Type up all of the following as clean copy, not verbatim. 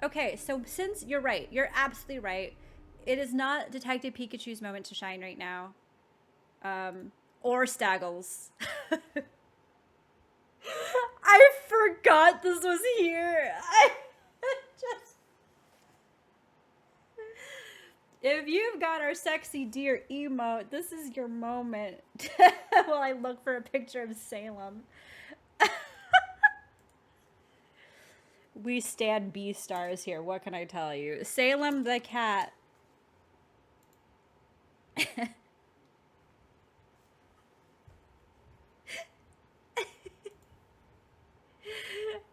Okay, so since you're right, you're absolutely right. It is not Detective Pikachu's moment to shine right now. Or Staggles. I forgot this was here. I just... If you've got our sexy deer emote, this is your moment. While I look for a picture of Salem. We stand B stars here. What can I tell you? Salem the cat.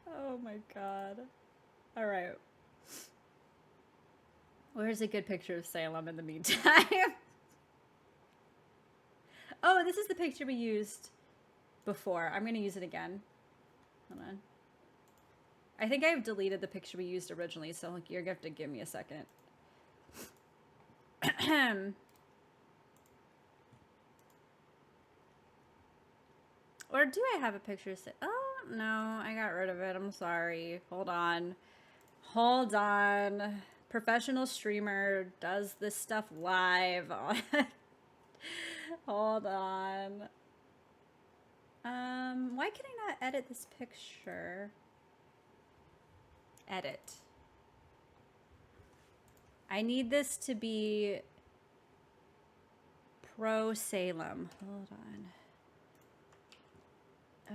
Oh my god. All right. Where's a good picture of Salem in the meantime? Oh, this is the picture we used before. I'm going to use it again. Hold on. I think I've deleted the picture we used originally, so you're going to have to give me a second. Or do I have a picture? Oh, no, I got rid of it. I'm sorry. Hold on. Hold on. Professional streamer does this stuff live. Hold on. Why can I not edit this picture? Edit. I need this to be pro Salem. Hold on.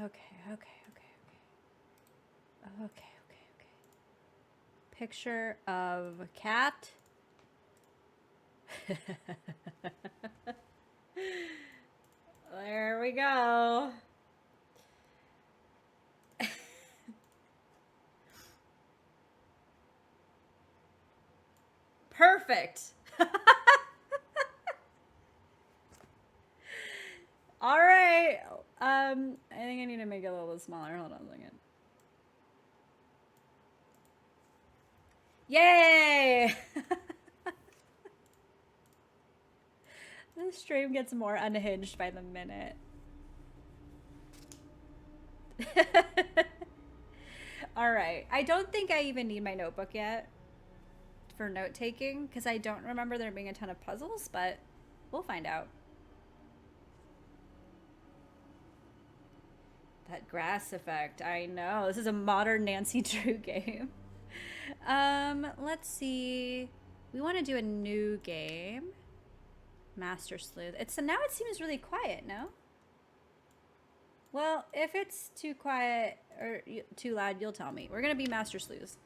Okay. Picture of cat. There we go. Perfect. All right. I think I need to make it a little bit smaller. Hold on a second. Yay! This stream gets more unhinged by the minute. All right. I don't think I even need my notebook yet for note taking because I don't remember there being a ton of puzzles, but we'll find out. That grass effect. I know. This is a modern Nancy Drew game. Let's see. We want to do a new game. Master Sleuth. Now it seems really quiet, no? Well, if it's too quiet or too loud, you'll tell me. We're gonna be Master Sleuths.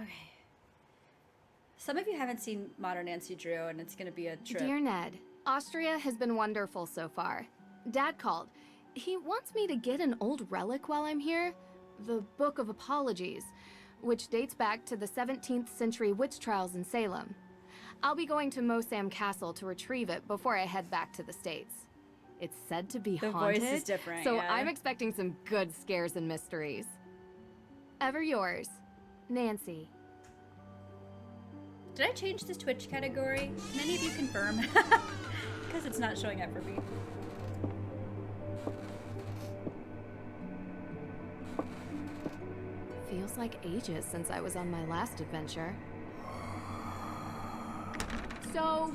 Okay. Some of you haven't seen Modern Nancy Drew, and it's gonna be a trip. Dear Ned, Austria has been wonderful so far. Dad called. He wants me to get an old relic while I'm here. The Book of Apologies, which dates back to the 17th century witch trials in Salem. I'll be going to Mosam Castle to retrieve it before I head back to the States. It's said to be haunted, voice is different, so yeah. I'm expecting some good scares and mysteries. Ever yours, Nancy. Did I change this Twitch category? Can any of you confirm? Because it's not showing up for me. Feels like ages since I was on my last adventure. So,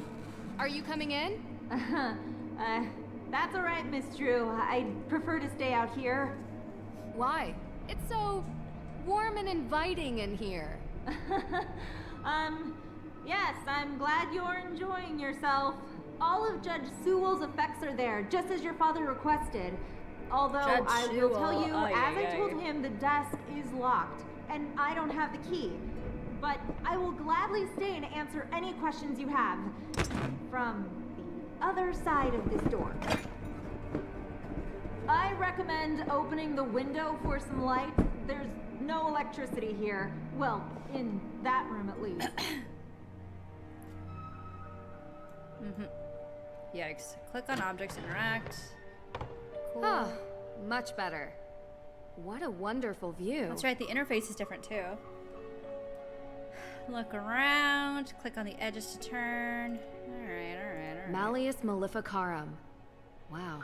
are you coming in? That's all right, Miss Drew. I'd prefer to stay out here. Why? It's so warm and inviting in here. Yes, I'm glad you're enjoying yourself. All of Judge Sewell's effects are there, just as your father requested. Although Judge I will tell Sewell. you, Ay, as ay, I told him, the desk is locked, and I don't have the key. But I will gladly stay and answer any questions you have from the other side of this door. I recommend opening the window for some light. There's no electricity here. Well, in that room at least. Yikes. Click on objects, interact. Cool. Oh, much better. What a wonderful view. That's right, the interface is different too. Look around, click on the edges to turn. Alright. Malleus Maleficarum. Wow.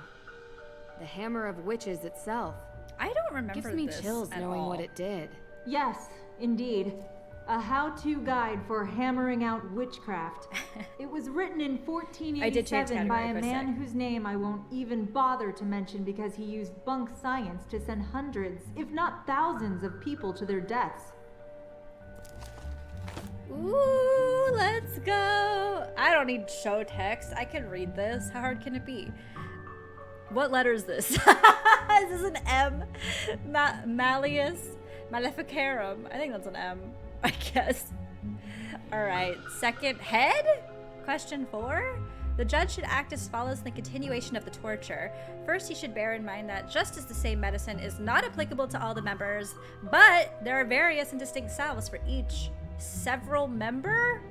The Hammer of Witches itself. I don't remember Gives me this chills at knowing all. what it did. Yes, indeed. A how-to guide for hammering out witchcraft. It was written in I did change 1487 by category a for a man sec. whose name I won't even bother to mention because he used bunk science to send hundreds, if not thousands, of people to their deaths. Ooh, let's go. I don't need show text. I can read this. How hard can it be? What letter is this? Is this an M? Malleus? Maleficarum. I think that's an M, I guess. All right, second head? Question 4. The judge should act as follows in the continuation of the torture. First, he should bear in mind that just as the same medicine is not applicable to all the members, but there are various and distinct salves for each several member?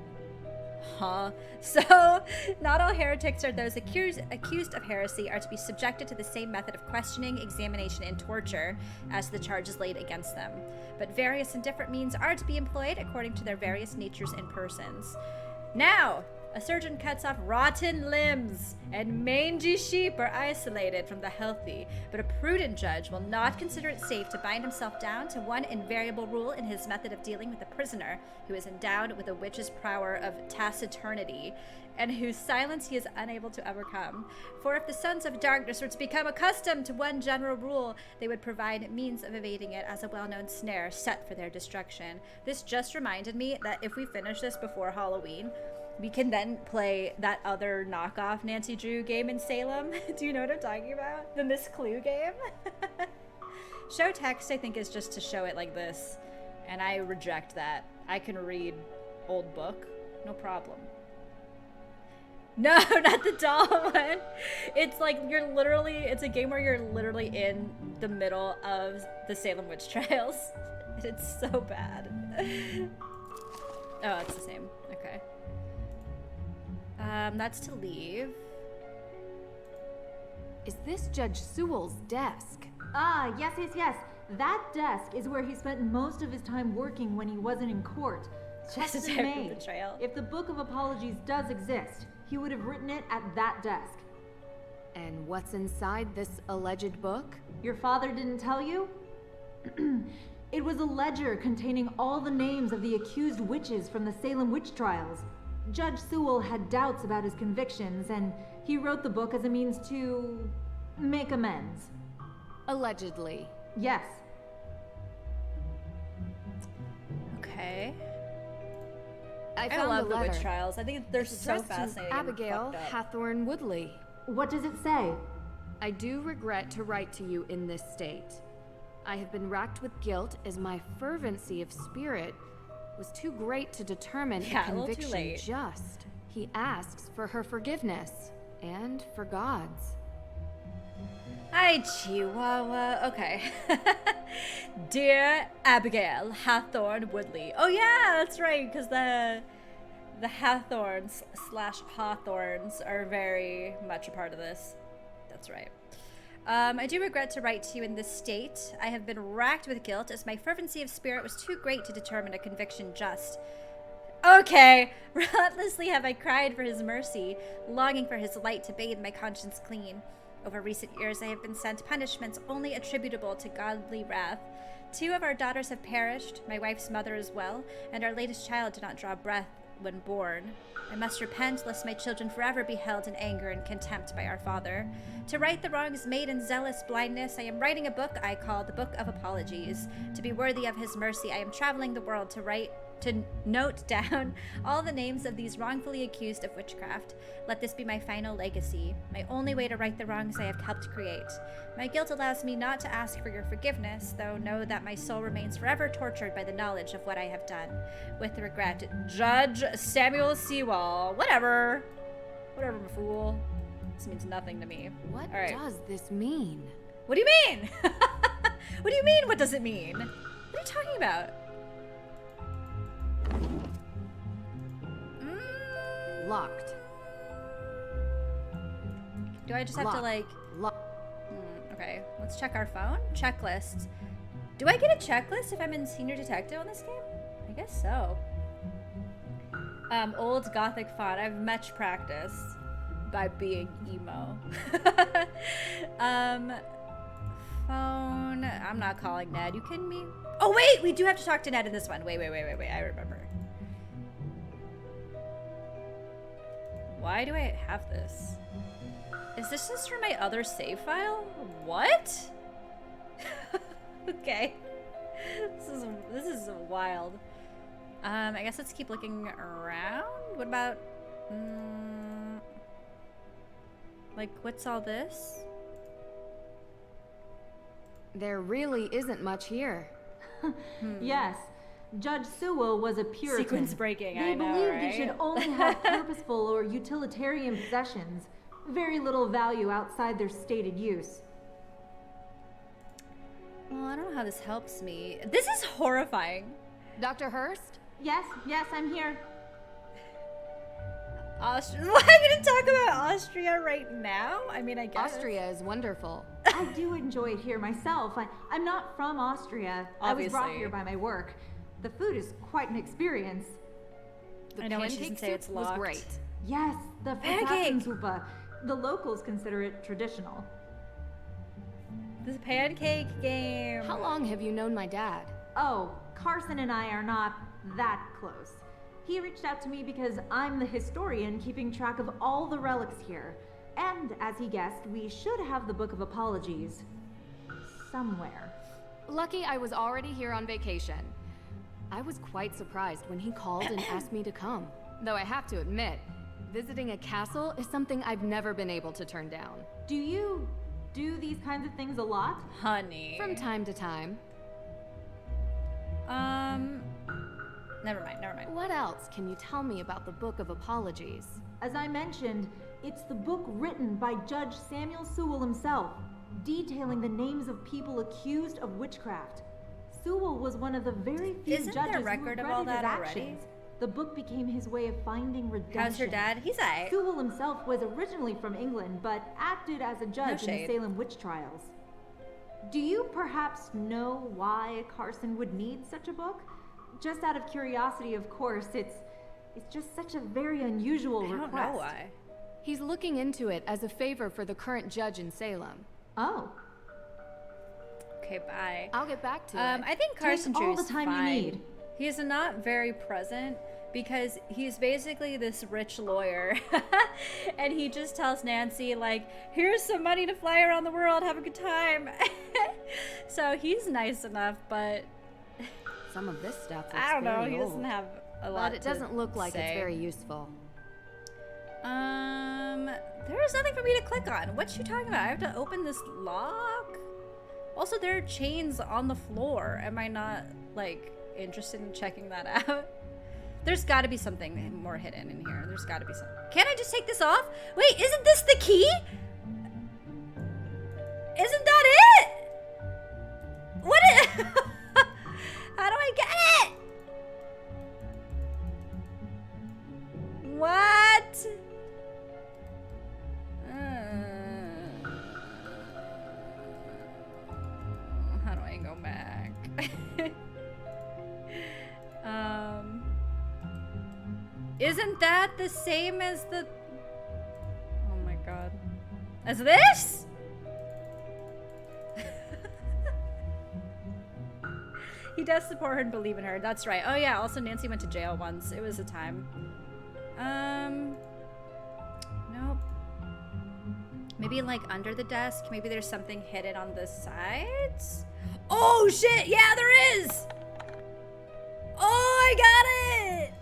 Huh. So, not all heretics or those accused of heresy are to be subjected to the same method of questioning, examination, and torture as the charges laid against them. But various and different means are to be employed according to their various natures and persons. Now, a surgeon cuts off rotten limbs, and mangy sheep are isolated from the healthy, but a prudent judge will not consider it safe to bind himself down to one invariable rule in his method of dealing with a prisoner who is endowed with a witch's power of taciturnity, and whose silence he is unable to overcome. For if the sons of darkness were to become accustomed to one general rule, they would provide means of evading it as a well-known snare set for their destruction. This just reminded me that if we finish this before Halloween, we can then play that other knockoff Nancy Drew game in Salem. Do you know what I'm talking about? The Miss Clue game? Show text, I think, is just to show it like this. And I reject that. I can read old book. No problem. No, not the doll one. It's like it's a game where you're literally in the middle of the Salem witch trials. It's so bad. Oh, it's the same. Okay. That's to leave. Is this Judge Sewell's desk? Ah, yes. That desk is where he spent most of his time working when he wasn't in court. Just Text a is type of made. betrayal. If the Book of Apologies does exist, he would have written it at that desk. And what's inside this alleged book? Your father didn't tell you? It was a ledger containing all the names of the accused witches from the Salem witch trials. Judge Sewell had doubts about his convictions, and he wrote the book as a means to make amends. Allegedly. Yes. Okay. I I found love the the witch letter. trials. I think they're It's so addressed to fascinating. and Abigail fucked up. Hathorne Woodley. What does it say? I do regret to write to you in this state. I have been racked with guilt as my fervency of spirit was too great to determine Yeah, a a little too conviction late. just. He asks for her forgiveness and for God's. Hi, Chihuahua. Okay. Dear Abigail Hathorne Woodley. Oh yeah, that's right, because the Hathorns / Hawthorns are very much a part of this. That's right. I do regret to write to you in this state. I have been racked with guilt as my fervency of spirit was too great to determine a conviction just. Okay, relentlessly have I cried for his mercy, longing for his light to bathe my conscience clean. Over recent years, I have been sent punishments only attributable to godly wrath. 2 of our daughters have perished, my wife's mother as well, and our latest child did not draw breath when born. I must repent lest my children forever be held in anger and contempt by our Father. To right the wrongs made in zealous blindness, I am writing a book I call the Book of Apologies. To be worthy of his mercy, I am traveling the world to note down all the names of these wrongfully accused of witchcraft. Let this be my final legacy, my only way to right the wrongs I have helped create. My guilt allows me not to ask for your forgiveness, though know that my soul remains forever tortured by the knowledge of what I have done. With regret, Judge Samuel Sewell. Whatever, fool. This means nothing to me. What All right. does this mean? What do you mean? What do you mean, what does it mean? What are you talking about? Locked. Do I just have to, like... Okay, let's check our phone. Checklist. Do I get a checklist if I'm in Senior Detective on this game? I guess so. Old Gothic font. I have much practice by being emo. phone. I'm not calling Ned. You kidding me? Oh, wait! We do have to talk to Ned in this one. Wait. I remember. Why do I have this? Is this just from my other save file? What? Okay. This is wild. I guess let's keep looking around. What about... like, what's all this? There really isn't much here. Yes. Judge Sewell was a Puritan. Sequence breaking, They I know, believed right? you should only have purposeful or utilitarian possessions. Very little value outside their stated use. Well, I don't know how this helps me. This is horrifying. Dr. Hurst? Yes, I'm here. Austria. Why are we going to talk about Austria right now? I mean, I guess. Austria is wonderful. I do enjoy it here myself. I'm not from Austria. I was brought Obviously. here by my work. The food is quite an experience. The I know when she pancake doesn't say soup it's was locked. great. Yes, the Pancake! Frittatzensuppe. The locals consider it traditional. This pancake game. How long have you known my dad? Oh, Carson and I are not that close. He reached out to me because I'm the historian keeping track of all the relics here. And, as he guessed, we should have the Book of Apologies somewhere. Lucky I was already here on vacation. I was quite surprised when he called and asked me to come. Though I have to admit, visiting a castle is something I've never been able to turn down. Do you do these kinds of things a lot? Honey. From time to time. Never mind. What else can you tell me about the Book of Apologies? As I mentioned, it's the book written by Judge Samuel Sewell himself, detailing the names of people accused of witchcraft. Sewell was one of the very few Isn't there judges a record who of all regretted his that already? actions. The book became his way of finding redemption. How's your dad? He's alright. Sewell himself was originally from England, but acted as a judge in the shade. Salem witch trials. Do you perhaps know why Carson would need such a book? Just out of curiosity, of course. It's just such a very unusual I request. don't know why. He's looking into it as a favor for the current judge in Salem. Oh, Okay, bye. I'll get back to it. I think Carson Take all Drew's the time you fine. need. He's not very present because he's basically this rich lawyer. And he just tells Nancy, like, here's some money to fly around the world, have a good time. So he's nice enough, but Some of this stuff looks I don't know, very he doesn't old. have a lot But it to doesn't look like say. it's very useful. There is nothing for me to click on. What's she talking about? I have to open this lock? Also, there are chains on the floor. Am I not, like, interested in checking that out? There's got to be something more hidden in here. There's got to be something. Can't I just take this off? Wait, isn't this the key? Isn't that it? What is... How do I get it? What? How do I go back? Isn't that the same as the... Oh my god. As this? He does support her and believe in her. That's right. Oh yeah, also Nancy went to jail once. It was a time. Nope. Maybe like under the desk. Maybe there's something hidden on the sides. Oh shit! Yeah, there is! Oh, I got it!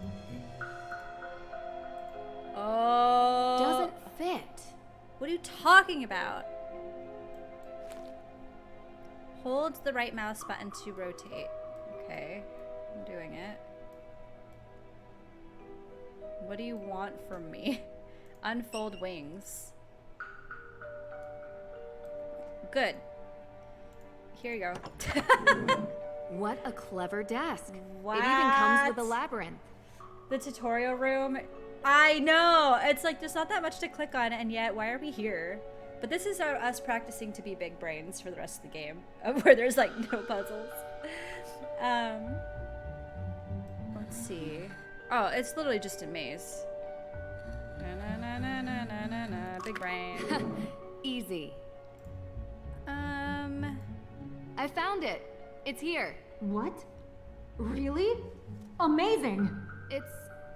Oh. Doesn't fit. What are you talking about? Hold the right mouse button to rotate. Okay, I'm doing it. What do you want from me? Unfold wings. Good. Here you go. What a clever desk. What? It even comes with a labyrinth. The tutorial room. I know. It's like there's not that much to click on, and yet why are we here? But this is us practicing to be big brains for the rest of the game, where there's like no puzzles. Let's see. Oh, it's literally just a maze. Na na na na na na na. Big brain. Easy. found it. It's here. What? Really? Amazing! It's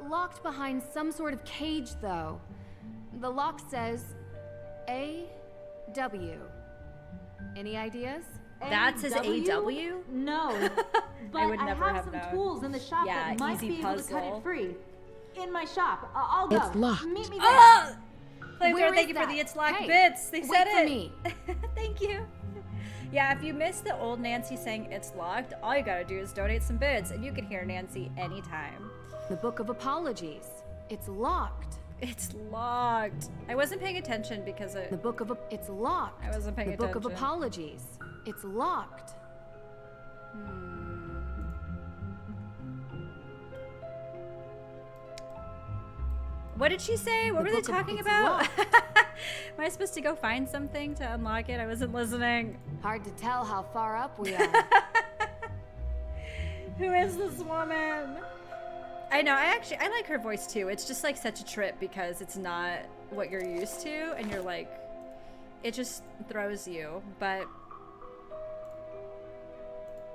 locked behind some sort of cage, though. The lock says A.W. Any ideas? That says AW? No. But I would never have have some known. tools in the shop Yeah, that might easy be able to cut puzzle. it free. In my shop. I'll go. It's locked. Meet me there. Oh! Thank Where you is for the that? It's Locked Hey, bits. They wait said for it. me. Thank you. Yeah, if you missed the old Nancy saying it's locked, all you gotta do is donate some bits and you can hear Nancy anytime. The Book of Apologies. It's locked. It's locked. I wasn't paying attention because The Book of It's locked. I wasn't paying The Book of attention. Apologies. It's locked. What did she say? What The were they book of- talking it's about? locked. Am I supposed to go find something to unlock it? I wasn't listening. Hard to tell how far up we are. Who is this woman? I know, I like her voice too. It's just like such a trip because it's not what you're used to and you're like, it just throws you. But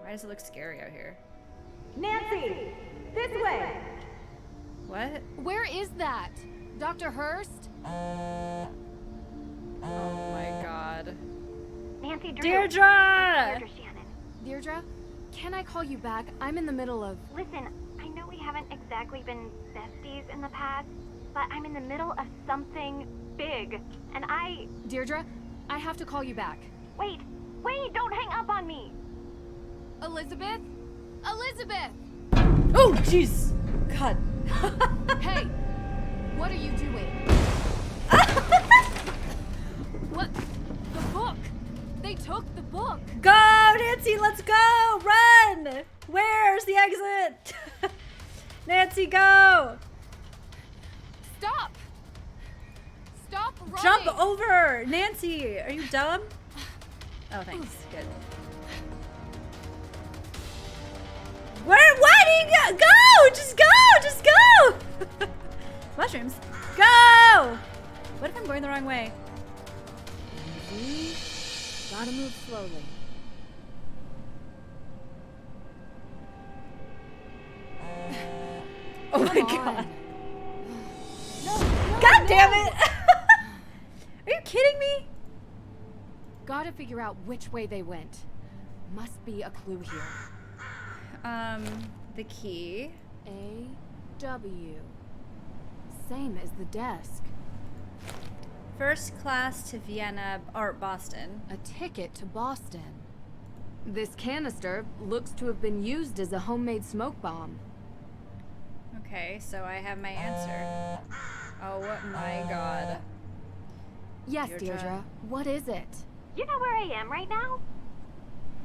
why does it look scary out here? Nancy! This way! What? Where is that? Dr. Hurst? Oh my god. Nancy Drew. Deirdre! Deirdre Shannon. Deirdre? Can I call you back? I'm in the middle of... Listen, I know we haven't exactly been besties in the past, but I'm in the middle of something big, and Deirdre, I have to call you back. Wait, don't hang up on me! Elizabeth? Elizabeth! Oh, jeez! God. Hey! What are you doing? What? The book! They took the book! Go, Nancy, let's go! Run! Where's the exit? Nancy, go! Stop! Stop running! Jump over! Nancy, are you dumb? Oh, thanks. Good. Why do you go? Just go! Just go! Mushrooms. Go! What if I'm going the wrong way? Gotta move slowly. Oh my Come god. on. God damn it! Are you kidding me? Gotta figure out which way they went. Must be a clue here. The key. A.W. Same as the desk. First class to Vienna or Boston. A ticket to Boston. This canister looks to have been used as a homemade smoke bomb. Okay, so I have my answer. Oh my god. Yes, Deirdre. Deirdre. What is it? You know where I am right now?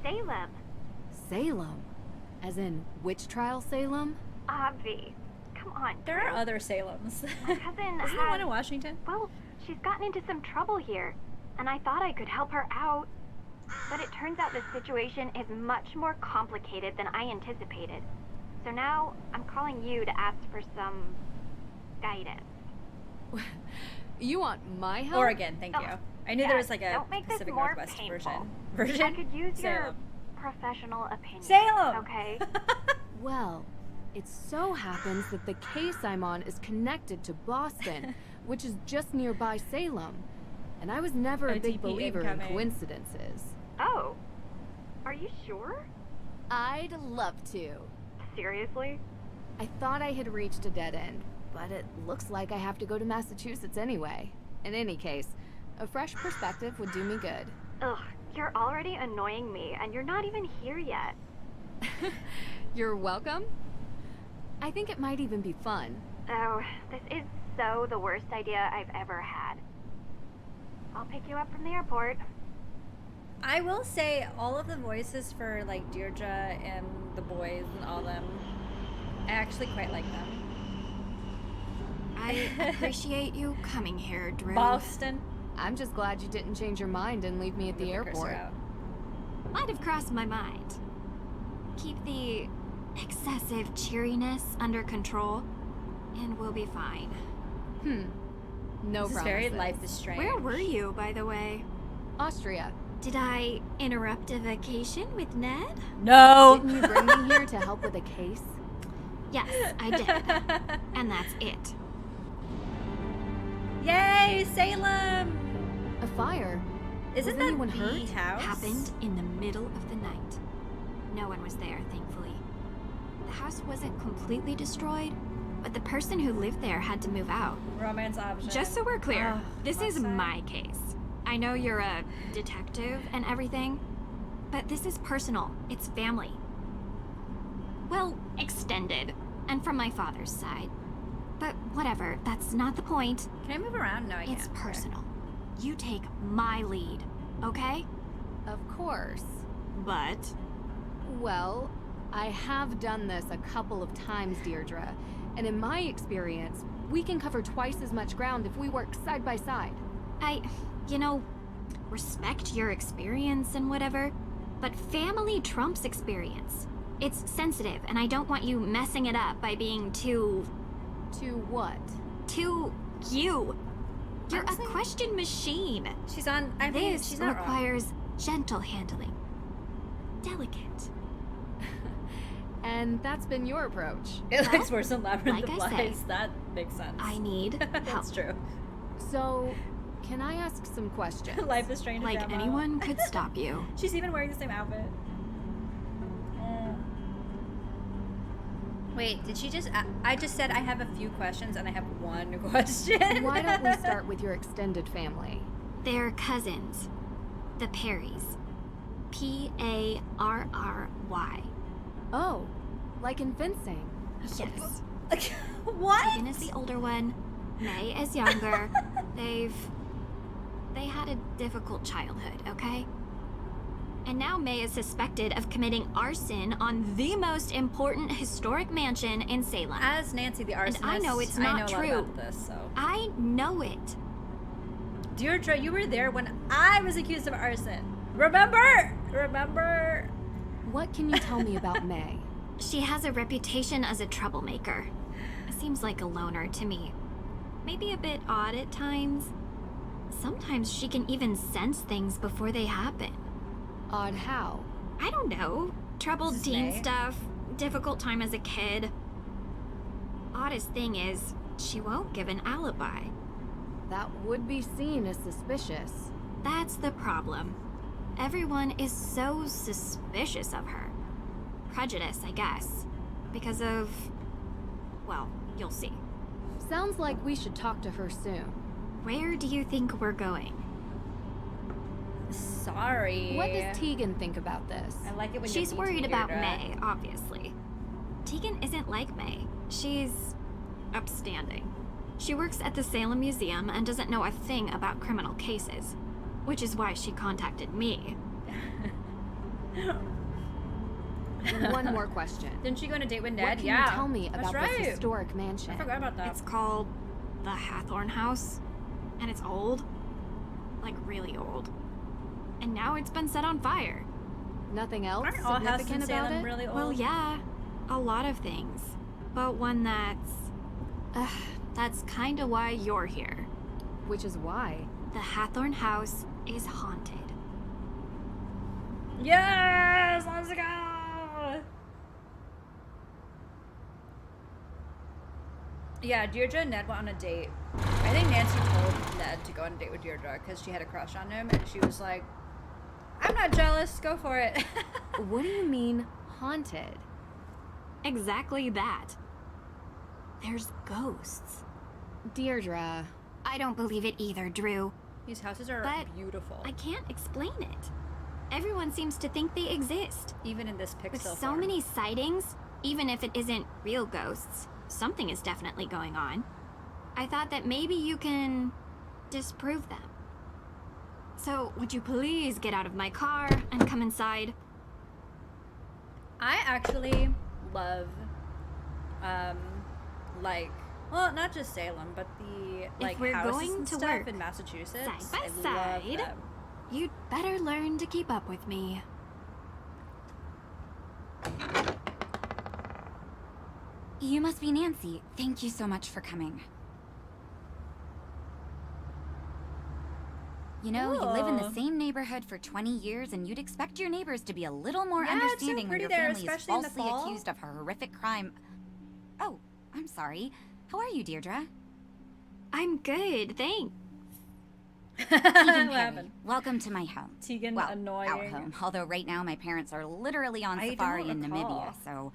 Salem. Salem. As in, witch trial Salem? Obvi. Come on. There are other Salems. My cousin Isn't there one in Washington? Well, she's gotten into some trouble here, and I thought I could help her out. But it turns out the situation is much more complicated than I anticipated. So now I'm calling you to ask for some guidance. You want my help? Oregon, thank you. Oh, I knew there was like a don't make this Pacific more Northwest painful. version. I could use your Salem. professional opinion. Salem! Okay. Well, it so happens that the case I'm on is connected to Boston, which is just nearby Salem. And I was never a big OTP believer in incoming. coincidences. Oh. Are you sure? I'd love to. Seriously? I thought I had reached a dead end, but it looks like I have to go to Massachusetts anyway. In any case, a fresh perspective would do me good. Ugh, you're already annoying me, and you're not even here yet. You're welcome. I think it might even be fun. Oh, this is so the worst idea I've ever had. I'll pick you up from the airport. I will say all of the voices for like Deirdre and the boys and all them, I actually quite like them. I appreciate you coming here, Drew. Boston. I'm just glad you didn't change your mind and leave me at the Move cursor airport. out. Might have crossed my mind. Keep the excessive cheeriness under control, and we'll be fine. No This is promises. very Life is Strange. Where were you, by the way? Austria. Did I interrupt a vacation with Ned? No. Didn't you bring me here to help with a case? Yes, I did. And that's it. Yay, Salem! A fire? Isn't Was that anyone the hurt? house? Happened in the middle of the night. No one was there, thankfully. The house wasn't completely destroyed, but the person who lived there had to move out. Romance option. Just so we're clear, Oh, this is must I? my case. I know you're a detective and everything, but this is personal. It's family. Well, extended, and from my father's side. But whatever, that's not the point. Can I move around? No, I can't. It's personal. You take my lead, okay? Of course. But Well, I have done this a couple of times, Deirdre. And in my experience, we can cover twice as much ground if we work side by side. you know, respect your experience and whatever, but family trumps experience. It's sensitive, and I don't want you messing it up by being too To what? you. You're a Honestly, question machine. She's on. I mean, This she's not wrong. requires gentle handling. Delicate. And that's been your approach. It looks worse than Labyrinth like of I say, Lies. That makes sense. I need help. That's true. So, can I ask some questions? Life is Strange. Like demo. anyone could stop you. She's even wearing the same outfit. Wait, did she just? I just said I have a few questions and I have one question. Why don't we start with your extended family? They're cousins. The Perrys. Parry. Oh, like in fencing. Yes. What? Tegan is the older one. May is younger. They had a difficult childhood, okay? And now May is suspected of committing arson on the most important historic mansion in Salem. As Nancy the arsonist, I know it's I not know a lot true. about this, so. I know it. Deirdre, you were there when I was accused of arson. Remember? Remember? What can you tell me about May? She has a reputation as a troublemaker. Seems like a loner to me. Maybe a bit odd at times. Sometimes she can even sense things before they happen. Odd how? I don't know. Troubled teen Slay. stuff, difficult time as a kid. Oddest thing is, she won't give an alibi. That would be seen as suspicious. That's the problem. Everyone is so suspicious of her. Prejudice, I guess. Because of... well, you'll see. Sounds like we should talk to her soon. Where do you think we're going? Sorry. What does Tegan think about this? I like it when She's you're worried mean to about Deirdre. May, obviously. Tegan isn't like May. She's upstanding. She works at the Salem Museum and doesn't know a thing about criminal cases, which is why she contacted me. One more question. Didn't she go on a date with Ned? What can yeah. you tell me That's about right. this historic mansion? I forgot about that. It's called the Hathorn House, and it's old. Like, really old. And now it's been set on fire. Nothing else Aren't all houses in significant about Salem it? really old? Well, yeah, a lot of things. But one that's kinda why you're here. Which is why. The Hathorn House is haunted. Yes! Let's go! Yeah, Deirdre and Ned went on a date. I think Nancy told Ned to go on a date with Deirdre because she had a crush on him, and she was like, I'm not jealous, go for it. What do you mean, haunted? Exactly that. There's ghosts. Deirdre. I don't believe it either, Drew. These houses are But beautiful, I can't explain it. Everyone seems to think they exist. even in this pixel With so form. many sightings, even if it isn't real ghosts, something is definitely going on. I thought that maybe you can disprove them. So, would you please get out of my car and come inside? I actually love, like, well, not just Salem, but the like we're houses going and to stuff work in Massachusetts. side by I love side. them. You'd better learn to keep up with me. You must be Nancy. Thank you so much for coming. You know, you live in the Cool. same neighborhood for 20 years, and you'd expect your neighbors to be a little more Yeah, it's so understanding when pretty your there, family is especially in the falsely fall. accused of a horrific crime. Oh, I'm sorry. How are you, Deirdre? I'm good, thanks. Tegan What Perry, happened? welcome to my home. Tegan, Well, annoying. our home. Although right now my parents are literally on I safari don't in recall. Namibia, so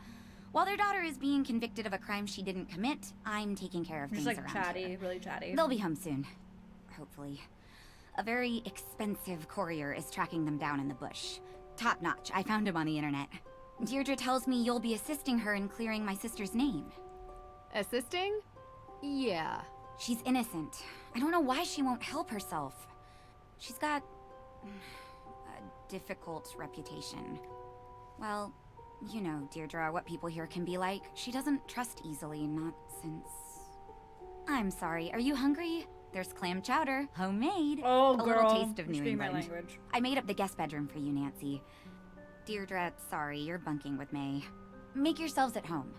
while their daughter is being convicted of a crime she didn't commit, I'm taking care of Just things like around chatty, here. really chatty. They'll be home soon, hopefully. A very expensive courier is tracking them down in the bush. Top notch. I found him on the internet. Deirdre tells me you'll be assisting her in clearing my sister's name. Assisting? Yeah. She's innocent. I don't know why she won't help herself. She's got a difficult reputation. Well, you know, Deirdre, what people here can be like. She doesn't trust easily, not since... I'm sorry, are you hungry? There's clam chowder, homemade. Oh, a girl. little taste of You're New speaking my England. language. I made up the guest bedroom for you, Nancy. Deirdre, sorry, you're bunking with May. Make yourselves at home.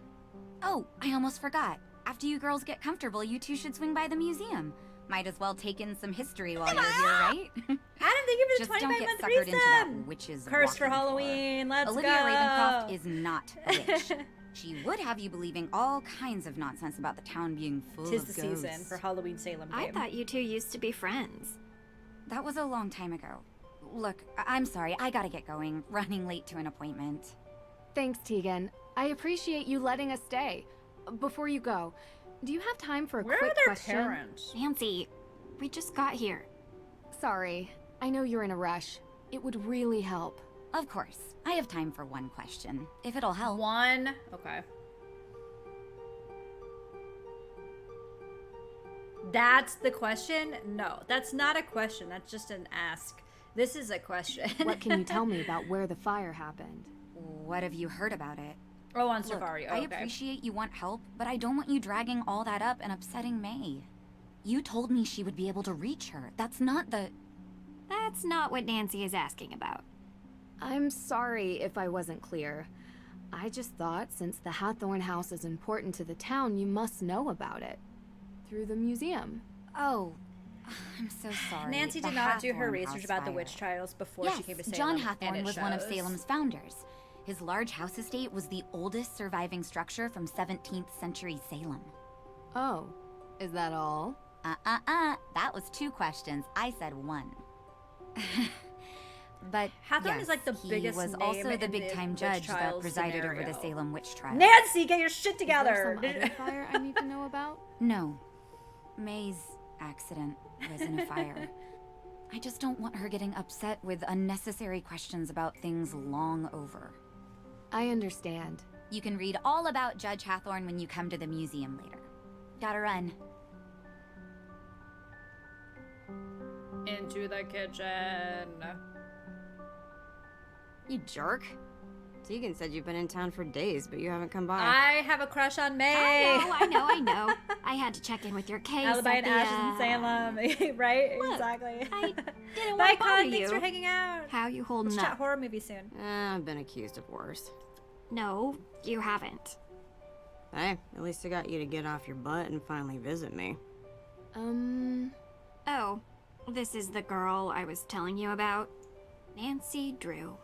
Oh, I almost forgot. After you girls get comfortable, you two should swing by the museum. Might as well take in some history while you're here, right? Adam, thank you for the Just don't get 25-month suckered into that resub. witch's Curse for walking tour. Halloween. Let's Olivia go. Ravencroft is not a witch. She would have you believing all kinds of nonsense about the town being full Tis of the ghosts. season for Halloween Salem game. I thought you two used to be friends. That was a long time ago. Look, I'm sorry, I gotta get going. Running late to an appointment. Thanks, Tegan. I appreciate you letting us stay. Before you go, do you have time for a Where are quick their question? parents? Nancy, we just got here. Sorry. I know you're in a rush. It would really help. Of course. I have time for one question, if it'll help. One. Okay. That's the question? No, that's not a question. That's just an ask. This is a question. What can you tell me about where the fire happened? What have you heard about it? Oh, on Look, Safari. Oh, I okay. appreciate you want help, but I don't want you dragging all that up and upsetting May. You told me she would be able to reach her. That's not the... That's not what Nancy is asking about. I'm sorry if I wasn't clear. I just thought since the Hathorn house is important to the town, you must know about it. Through the museum. Oh, I'm so sorry. Nancy The did not do her Hathorn research house about the fire. witch trials before Yes, she came to Salem. John and Hathorn it was one of shows. Salem's founders. His large house estate was the oldest surviving structure from 17th century Salem. Oh, is that all? That was 2 questions. I said 1. But Hathorn yes, is like the he biggest was name also the in big-time witch judge that trials presided over the scenario. Salem witch trial. Nancy, get your shit Is together. there some other fire I need to know about? No. May's accident was in a fire. I just don't want her getting upset with unnecessary questions about things long over. I understand. You can read all about Judge Hathorn when you come to the museum later. Gotta run. Into the kitchen. You jerk. Tegan said you've been in town for days, but you haven't come by. I have a crush on May. I know. I had to check in with your case. Alibi at and the, Ashes in Salem. Right? Look, exactly. I didn't Bye, want to bother Con. Thanks you. for hanging out. How you holding Let's chat up? horror movie soon. I've been accused of worse. No, you haven't. Hey, at least I got you to get off your butt and finally visit me. Oh, this is the girl I was telling you about. Nancy Drew.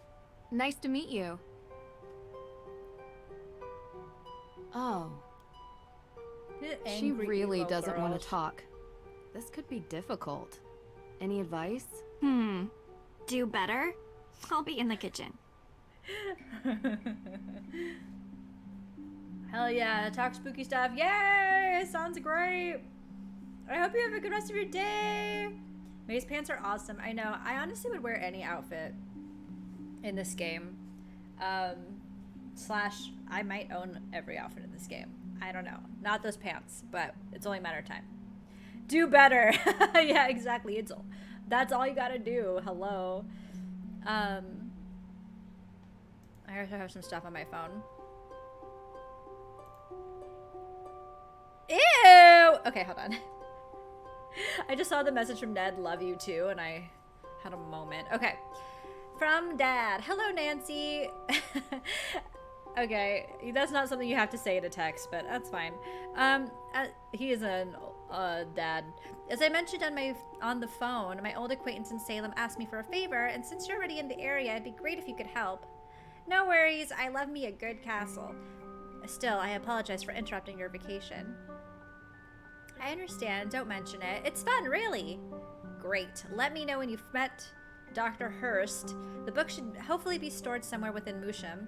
Nice to meet you. Oh, she Angry really emo doesn't want girl. to talk. This could be difficult. Any advice? Do better? I'll be in the kitchen. Hell yeah, talk spooky stuff. Yay! Sounds great. I hope you have a good rest of your day. May's pants are awesome. I know. I honestly would wear any outfit in this game. Slash, I might own every outfit in this game. I don't know. Not those pants, but it's only a matter of time. Do better. Yeah, exactly. That's all you gotta do. Hello. I also have some stuff on my phone. Ew! Okay, hold on. I just saw the message from Ned, love you too, and I had a moment. Okay. From Dad. Hello, Nancy. Okay, that's not something you have to say in a text, but that's fine. He is an Dad. As I mentioned on the phone, my old acquaintance in Salem asked me for a favor, and since you're already in the area, it'd be great if you could help. No worries, I love me a good castle. Still, I apologize for interrupting your vacation. I understand, don't mention it. It's fun, really. Great. Let me know when you've met Dr. Hurst. The book should hopefully be stored somewhere within Moosham.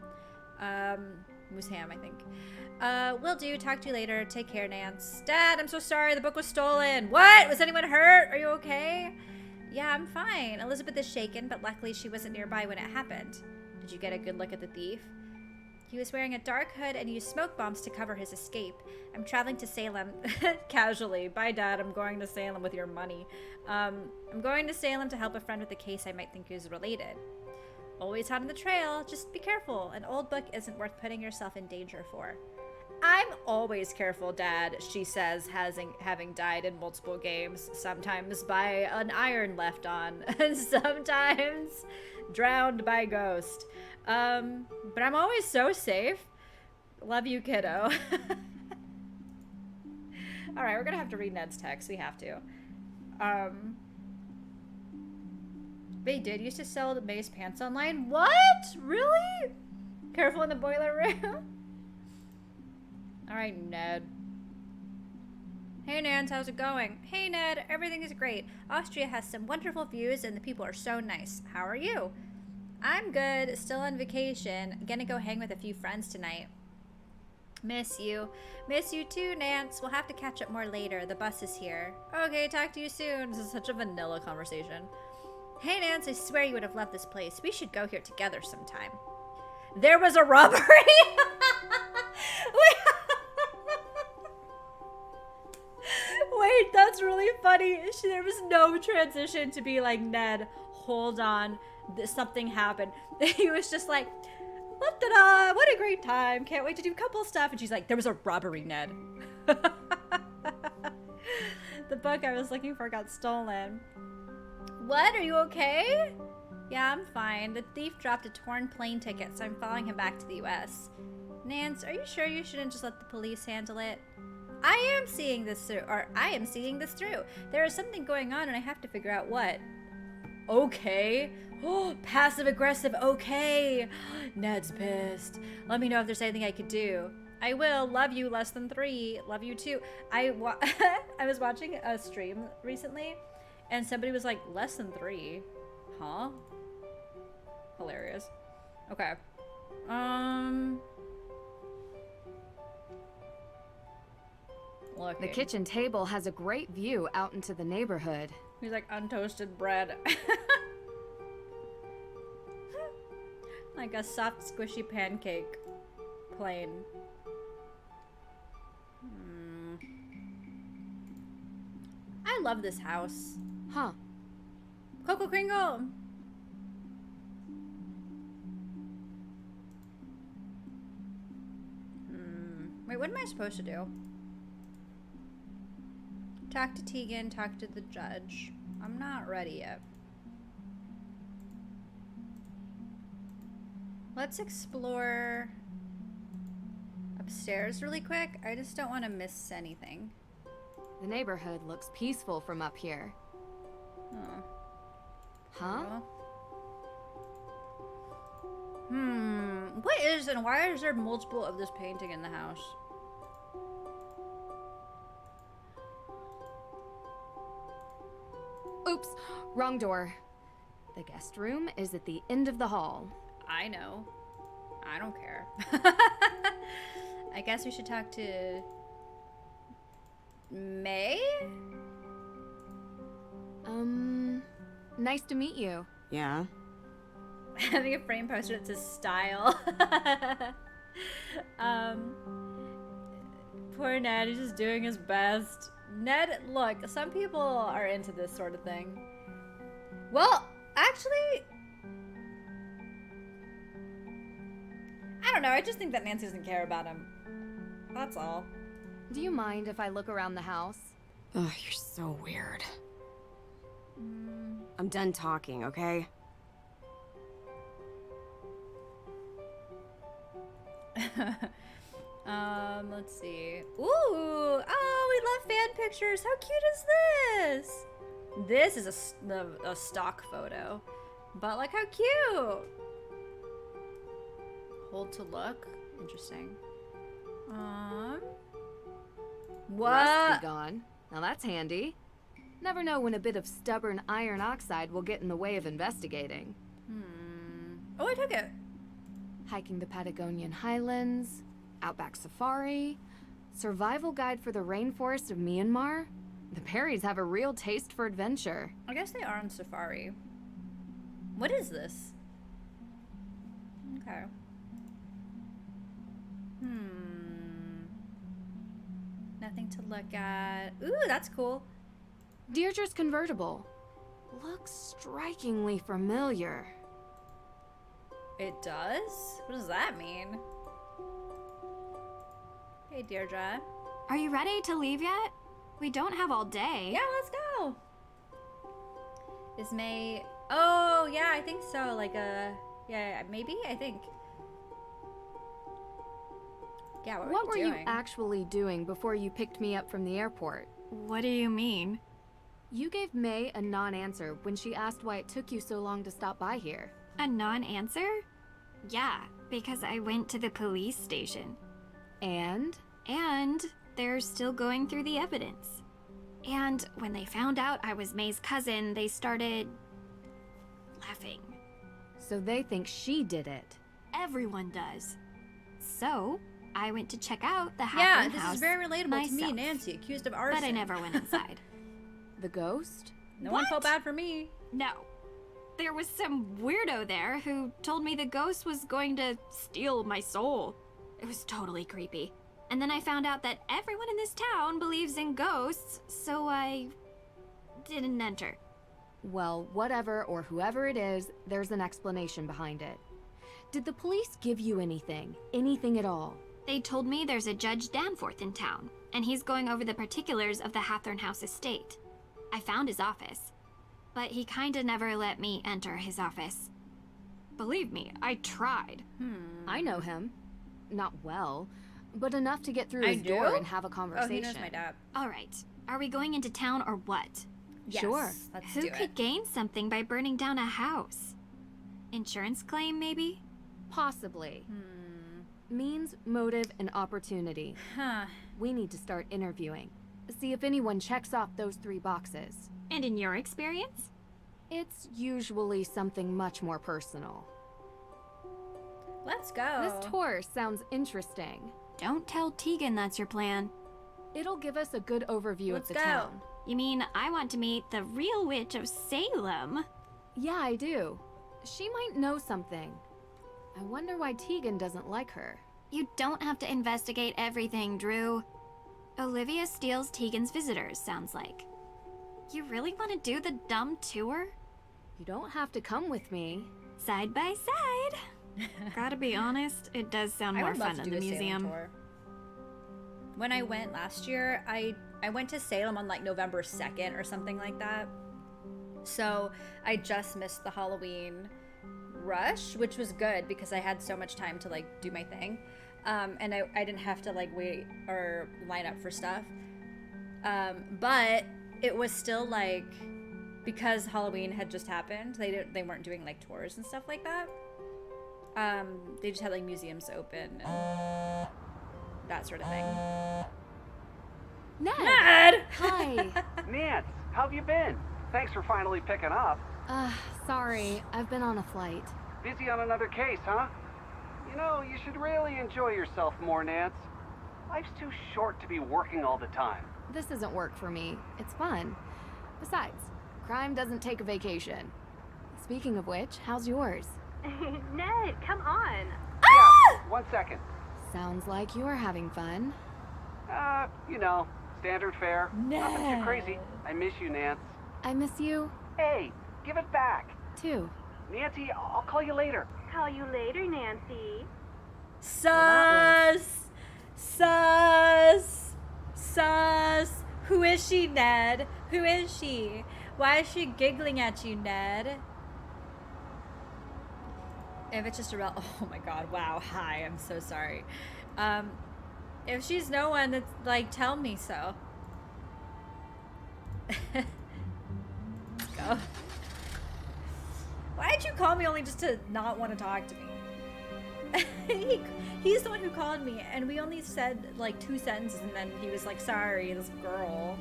Moosham, I think. Will do. Talk to you later. Take care, Nance. Dad, I'm so sorry. The book was stolen. What? Was anyone hurt? Are you okay? Yeah, I'm fine. Elizabeth is shaken, but luckily she wasn't nearby when it happened. Did you get a good look at the thief? He was wearing a dark hood and used smoke bombs to cover his escape. I'm traveling to Salem casually. Bye, Dad. I'm going to Salem with your money. I'm going to Salem to help a friend with a case I might think is related. Always hot on the trail. Just be careful. An old book isn't worth putting yourself in danger for. I'm always careful, Dad, she says, having died in multiple games, sometimes by an iron left on, and sometimes drowned by ghost. But I'm always so safe. Love you, kiddo. Alright, we're gonna have to read Ned's text. We have to. They did used to sell the May's pants online? What? Really? Careful in the boiler room. Alright, Ned. Hey, Nance, how's it going? Hey, Ned, everything is great. Austria has some wonderful views and the people are so nice. How are you? I'm good, still on vacation. Gonna go hang with a few friends tonight. Miss you. Miss you too, Nance. We'll have to catch up more later. The bus is here. Okay, talk to you soon. This is such a vanilla conversation. Hey, Nance, I swear you would have loved this place. We should go here together sometime. There was a robbery! Wait, that's really funny. There was no transition to be like, Ned, hold on. Something happened. He was just like, what a great time. Can't wait to do couple stuff. And she's like, there was a robbery, Ned. The book I was looking for got stolen. What? Are you okay? Yeah, I'm fine. The thief dropped a torn plane ticket, so I'm following him back to the US. Nance, are you sure you shouldn't just let the police handle it? I am seeing this through. There is something going on and I have to figure out what. Okay. Oh, passive aggressive. Okay. Ned's pissed. Let me know if there's anything I could do. I will. Love you, less than 3. Love you too. I was watching a stream recently and somebody was like, less than 3. Huh? Hilarious. Okay. The kitchen table has a great view out into the neighborhood. He's like untoasted bread. Like a soft, squishy pancake. Plain. I love this house. Huh. Coco Kringle! Wait, what am I supposed to do? Talk to Tegan, talk to the judge. I'm not ready yet. Let's explore upstairs really quick. I just don't want to miss anything. The neighborhood looks peaceful from up here. Oh. Huh? What is and why is there multiple of this painting in the house? Oops, wrong door. The guest room is at the end of the hall. I know. I don't care. I guess we should talk to May? Nice to meet you. Yeah. Having a frame poster that says style. Poor Ned, he's just doing his best. Ned, look, some people are into this sort of thing. Well, actually, I don't know. I just think that Nancy doesn't care about him. That's all. Do you mind if I look around the house? Ugh, you're so weird. I'm done talking, okay? Let's see. Ooh, oh, we love fan pictures. How cute is this? This is a stock photo. But like how cute. Hold to look. Interesting. What? Rust be gone. Now that's handy. Never know when a bit of stubborn iron oxide will get in the way of investigating. Oh, I took it. Hiking the Patagonian highlands, outback safari, survival guide for the rainforest of Myanmar. The Perrys have a real taste for adventure. I guess they are on safari. What is this? Okay. Nothing to look at. Ooh, that's cool. Deirdre's convertible. Looks strikingly familiar. It does? What does that mean? Hey, Deirdre. Are you ready to leave yet? We don't have all day. Yeah, let's go. Is May... Oh, yeah, I think so. Like yeah, maybe? I think. Yeah, What were were you you doing? actually doing before you picked me up from the airport? What do you mean? You gave May a non-answer when she asked why it took you so long to stop by here. A non-answer? Yeah, because I went to the police station. And? And they're still going through the evidence. And when they found out I was May's cousin, they started laughing. So they think she did it. Everyone does. So, I went to check out the Yeah, Hathorn this house is very relatable to me, myself. Nancy, accused of arson. But I never went inside. The ghost? No one felt bad for me. No. There was some weirdo there who told me the ghost was going to steal my soul. It was totally creepy. And then I found out that everyone in this town believes in ghosts, so I didn't enter. Well, whatever or whoever it is, there's an explanation behind it. Did the police give you anything? Anything at all? They told me there's a Judge Danforth in town, and he's going over the particulars of the Hathorn House estate. I found his office, but he kinda never let me enter his office. Believe me, I tried. I know him. Not well, but enough to get through I his door do? and have a Oh, conversation. he knows my dad. All right, are we going into town or what? Yes, Sure. Let's Who do could it. gain something by burning down a house? Insurance claim, maybe? Possibly. Means, motive, and opportunity. Huh. We need to start interviewing. See if anyone checks off those 3 boxes. And in your experience? It's usually something much more personal. Let's go. This tour sounds interesting. Don't tell Tegan that's your plan. It'll give us a good overview Let's of the go. town. You mean I want to meet the real witch of Salem? Yeah, I do. She might know something. I wonder why Tegan doesn't like her. You don't have to investigate everything, Drew. Olivia steals Tegan's visitors, sounds like. You really want to do the dumb tour? You don't have to come with me. Side by side. Gotta be honest, it does sound I more would love fun to than do the a Salem museum. tour. When I went last year, I went to Salem on like November 2nd or something like that. So I just missed the Halloween rush, which was good because I had so much time to like do my thing. And I didn't have to like wait or line up for stuff. But it was still like, because Halloween had just happened, they weren't doing like tours and stuff like that. They just had like museums open and that sort of thing. Ned! Ned! Hi. Nance, how have you been? Thanks for finally picking up. Sorry, I've been on a flight. Busy on another case, huh? You know, you should really enjoy yourself more, Nance. Life's too short to be working all the time. This isn't work for me. It's fun. Besides, crime doesn't take a vacation. Speaking of which, how's yours? Ned, come on. Yeah, 1 second. Sounds like you're having fun. You know, standard fare. Nothing too crazy. I miss you, Nance. I miss you, Hey, give it back. too. Nancy, I'll call you later. Call you later, Nancy. Sus! Sus! Sus! Who is she, Ned? Who is she? Why is she giggling at you, Ned? If it's just a oh my god, wow, hi, I'm so sorry. If she's no one, that's like, tell me so. know. Why did you call me only just to not want to talk to me? He's the one who called me, and we only said like 2 sentences, and then he was like, sorry, this girl.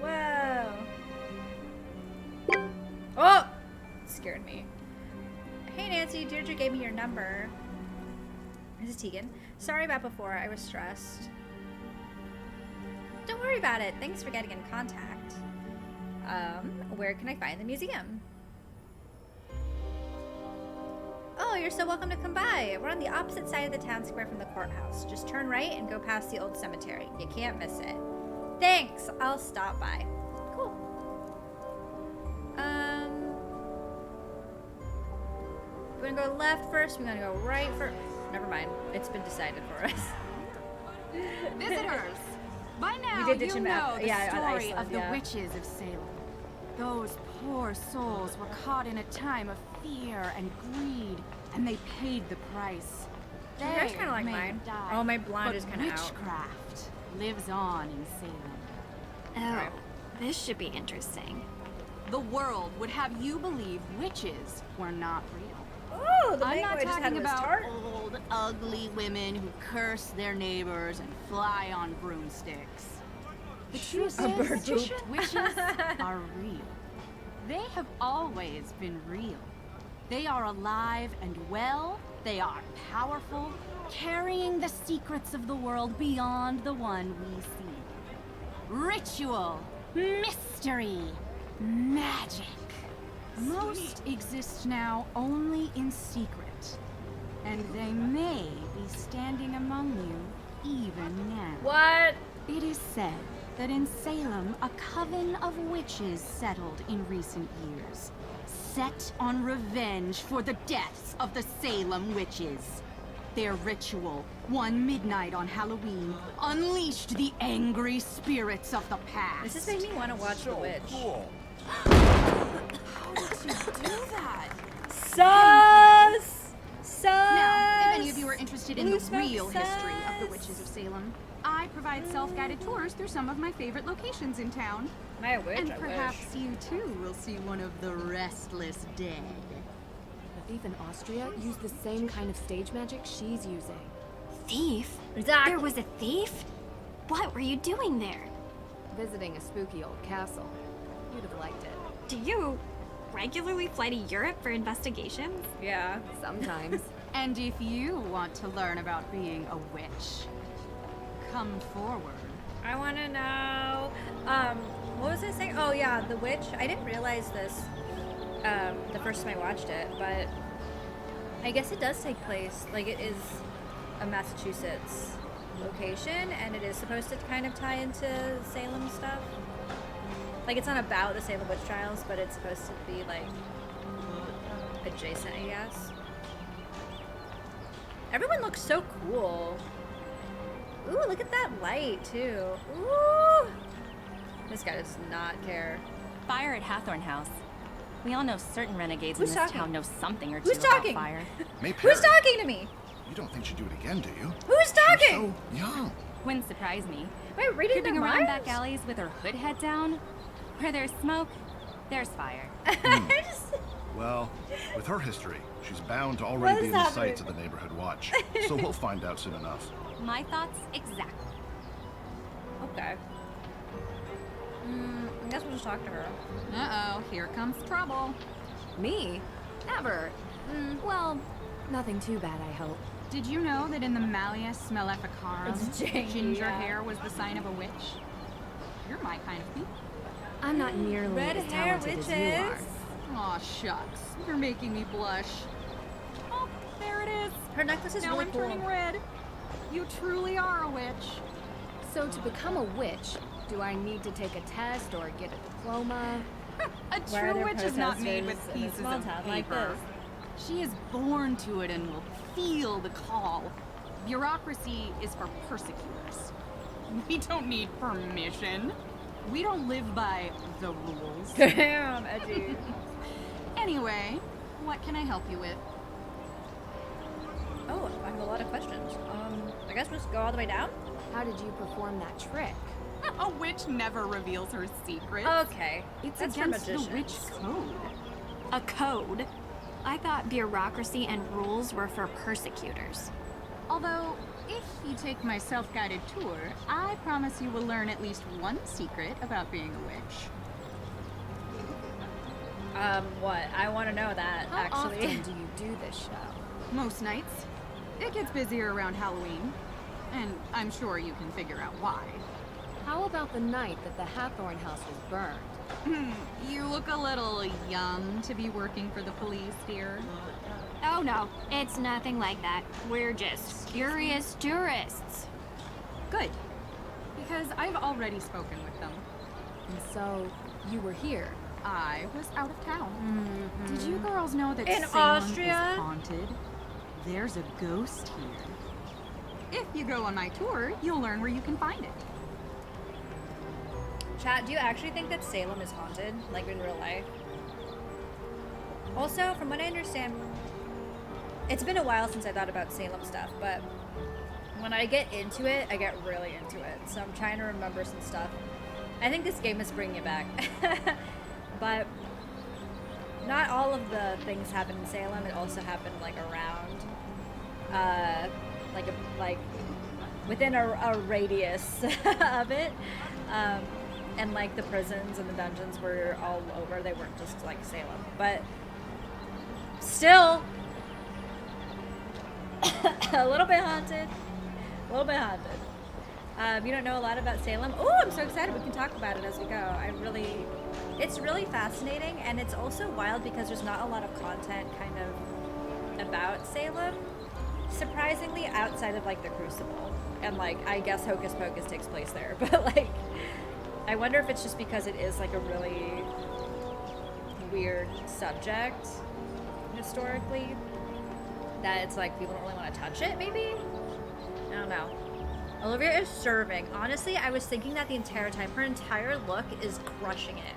Whoa. Oh! Scared me. Hey Nancy, Deirdre gave me your number. This is Tegan. Sorry about before, I was stressed. Don't worry about it. Thanks for getting in contact. Where can I find the museum? Oh, you're so welcome to come by. We're on the opposite side of the town square from the courthouse. Just turn right and go past the old cemetery. You can't miss it. Thanks. I'll stop by. Cool. We want to go left first. We want to go right first. Never mind. It's been decided for us. Visitors, by now We did ditch you him know out. the Yeah, on story Iceland, of the yeah. witches of Salem. Those poor souls were caught in a time of fear and greed, and they paid the price. Your hair's They kind of like may mine. have died, Oh, my blonde but is kind of out. witchcraft lives on in Salem. Oh, this should be interesting. The world would have you believe witches were not real. Oh, the I'm mango not I just had talking was about tart. old, ugly women who curse their neighbors and fly on broomsticks. The truth is, witches are real. They have always been real. They are alive and well. They are powerful, carrying the secrets of the world beyond the one we see. Ritual, mystery, magic. Most exist now only in secret, and they may be standing among you even now. What? It is said that in Salem, a coven of witches settled in recent years, set on revenge for the deaths of the Salem witches. Their ritual, one midnight on Halloween, unleashed the angry spirits of the past. This just made me want to watch The Witch. How did you do that? Sus! Sus! Now, if any of you are interested in Blue the smoke real history of the sus. witches of Salem, I provide self-guided tours through some of my favorite locations in town. Am I a witch? And I perhaps wish. you too will see one of the restless dead. The thief in Austria used the same kind of stage magic she's using. Thief? Exactly. There was a thief? What were you doing there? Visiting a spooky old castle. You'd have liked it. Do you regularly fly to Europe for investigations? Yeah. Sometimes. And if you want to learn about being a witch, come forward. I want to know. What was I saying? Oh yeah, The Witch. I didn't realize this the first time I watched it, but I guess it does take place. Like, it is a Massachusetts location, and it is supposed to kind of tie into Salem stuff. Like, it's not about the Salem witch trials, but it's supposed to be like adjacent, I guess. Everyone looks so cool. Ooh, look at that light too. Ooh. This guy does not care. Fire at Hathorn House. We all know certain renegades Who's in this talking? town know something or two Who's about talking? fire. May Who's Perry, talking to me? you don't think she'd do it again, do you? Who's talking? So young. Wouldn't surprise me. Am I reading Creeping their around minds? back alleys with her hood head down. Where there's smoke, there's fire. I just- Well, with her history, she's bound to What already is be in the happening? sights of the neighborhood watch. So we'll find out soon enough. My thoughts exactly. Okay. I guess we'll just talk to her. Uh-oh, here comes trouble. Me? Never. Well, nothing too bad, I hope. Did you know that in the Malleus Maleficarum, It's janky, ginger yeah. hair was the sign of a witch? You're my kind of people. I'm not nearly Red as hair talented as you are. witches. Aw, shucks. You're making me blush. Oh, there it is. Her necklace is Now really I'm cool. turning red. You truly are a witch. So to become a witch, do I need to take a test or get a diploma? A Why are true there witch is not made with protesters in a pieces small of town paper. like this? She is born to it and will feel the call. Bureaucracy is for persecutors. We don't need permission. We don't live by the rules. Damn, edgy. Anyway, what can I help you with? Oh, I have a lot of questions. I guess we'll just go all the way down? How did you perform that trick? A witch never reveals her secrets. Okay. It's That's for against the magicians. witch code. A code? I thought bureaucracy and rules were for persecutors. Although, if you take my self-guided tour, I promise you will learn at least one secret about being a witch. What? I want to know that, How actually. often do you do this show? Most nights. It gets busier around Halloween. And I'm sure you can figure out why. How about the night that the Hathorn house was burned? You look a little young to be working for the police, dear. Oh no, it's nothing like that. We're just curious tourists. Good. Because I've already spoken with them. And so, you were here. I was out of town. Did you girls know that In Salem Austria? is haunted? There's a ghost here. If you go on my tour, you'll learn where you can find it. Chat, do you actually think that Salem is haunted, like in real life? Also, from what I understand, it's been a while since I thought about Salem stuff, but when I get into it, I get really into it. So I'm trying to remember some stuff. I think this game is bringing it back. But not all of the things happen in Salem. It also happened like around, like within a radius of it. And like the prisons and the dungeons were all over. They weren't just like Salem, but still a little bit haunted. A little bit haunted. You don't know a lot about Salem? Oh, I'm so excited. We can talk about it as we go. It's really fascinating, and it's also wild because there's not a lot of content kind of about Salem, surprisingly, outside of like the Crucible. And like, I guess Hocus Pocus takes place there, but like, I wonder if it's just because it is like a really weird subject historically that it's like people don't really want to touch it, maybe? I don't know. Olivia is serving. Honestly, I was thinking that the entire time. Her entire look is crushing it.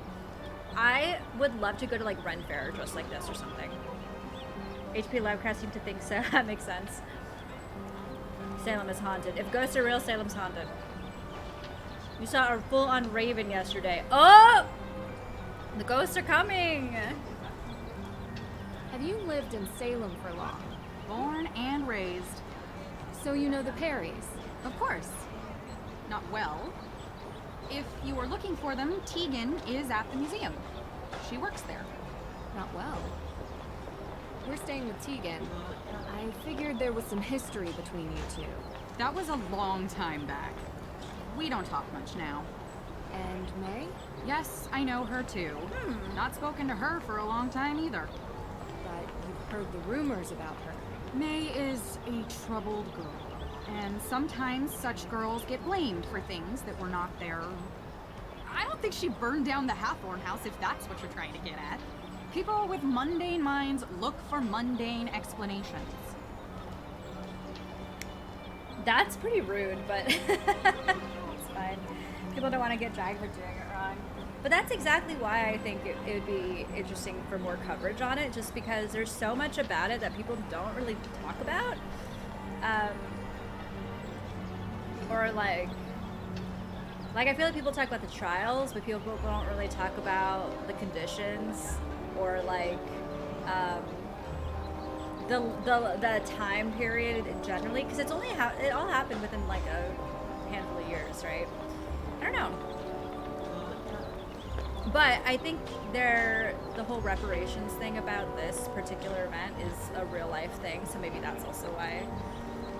I would love to go to like Ren Fair dressed like this or something. HP Lovecraft seemed to think so. That makes sense. Salem is haunted. If ghosts are real, Salem's haunted. You saw a full-on raven yesterday. Oh! The ghosts are coming! Have you lived in Salem for long? Born and raised. So you know the Perrys? Of course. Not well. If you were looking for them, Tegan is at the museum. She works there. Not well. We're staying with Tegan. I figured there was some history between you two. That was a long time back. We don't talk much now. And May? Yes, I know her too. Not spoken to her for a long time either. But you've heard the rumors about her. May is a troubled girl. And sometimes such girls get blamed for things that were not their... I don't think she burned down the Hathorn house, if that's what you're trying to get at. People with mundane minds look for mundane explanations. That's pretty rude, but it's fine. People don't want to get dragged for doing it wrong. But that's exactly why I think it would be interesting for more coverage on it, just because there's so much about it that people don't really talk about. Or like I feel like people talk about the trials, but people don't really talk about the conditions or like the time period generally, because it's only it all happened within like a handful of years, right? I don't know, but I think the whole reparations thing about this particular event is a real life thing, so maybe that's also why.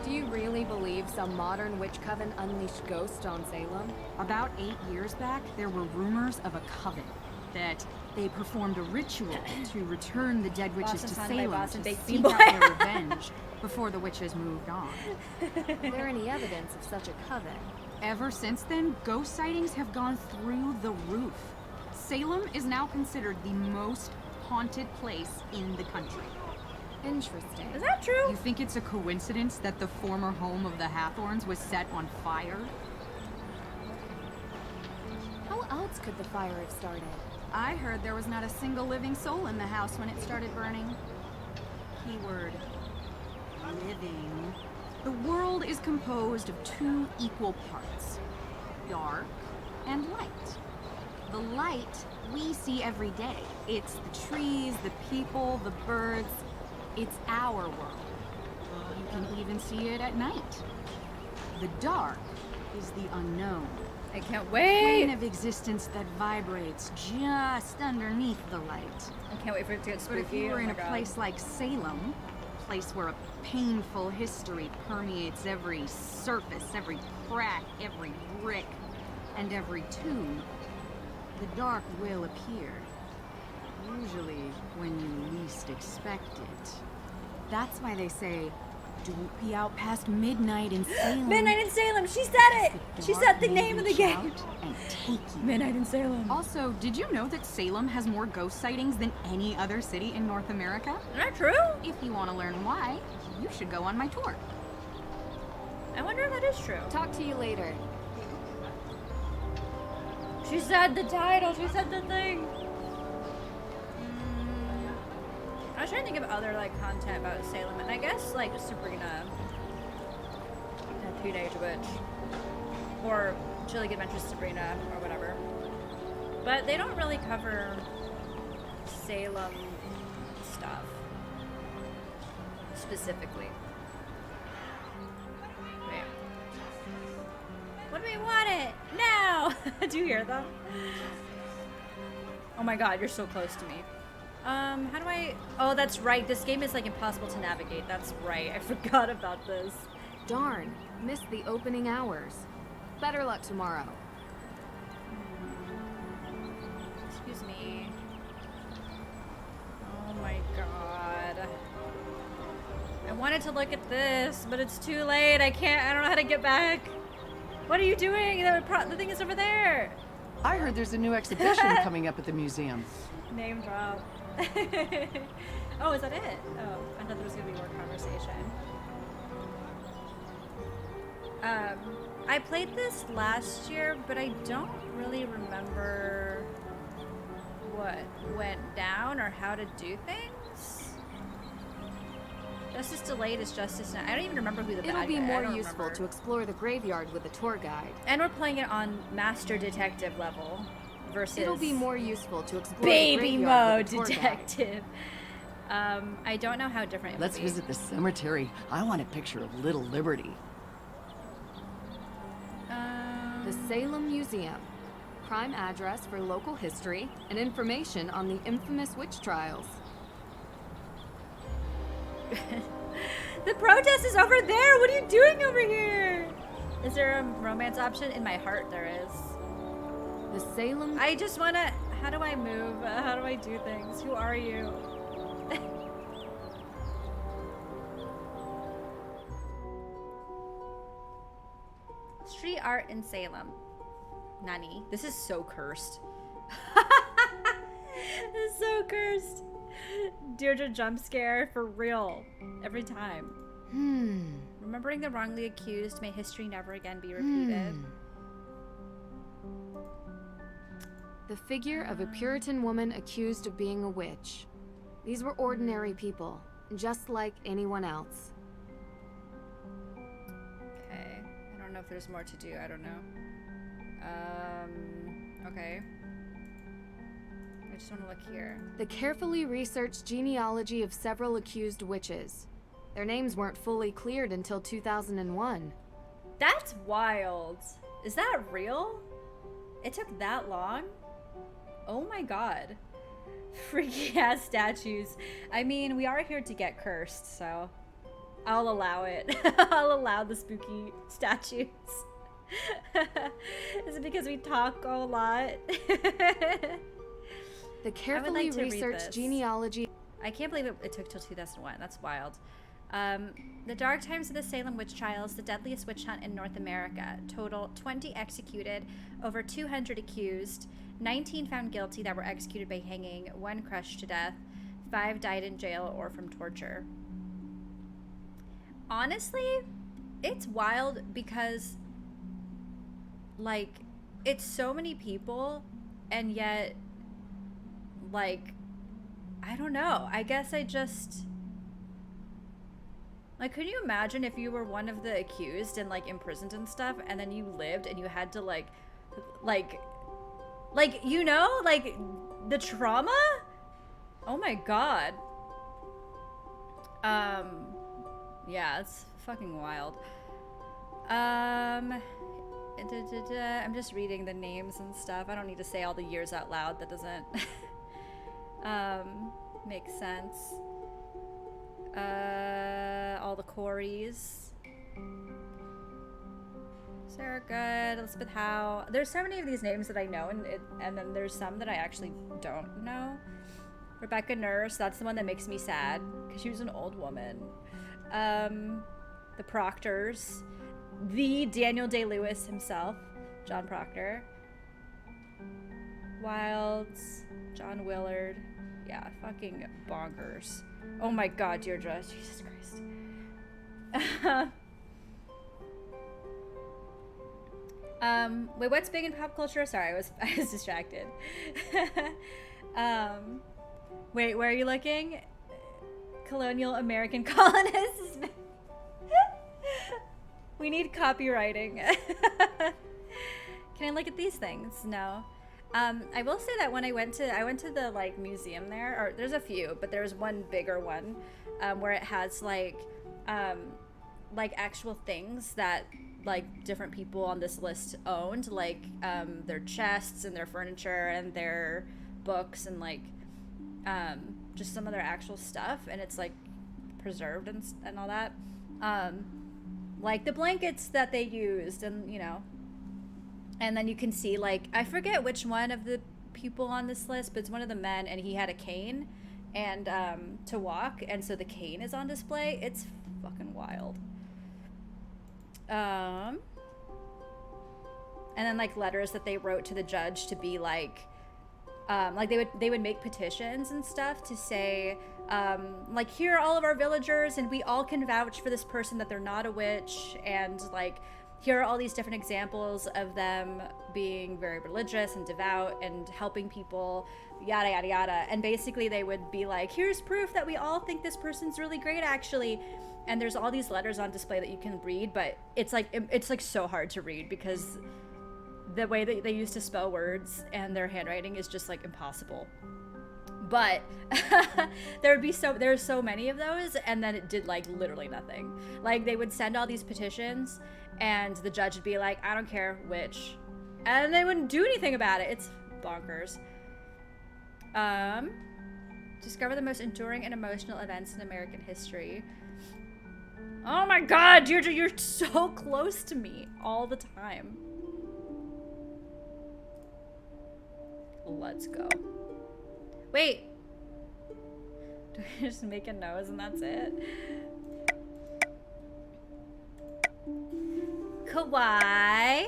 Do you really believe some modern witch coven unleashed ghosts on Salem? About 8 years back, there were rumors of a coven. That they performed a ritual to return the dead witches Boston's to haunted by Salem Boston to baked seek bean out boy. their revenge before the witches moved on. Is there any evidence of such a coven? Ever since then, ghost sightings have gone through the roof. Salem is now considered the most haunted place in the country. Interesting. Is that true? You think it's a coincidence that the former home of the Hathorns was set on fire? How else could the fire have started? I heard there was not a single living soul in the house when it started burning. Keyword, living. The world is composed of 2 equal parts. Dark and light. The light we see every day. It's the trees, the people, the birds. It's our world. You can even see it at night. The dark is the unknown. I can't Plane wait. of existence that vibrates just underneath the light. I can't wait for it to get But spooky. if you were Oh in my a God. place like Salem, a place where a painful history permeates every surface, every crack, every brick, and every tomb, the dark will appear. Usually when you least expect it. That's why they say, don't be out past midnight in Salem. Midnight in Salem. She said it. She said the Dark name of the may game. reach out and take you. Midnight in Salem. Also, did you know that Salem has more ghost sightings than any other city in North America? Is that true? If you want to learn why, you should go on my tour. I wonder if that is true. Talk to you later. She said the title. She said the thing. I was trying to think of other like content about Salem, and I guess like Sabrina, a Teenage Witch, or Chilling Adventures of Sabrina, or whatever. But they don't really cover Salem stuff specifically. Wait. What do we want it now? Do you hear them? Oh my God, you're so close to me. How do I... Oh, that's right. This game is, like, impossible to navigate. That's right. I forgot about this. Darn, missed the opening hours. Better luck tomorrow. Excuse me. Oh my God. I wanted to look at this, but it's too late. I don't know how to get back. What are you doing? The thing is over there. I heard there's a new exhibition coming up at the museum. Name drop. Oh, is that it? Oh, I thought there was gonna be more conversation. I played this last year, but I don't really remember what went down or how to do things. Justice delayed is justice now. I don't even remember who the bad It'll be guy- I more don't useful remember. to explore the graveyard with a tour guide. And we're playing it on Master Detective level versus It'll be more useful to explore Baby the graveyard mode with a tour guide. detective. I don't know how different it Let's would be. visit the cemetery. I want a picture of Little Liberty. The Salem Museum. Prime address for local history and information on the infamous witch trials. The protest is over there. What are you doing over here? Is there a romance option? In my heart, there is. The Salem... I just want to... How do I move? How do I do things? Who are you? Street art in Salem. Nani. This is so cursed. This is so cursed. Deirdre jump scare for real. Every time. Remembering the wrongly accused, may history never again be repeated. The figure of a Puritan woman accused of being a witch. These were ordinary people, just like anyone else. Okay. I don't know if there's more to do. I don't know. Okay. I just want to look here. The carefully researched genealogy of several accused witches. Their names weren't fully cleared until 2001. That's wild. Is that real? It took that long? Oh my God. Freaky ass statues. I mean, we are here to get cursed, so I'll allow it. I'll allow the spooky statues. Is it because we talk a lot? The carefully researched genealogy. I can't believe it took till 2001. That's wild. The dark times of the Salem witch trials, the deadliest witch hunt in North America. Total 20 executed, over 200 accused, 19 found guilty that were executed by hanging, 1 crushed to death, 5 died in jail or from torture. Honestly, it's wild because, like, it's so many people, and yet, like, I don't know. I guess I just... Like, could you imagine if you were one of the accused and, like, imprisoned and stuff, and then you lived and you had to, like, Like, you know, like the trauma. Oh my god. Yeah, it's fucking wild. I'm just reading the names and stuff. I don't need to say all the years out loud. That doesn't make sense. All the Coreys. Sarah Good, Elizabeth Howe. There's so many of these names that I know, and then there's some that I actually don't know. Rebecca Nurse, that's the one that makes me sad because she was an old woman. The Proctors, the Daniel Day-Lewis himself, John Proctor. Wilds, John Willard. Yeah, fucking bonkers. Oh my god, Deirdre, Jesus Christ. Wait, what's big in pop culture? Sorry, I was distracted. Wait, where are you looking? Colonial American colonists. We need copywriting. Can I look at these things? No. I will say that when I went to the like museum there, or there's a few, but there's one bigger one, where it has like actual things that like different people on this list owned, like their chests and their furniture and their books and like just some of their actual stuff, and it's like preserved and all that, like the blankets that they used, and you know, and then you can see like, I forget which one of the people on this list, but it's one of the men, and he had a cane and to walk, and so the cane is on display. It's fucking wild. And then like letters that they wrote to the judge to be like they would make petitions and stuff to say like, here are all of our villagers and we all can vouch for this person that they're not a witch, and like, here are all these different examples of them being very religious and devout and helping people, yada yada yada. And basically they would be like, here's proof that we all think this person's really great actually. And there's all these letters on display that you can read, but it's like so hard to read because the way that they used to spell words and their handwriting is just like impossible. But there's so many of those, and then it did like literally nothing. Like they would send all these petitions and the judge would be like, I don't care which, and they wouldn't do anything about it. It's bonkers. Discover the most enduring and emotional events in American history. Oh my god, Deirdre, you're so close to me all the time. Let's go. Wait. Do I just make a nose and that's it? Kawaii.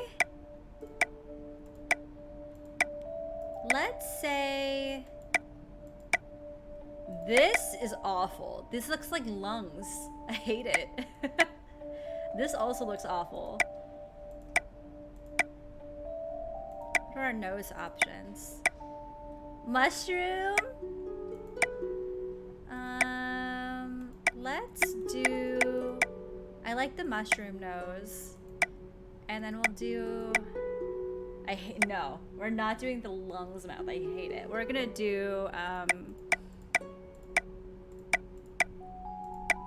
Let's say this is awful. This looks like lungs. I hate it. This also looks awful. What are our nose options? Mushroom. Let's do, I like the mushroom nose. And then we'll do, no, we're not doing the lungs mouth. I hate it. We're gonna do,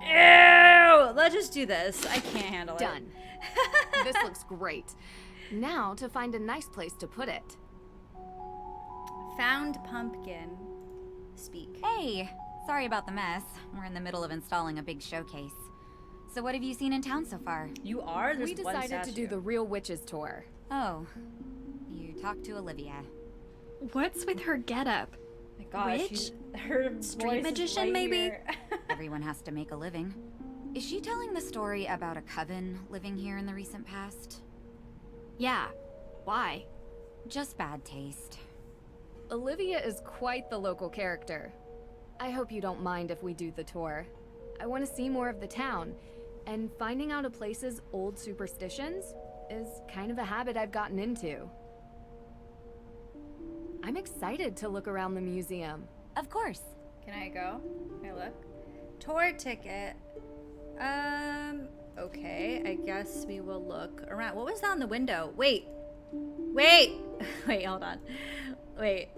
ew! Let's just do this. I can't handle it. Done. This looks great. Now to find a nice place to put it. Found pumpkin. Speak. Hey, sorry about the mess. We're in the middle of installing a big showcase. So what have you seen in town so far? You are? There's we decided to do the Real Witches tour. Oh, you talked to Olivia. What's with her getup? My gosh, Witch? Her Street magician, maybe? Everyone has to make a living. Is she telling the story about a coven living here in the recent past? Yeah. Why? Just bad taste. Olivia is quite the local character. I hope you don't mind if we do the tour. I want to see more of the town, and finding out a place's old superstitions is kind of a habit I've gotten into. I'm excited to look around the museum. Of course. Can I go? Can I look? Tour ticket. Okay, I guess we will look around. What was that on the window? Wait, Wait! Wait, hold on. Wait.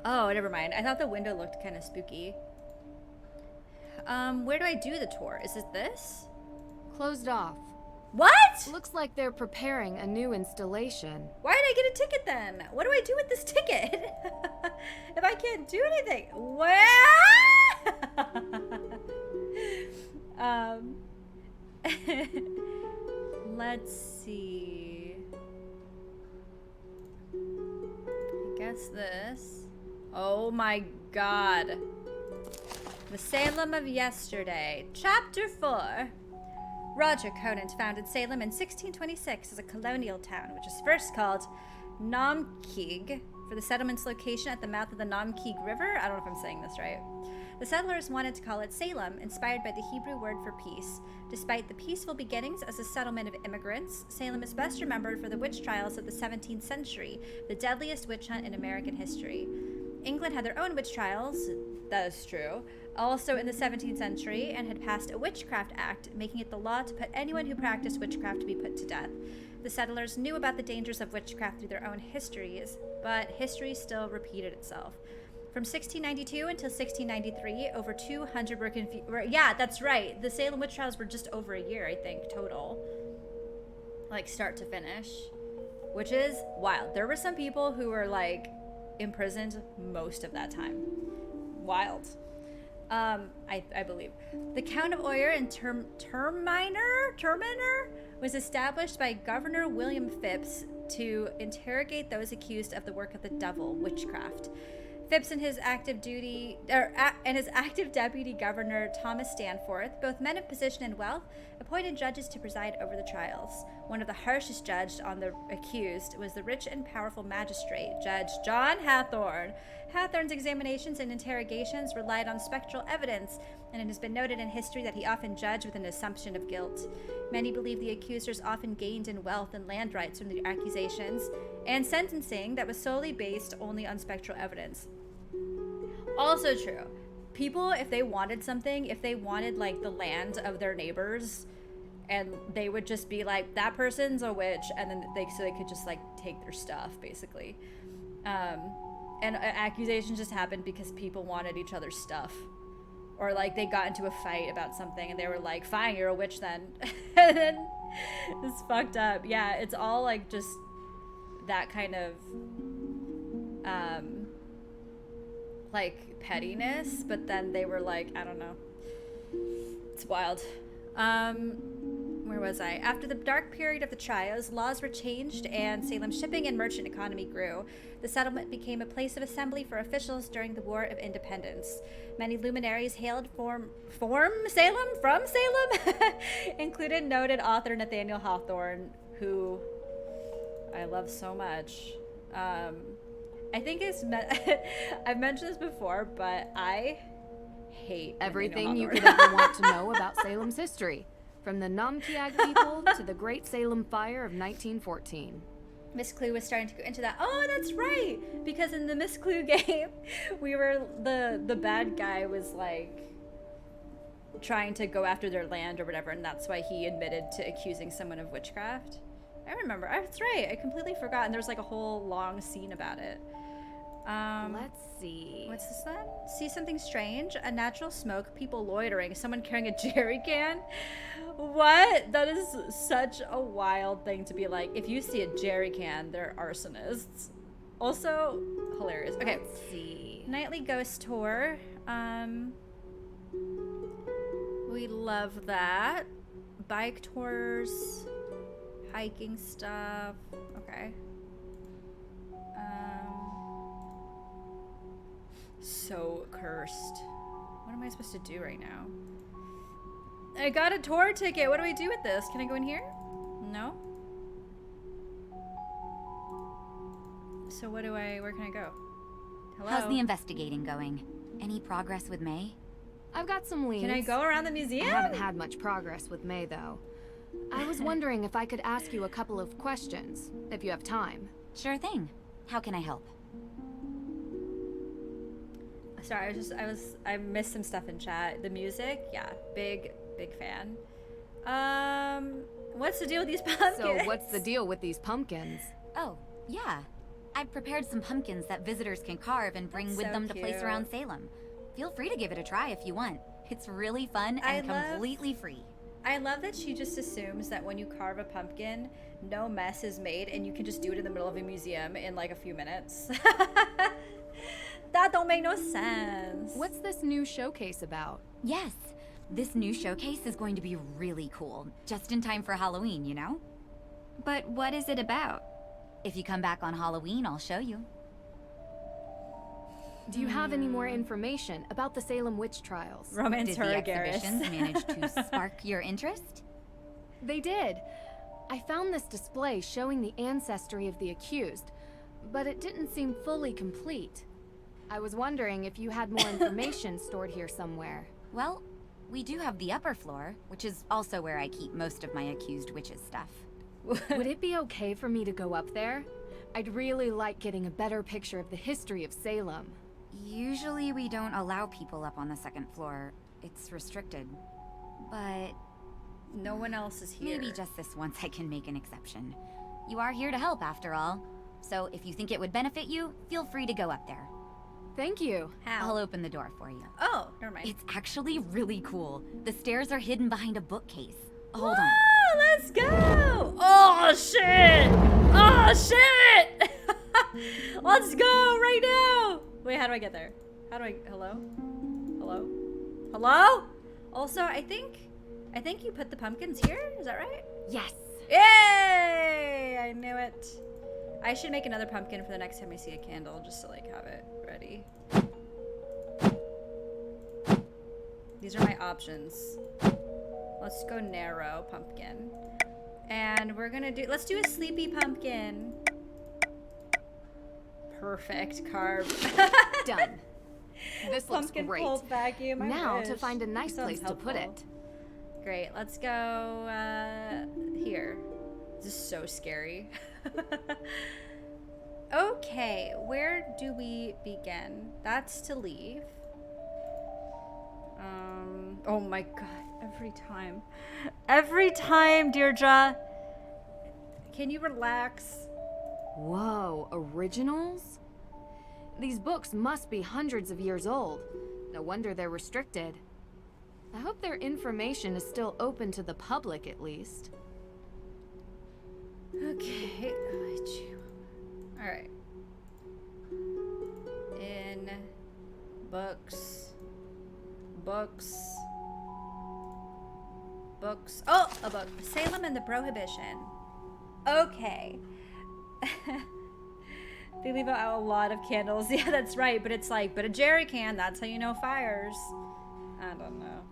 Oh, never mind. I thought the window looked kind of spooky. Where do I do the tour? Is it this? Closed off. What? Looks like they're preparing a new installation. Why did I get a ticket then? What do I do with this ticket? If I can't do anything. Let's see. I guess this. Oh my god. The Salem of yesterday. Chapter 4. Roger Conant founded Salem in 1626 as a colonial town, which was first called Namkeeg for the settlement's location at the mouth of the Namkeeg River. I don't know if I'm saying this right. The settlers wanted to call it Salem, inspired by the Hebrew word for peace. Despite the peaceful beginnings as a settlement of immigrants, Salem is best remembered for the witch trials of the 17th century, the deadliest witch hunt in American history. England had their own witch trials, that is true, also in the 17th century, and had passed a Witchcraft Act, making it the law to put anyone who practiced witchcraft to be put to death. The settlers knew about the dangers of witchcraft through their own histories, but history still repeated itself. From 1692 until 1693, over 200 were yeah, that's right. The Salem witch trials were just over a year, I think, total. Like, start to finish. Which is wild. There were some people who were, like, imprisoned most of that time. Wild. I believe. The Count of Oyer and Terminer was established by Governor William Phipps to interrogate those accused of the work of the devil, witchcraft. Phipps and his active deputy governor Thomas Stanforth, both men of position and wealth, appointed judges to preside over the trials. One of the harshest judged on the accused was the rich and powerful magistrate, Judge John Hathorne. Hathorne's examinations and interrogations relied on spectral evidence, and it has been noted in history that he often judged with an assumption of guilt. Many believe the accusers often gained in wealth and land rights from the accusations and sentencing that was solely based only on spectral evidence. Also true. People, if they wanted something, if they wanted like the land of their neighbors, and they would just be like, that person's a witch, and then they could just like take their stuff basically. And accusations just happened because people wanted each other's stuff, or like they got into a fight about something and they were like, fine, you're a witch then. And then it's fucked up. Yeah, it's all like just that kind of like pettiness, but then they were like, I don't know, it's wild. Where was I? After the dark period of the trials, laws were changed and Salem's shipping and merchant economy grew. The settlement became a place of assembly for officials during the War of Independence. Many luminaries hailed from Salem, included noted author Nathaniel Hawthorne, who I love so much. I think I've mentioned this before, but I hate everything you could ever want to know about Salem's history, from the Namkeag people to the Great Salem Fire of 1914. Miss Clue was starting to go into that. Oh, that's right, because in the Miss Clue game, we were the bad guy was like trying to go after their land or whatever, and that's why he admitted to accusing someone of witchcraft. I remember. That's right. I completely forgot. And there was like a whole long scene about it. Let's see. What's this then? See something strange? A natural smoke, people loitering, someone carrying a jerry can? What? That is such a wild thing to be like. If you see a jerry can, they're arsonists. Also, hilarious. Okay. Let's see. Nightly ghost tour. We love that. Bike tours. Hiking stuff. Okay. So cursed. What am I supposed to do right now? I got a tour ticket. What do I do with this? Can I go in here? No? So where can I go? Hello? How's the investigating going? Any progress with May? I've got some leads. Can I go around the museum? I haven't had much progress with May, though. I was wondering if I could ask you a couple of questions, if you have time. Sure thing. How can I help? Sorry, I missed some stuff in chat. The music, yeah, big fan. What's the deal with these pumpkins? So what's the deal with these pumpkins? Oh, yeah. I've prepared some pumpkins that visitors can carve and bring That's with so them to place cute. around Salem. Feel free to give it a try if you want. It's really fun and completely free. I love that she just assumes that when you carve a pumpkin, no mess is made and you can just do it in the middle of a museum in like a few minutes. That don't make no sense. What's this new showcase about? Yes, this new showcase is going to be really cool. Just in time for Halloween, you know? But what is it about? If you come back on Halloween, I'll show you. Do you have any more information about the Salem witch trials? Romance Did the exhibitions manage to spark your interest? They did. I found this display showing the ancestry of the accused, but it didn't seem fully complete. I was wondering if you had more information stored here somewhere. Well, we do have the upper floor, which is also where I keep most of my accused witches stuff. Would it be okay for me to go up there? I'd really like getting a better picture of the history of Salem. Usually we don't allow people up on the second floor. It's restricted. But no one else is here. maybe just this once I can make an exception. You are here to help after all. So if you think it would benefit you, feel free to go up there. Thank you. How? I'll open the door for you. Oh, never mind. It's actually really cool. The stairs are hidden behind a bookcase. Hold on. Let's go! Oh shit! Oh shit! Let's go right now! Wait, how do I get there? How do I? Hello? Hello? Hello? Also, I think you put the pumpkins here. Is that right? Yes. Yay! I knew it. I should make another pumpkin for the next time I see a candle, just to like have it ready. These are my options. Let's go narrow pumpkin. And we're gonna let's do a sleepy pumpkin. Perfect, carved. Done. This looks Pumpkin great. pulled vacuum. I Now to wish. find a nice Sounds place to put helpful. it. Great, let's go here. This is so scary. Okay, where do we begin? That's to leave. Oh my god, every time, Deirdre. Can you relax? Whoa, originals? These books must be hundreds of years old. No wonder they're restricted. I hope their information is still open to the public at least. Okay. Alright. In books. Oh, a book. Salem and the Prohibition. Okay. They leave out a lot of candles. Yeah, that's right. But it's like, but a jerry can. That's how you know fires. I don't know.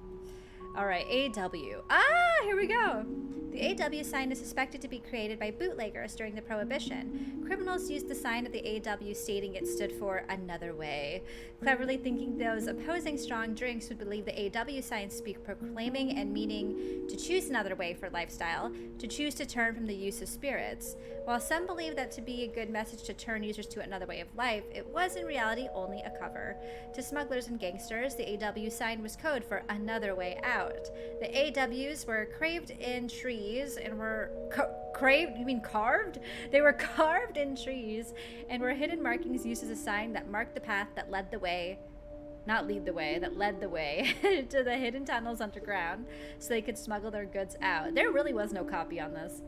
All right, AW. Ah, here we go. The AW sign is suspected to be created by bootleggers during the Prohibition. Criminals used the sign of the AW stating it stood for another way, cleverly thinking those opposing strong drinks would believe the AW sign to be proclaiming and meaning to choose another way for lifestyle, to choose to turn from the use of spirits. While some believe that to be a good message to turn users to another way of life, it was in reality only a cover. To smugglers and gangsters, the AW sign was code for another way out. The AWs were carved in trees and were carved? You mean carved? They were carved in trees and were hidden markings used as a sign that marked the path that led the way, not lead the way, that led the way to the hidden tunnels underground so they could smuggle their goods out. There really was no copy on this.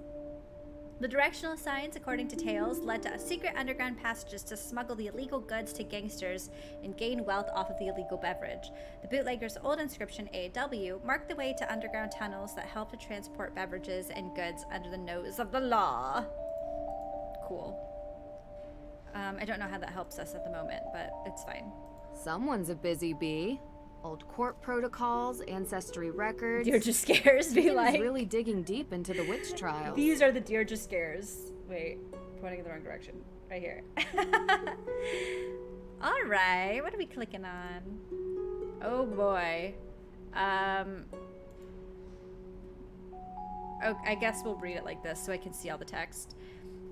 The directional signs, according to tales, led to secret underground passages to smuggle the illegal goods to gangsters and gain wealth off of the illegal beverage. The bootlegger's old inscription, AW, marked the way to underground tunnels that helped to transport beverages and goods under the nose of the law. Cool. I don't know how that helps us at the moment, but it's fine. Someone's a busy bee. Old court protocols, ancestry records. Deirdre scares be Deacon's like. really digging deep into the witch trials. These are the Deirdre scares. Wait, pointing in the wrong direction. Right here. All right, what are we clicking on? Oh boy. Oh, I guess we'll read it like this so I can see all the text.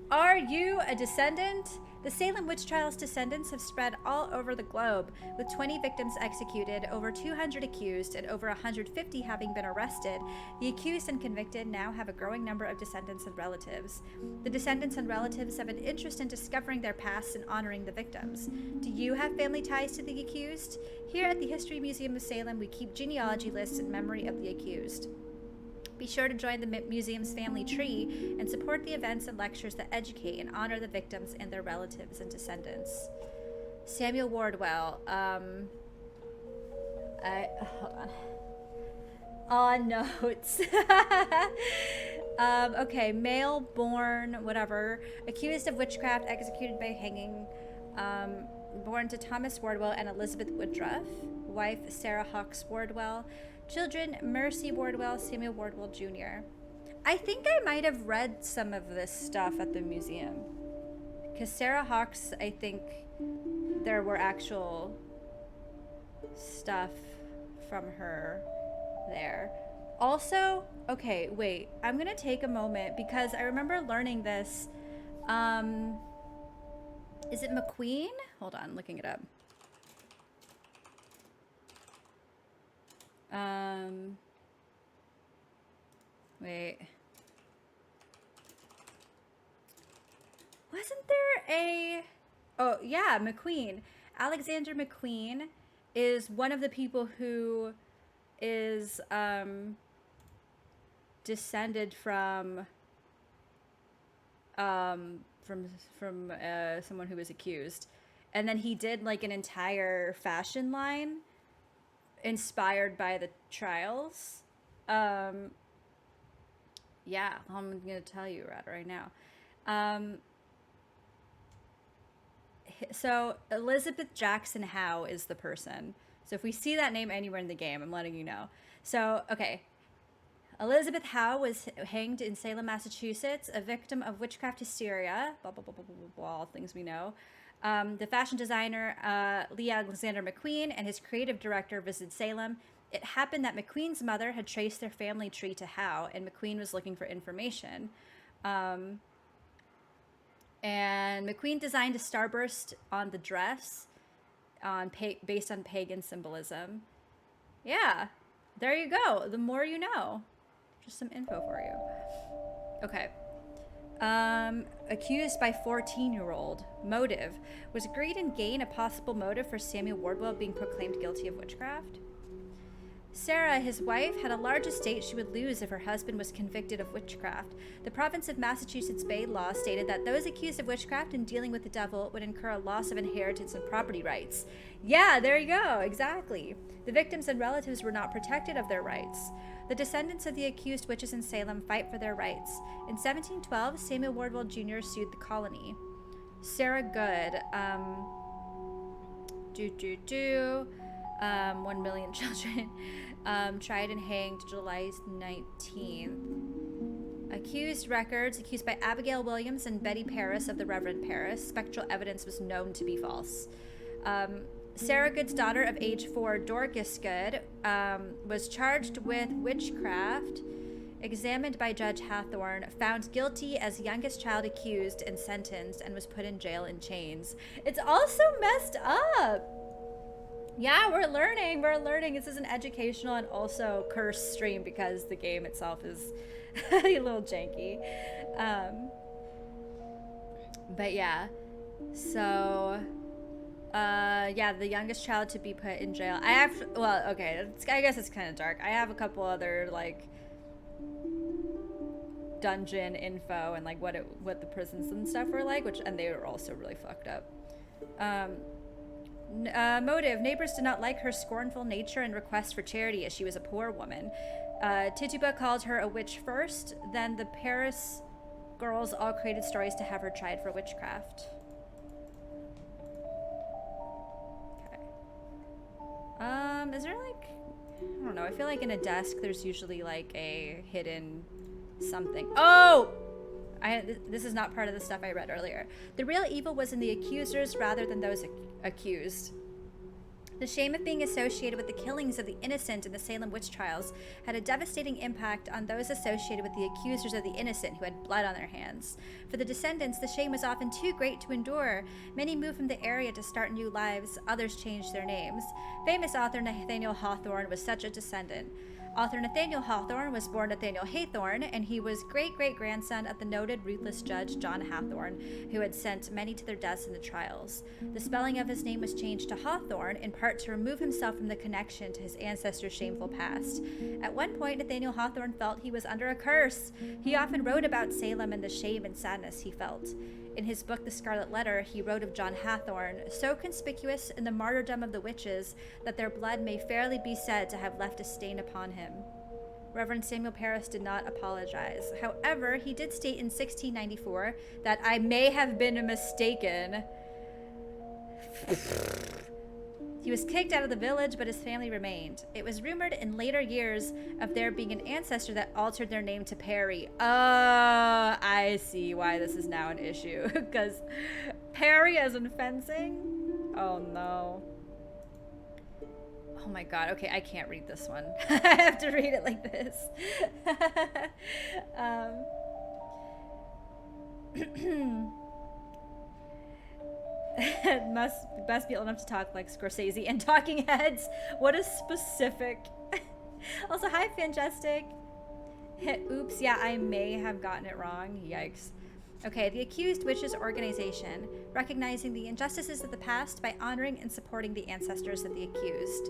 Are you a descendant? The Salem witch trials descendants have spread all over the globe, with 20 victims executed, over 200 accused, and over 150 having been arrested. The accused and convicted now have a growing number of descendants and relatives. The descendants and relatives have an interest in discovering their past and honoring the victims. Do you have family ties to the accused? Here at the History Museum of Salem, we keep genealogy lists in memory of the accused. Be sure to join the museum's family tree and support the events and lectures that educate and honor the victims and their relatives and descendants. Samuel Wardwell. Hold on. On notes. Okay, male, born, whatever, accused of witchcraft, executed by hanging, born to Thomas Wardwell and Elizabeth Woodruff, wife Sarah Hawkes Wardwell. Children, Mercy Wardwell, Samuel Wardwell Jr. I think I might have read some of this stuff at the museum. Because Sarah Hawkes, I think there were actual stuff from her there. Also, okay, wait. I'm going to take a moment because I remember learning this. Is it McQueen? Hold on, looking it up. Wait. Wasn't there a... Oh, yeah, McQueen. Alexander McQueen is one of the people who is, descended from someone who was accused. And then he did, like, an entire fashion line inspired by the trials. Yeah, I'm gonna tell you right now. So Elizabeth Jackson Howe is the person. So if we see that name anywhere in the game, I'm letting you know. So, okay. Elizabeth Howe was hanged in Salem, Massachusetts, a victim of witchcraft hysteria, blah, blah, blah, blah, blah, blah, all things we know. The fashion designer, Lee Alexander McQueen, and his creative director visited Salem. It happened that McQueen's mother had traced their family tree to Howe, and McQueen was looking for information. And McQueen designed a starburst on the dress based on pagan symbolism. Yeah, there you go. The more you know. Just some info for you. Okay. Accused by 14-year-old. Motive. Was greed and gain a possible motive for Samuel Wardwell being proclaimed guilty of witchcraft? Sarah, his wife, had a large estate she would lose if her husband was convicted of witchcraft. The province of Massachusetts Bay law stated that those accused of witchcraft and dealing with the devil would incur a loss of inheritance and property rights. Yeah, there you go, exactly. The victims and relatives were not protected of their rights. The descendants of the accused witches in Salem fight for their rights. In 1712, Samuel Wardwell Jr. sued the colony. Sarah Good, 1 million children, tried and hanged July 19th. Accused records, accused by Abigail Williams and Betty Paris of the Reverend Paris. Spectral evidence was known to be false. Sarah Good's daughter of age 4, Dorcas Good, was charged with witchcraft, examined by Judge Hathorne, found guilty as youngest child accused and sentenced, and was put in jail in chains. It's also messed up. Yeah, we're learning. This is an educational and also cursed stream because the game itself is a little janky. But yeah, so... yeah, the youngest child to be put in jail. I guess it's kind of dark. I have a couple other, like, dungeon info and, like, what the prisons and stuff were like, and they were also really fucked up. Motive. Neighbors did not like her scornful nature and request for charity as she was a poor woman. Tituba called her a witch first, then the Paris girls all created stories to have her tried for witchcraft. Is there, like, I don't know, I feel like in a desk there's usually, like, a hidden something. Oh! This is not part of the stuff I read earlier. The real evil was in the accusers rather than those accused. The shame of being associated with the killings of the innocent in the Salem witch trials had a devastating impact on those associated with the accusers of the innocent who had blood on their hands. For the descendants, the shame was often too great to endure. Many moved from the area to start new lives, others changed their names. Famous author Nathaniel Hawthorne was such a descendant. Author Nathaniel Hawthorne was born Nathaniel Haythorne, and he was great-great-grandson of the noted ruthless judge John Hathorne, who had sent many to their deaths in the trials. The spelling of his name was changed to Hawthorne, in part to remove himself from the connection to his ancestors' shameful past. At one point, Nathaniel Hawthorne felt he was under a curse. He often wrote about Salem and the shame and sadness he felt. In his book, The Scarlet Letter, he wrote of John Hathorne, so conspicuous in the martyrdom of the witches that their blood may fairly be said to have left a stain upon him. Reverend Samuel Parris did not apologize. However, he did state in 1694 that I may have been mistaken. He was kicked out of the village, but his family remained. It was rumored in later years of there being an ancestor that altered their name to Perry. I see why this is now an issue. Because Perry as in fencing? Oh no. Oh my god, okay, I can't read this one. I have to read it like this. Must be old enough to talk like Scorsese and Talking Heads. What a specific. Also, hi, Fantastic. Oops, yeah, I may have gotten it wrong. Yikes. Okay, the Accused Witches Organization, recognizing the injustices of the past by honoring and supporting the ancestors of the accused.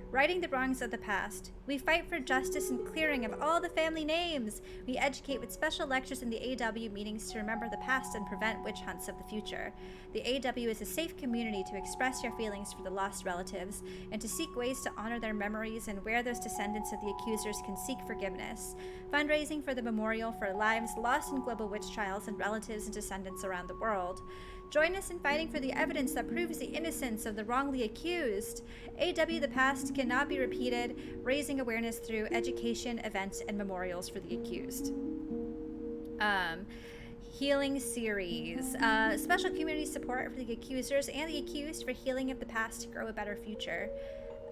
Righting the wrongs of the past. We fight for justice and clearing of all the family names. We educate with special lectures in the AW meetings to remember the past and prevent witch hunts of the future. The AW is a safe community to express your feelings for the lost relatives and to seek ways to honor their memories and where those descendants of the accusers can seek forgiveness. Fundraising for the memorial for lives lost in global witch trials and relatives and descendants around the world. Join us in fighting for the evidence that proves the innocence of the wrongly accused. AW The Past cannot be repeated, raising awareness through education, events, and memorials for the accused. Healing series. Special community support for the accusers and the accused for healing of the past to grow a better future.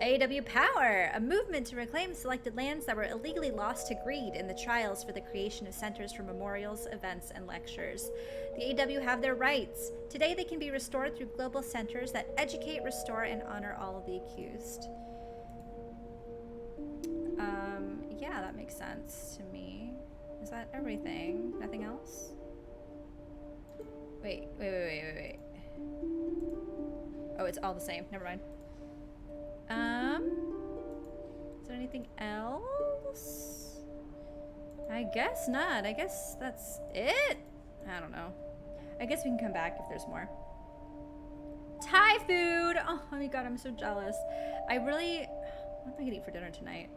AW Power, a movement to reclaim selected lands that were illegally lost to greed in the trials for the creation of centers for memorials, events, and lectures. The AW have their rights. Today they can be restored through global centers that educate, restore, and honor all of the accused. Yeah, that makes sense to me. Is that everything? Nothing else? Wait. Oh, it's all the same. Never mind. Is there anything else? I guess not. I guess that's it? I don't know. I guess we can come back if there's more. Thai food! Oh my god, I'm so jealous. What am I gonna eat for dinner tonight?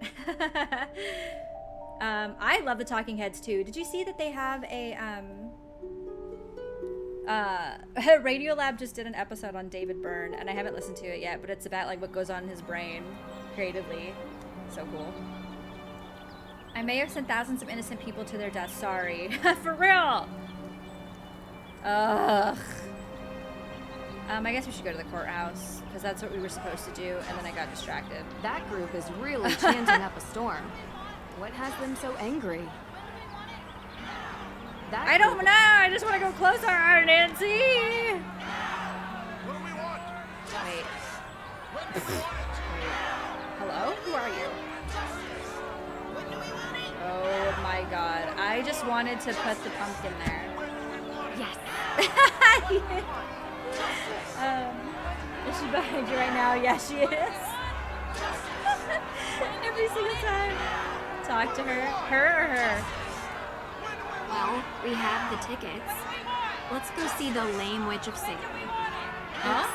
I love the Talking Heads too. Did you see that they have a, Radiolab just did an episode on David Byrne, and I haven't listened to it yet, but it's about like what goes on in his brain creatively. So cool. I may have sent thousands of innocent people to their death. Sorry. For real! Ugh. I guess we should go to the courthouse, because that's what we were supposed to do, and then I got distracted. That group is really chanting up a storm. What has them so angry? I don't know. I just want to go closer, Nancy. What do we want? Wait. Hello? Who are you? Oh my god. I just wanted to put the pumpkin there. Yes. Is she behind you right now? Yes, she is. Every single time. Talk to her. Her or her? Well, we have the tickets. Let's go see the lame witch of Salem. Huh?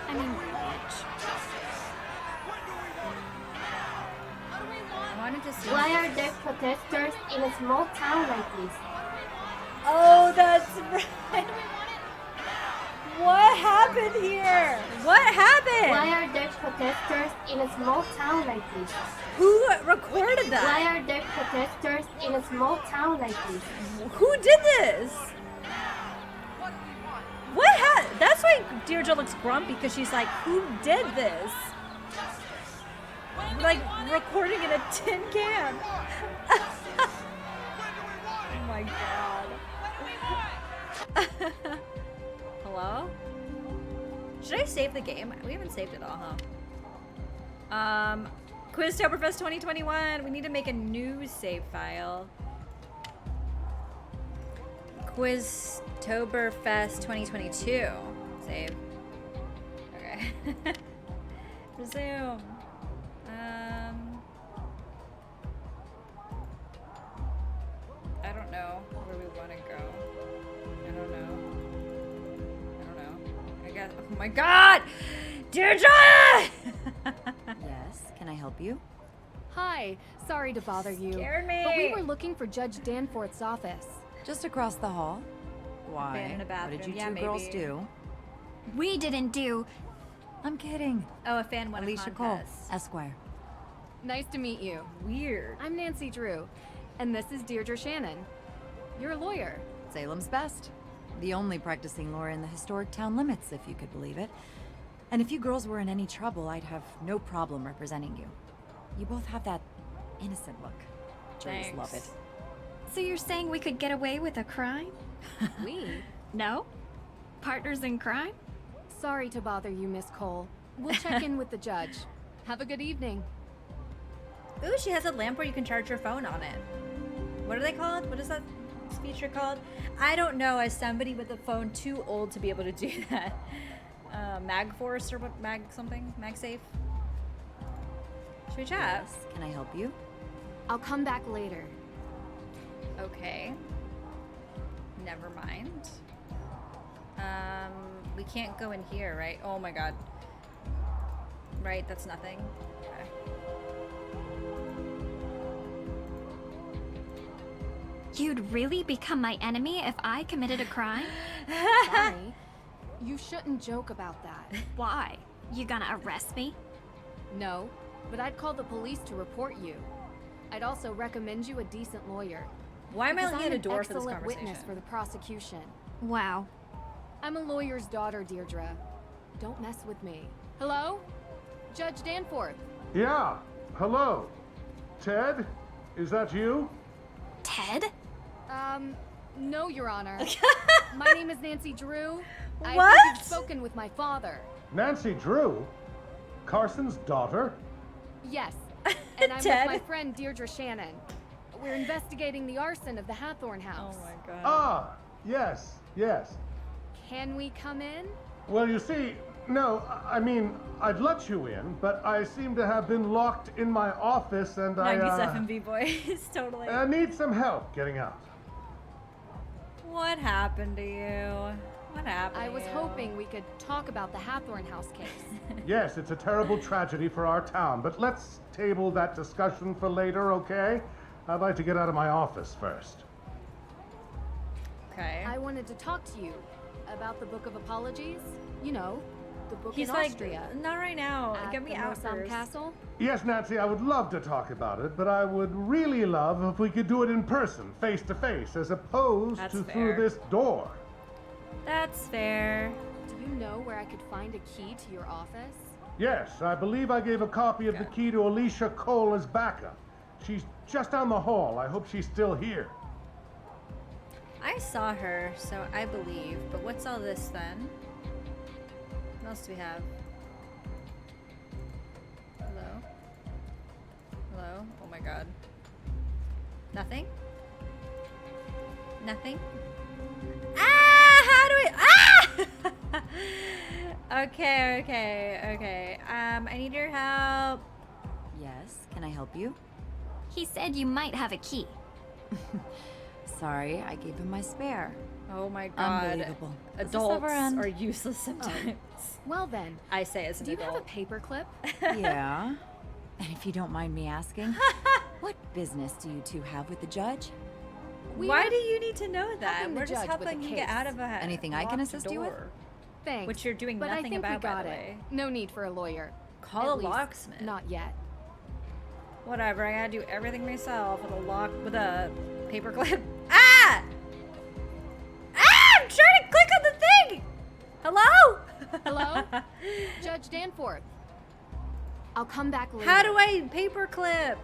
I mean, witch. I wanted to see. Why are there protesters in a small town like this? Oh, that's right. What happened here? What happened? Why are there protesters in a small town like this? Who recorded that? Why are there protesters in a small town like this? Who did this? That's why Deirdre looks grumpy, because she's like, who did this? like recording in a tin can. Oh my god. Hello? Should I save the game? We haven't saved it all, huh? Quiztoberfest 2021. We need to make a new save file. Quiztoberfest 2022. Save. Okay. Resume. I don't know where we want to go. I don't know. I guess. Oh my god! Deirdre! Yes, can I help you? Hi, sorry to bother you. Scared me. But we were looking for Judge Danforth's office. Just across the hall. Why? Fan in a What did you bathroom. two Yeah, girls maybe. do? We didn't do. I'm kidding. Oh, a fan won Alicia a Cole, contest. Esquire. Nice to meet you. Weird. I'm Nancy Drew, and this is Deirdre Shannon. You're a lawyer. Salem's best. The only practicing lawyer in the historic town limits, if you could believe it. And if you girls were in any trouble, I'd have no problem representing you. You both have that innocent look. Juries love it. So you're saying we could get away with a crime? We? No? Partners in crime? Sorry to bother you, Miss Cole. We'll check in with the judge. Have a good evening. Ooh, she has a lamp where you can charge your phone on it. What are they called? What is that feature called? I don't know, as somebody with a phone too old to be able to do that. MagForce or what? MagSafe? Should we chat? Yes, can I help you? I'll come back later. Okay. Never mind. We can't go in here, right? Oh my god. Right, that's nothing. Okay. You'd really become my enemy if I committed a crime? Sorry. You shouldn't joke about that. Why? You gonna arrest me? No, but I'd call the police to report you. I'd also recommend you a decent lawyer. Why am I because looking at I'm a door an for this excellent witness conversation? for the prosecution. Wow. I'm a lawyer's daughter, Deirdre. Don't mess with me. Hello? Judge Danforth. Yeah, hello. Ted, is that you? Ted? No, Your Honor. My name is Nancy Drew. I What? think you've spoken with my father. Nancy Drew? Carson's daughter? Yes. And I'm Ted? with my friend Deirdre Shannon. We're investigating the arson of the Hathorn house. Oh my god. Ah, yes, yes. Can we come in? Well, you see, no, I mean, I'd let you in, but I seem to have been locked in my office and 97 B-boys, totally. I need some help getting out. What happened to you? What happened I to was you? hoping we could talk about the Hathorn house case. Yes, it's a terrible tragedy for our town, but let's table that discussion for later, okay? I'd like to get out of my office first. Okay. I wanted to talk to you about the Book of Apologies. You know, the book He's in like, Austria. not right now. At Get me the out Morsam first. Castle. Yes, Nancy, I would love to talk about it, but I would really love if we could do it in person, face to face, as opposed That's to fair. through this door. That's fair. Do you know where I could find a key to your office? Yes, I believe I gave a copy of the key to Alicia Cole as backup. She's just down the hall. I hope she's still here. I saw her, so I believe. But what's all this then? What else do we have? Hello? Hello? Oh my god. Nothing? Nothing? Ah! How do we... Ah! Okay. I need your help. Yes, can I help you? He said you might have a key. Sorry, I gave him my spare. Oh my god. Unbelievable. Does this Adults ever end? are useless sometimes. Well then, I say as an do you have a adult. paperclip? Yeah. And if you don't mind me asking, what business do you two have with the judge? Why do you need to know that? helping the We're just judge with helping the you get case. out of a Anything I can locked assist you with? door. Thanks. Which you're doing but I nothing think about, we by got the it. way. No need for a lawyer. Call At a least, locksmith. Not yet. Whatever, I gotta do everything myself with a paperclip. Ah! Ah! I'm trying to click on the thing! Hello? Hello? Judge Danforth. I'll come back later. How do I paperclip?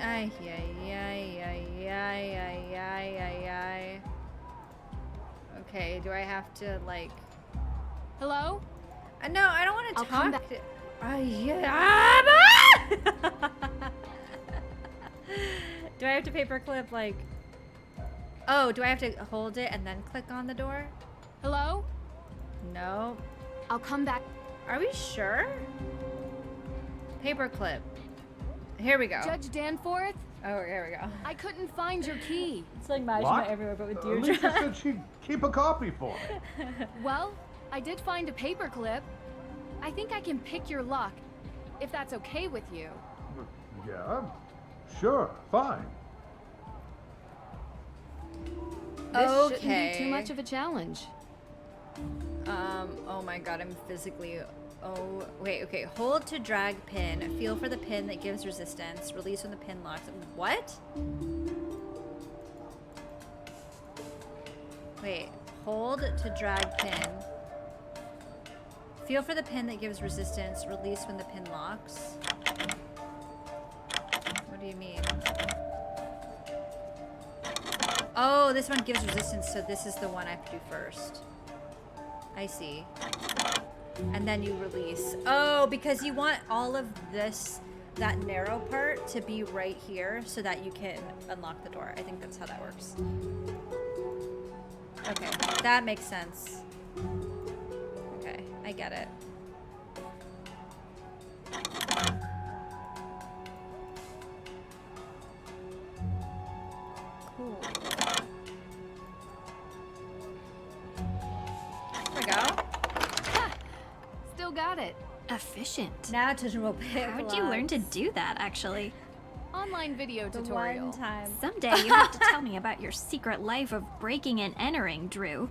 Ay, ay, ay, ay, ay, ay, ay, ay, ay. Okay, do I have to, like... Hello? No, I don't want to I'll come talk. back. Do I have to paperclip, like... Oh, do I have to hold it and then click on the door? Hello? No. I'll come back. Are we sure? Paperclip. Here we go. Judge Danforth? Oh, here we go. I couldn't find your key. It's like Majima What? everywhere, but with Lisa Deirdre. said she'd keep a copy for me. Well, I did find a paperclip. I think I can pick your lock, if that's okay with you. Yeah, sure, fine. This shouldn't Okay. be too much of a challenge. Oh my god, I'm physically... Oh, wait, okay. Hold to drag pin. Feel for the pin that gives resistance. Release when the pin locks. What? Wait. Hold to drag pin. Feel for the pin that gives resistance. Release when the pin locks. What do you mean? Oh, this one gives resistance, so this is the one I have to do first. I see. And then you release. Oh, because you want all of this, that narrow part, to be right here so that you can unlock the door. I think that's how that works. Okay, that makes sense. Okay, I get it. Cool. There we go. Still got it. Efficient. Now to roll pick. How'd you learn to do that, actually? Online video The tutorial. one time. Someday you have to tell me about your secret life of breaking and entering, Drew.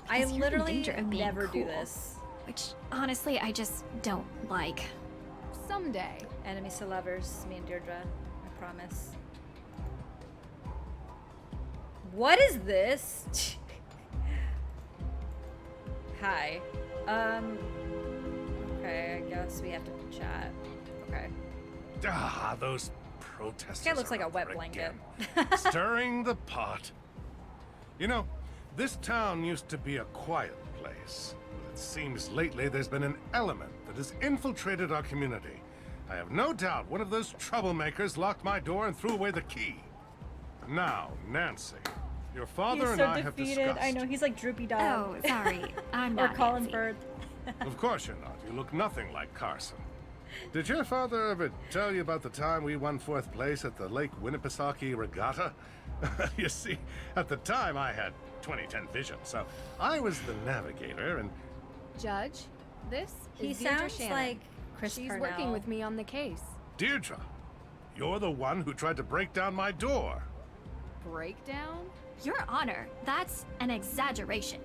I Because you're in literally danger of being never do cool, this. Which, honestly, I just don't like. Someday. Enemies to lovers, me and Deirdre. I promise. What is this? Hi. Okay, I guess we have to chat. Okay. Ah, those protesters. This guy looks like are a up wet there blanket. again. Stirring the pot. You know, this town used to be a quiet place. But it seems lately there's been an element that has infiltrated our community. I have no doubt one of those troublemakers locked my door and threw away the key. Now, Nancy, your father He's and so I have defeated. discussed. I know, he's like Droopy Dog. Oh, sorry. I'm Or not Colin Nancy. Firth. Of course you're not. You look nothing like Carson. Did your father ever tell you about the time we won 4th place at the Lake Winnipesaukee Regatta? You see, at the time I had 20/10 vision, so I was the navigator and... Judge, this He is Deirdre sounds Shannon. like Chris She's Parnell. working with me on the case. Deirdre, you're the one who tried to break down my door. Breakdown? Your Honor, that's an exaggeration.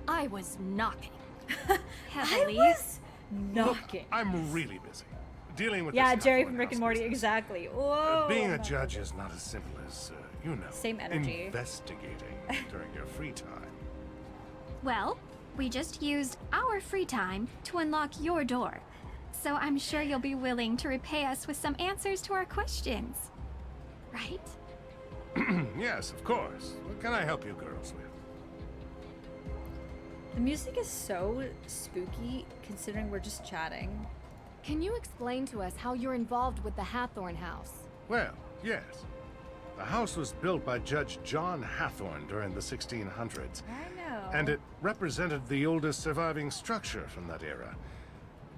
I was knocking. Heavily. I was Look, knocking. I'm really busy. Dealing with Yeah, this Jerry Heffron from Rick and House Morty, business. exactly. Whoa. Being a no. judge is not as simple as, you know, Same energy. investigating during your free time. Well, we just used our free time to unlock your door. So I'm sure you'll be willing to repay us with some answers to our questions. Right? Yes, of course. What can I help you girls with? The music is so spooky considering we're just chatting. Can you explain to us how you're involved with the Hathorn house? Well, yes. The house was built by Judge John Hathorn during the 1600s, I know. and it represented the oldest surviving structure from that era.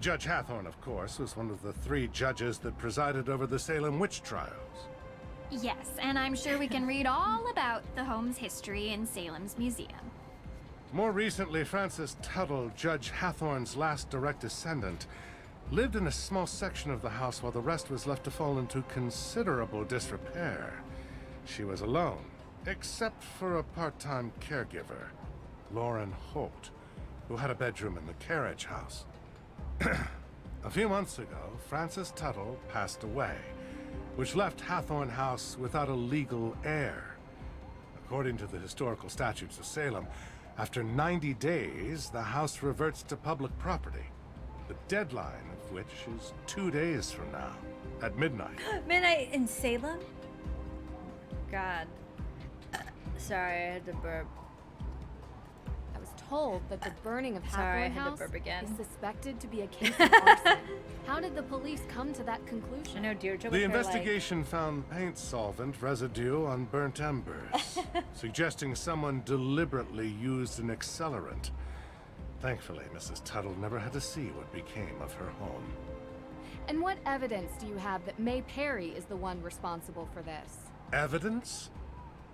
Judge Hathorn, of course, was one of the 3 judges that presided over the Salem witch trials. Yes, and I'm sure we can read all about the home's history in Salem's museum. More recently, Frances Tuttle, Judge Hathorn's last direct descendant, lived in a small section of the house while the rest was left to fall into considerable disrepair. She was alone, except for a part-time caregiver, Lauren Holt, who had a bedroom in the carriage house. A few months ago, Frances Tuttle passed away, which left Hathorn House without a legal heir. According to the historical statutes of Salem, after 90 days, the house reverts to public property. the deadline of which is 2 days from now, at midnight. Midnight in Salem? God. Sorry, I had to burp. I was told that the burning of Sorry, I Hathorn had to House burp again. is suspected to be a case of arson. How did the police come to that conclusion? I know Deirdre The with her, investigation found paint solvent residue on burnt embers, suggesting someone deliberately used an accelerant. Thankfully, Mrs. Tuttle never had to see what became of her home. And what evidence do you have that May Perry is the one responsible for this? Evidence?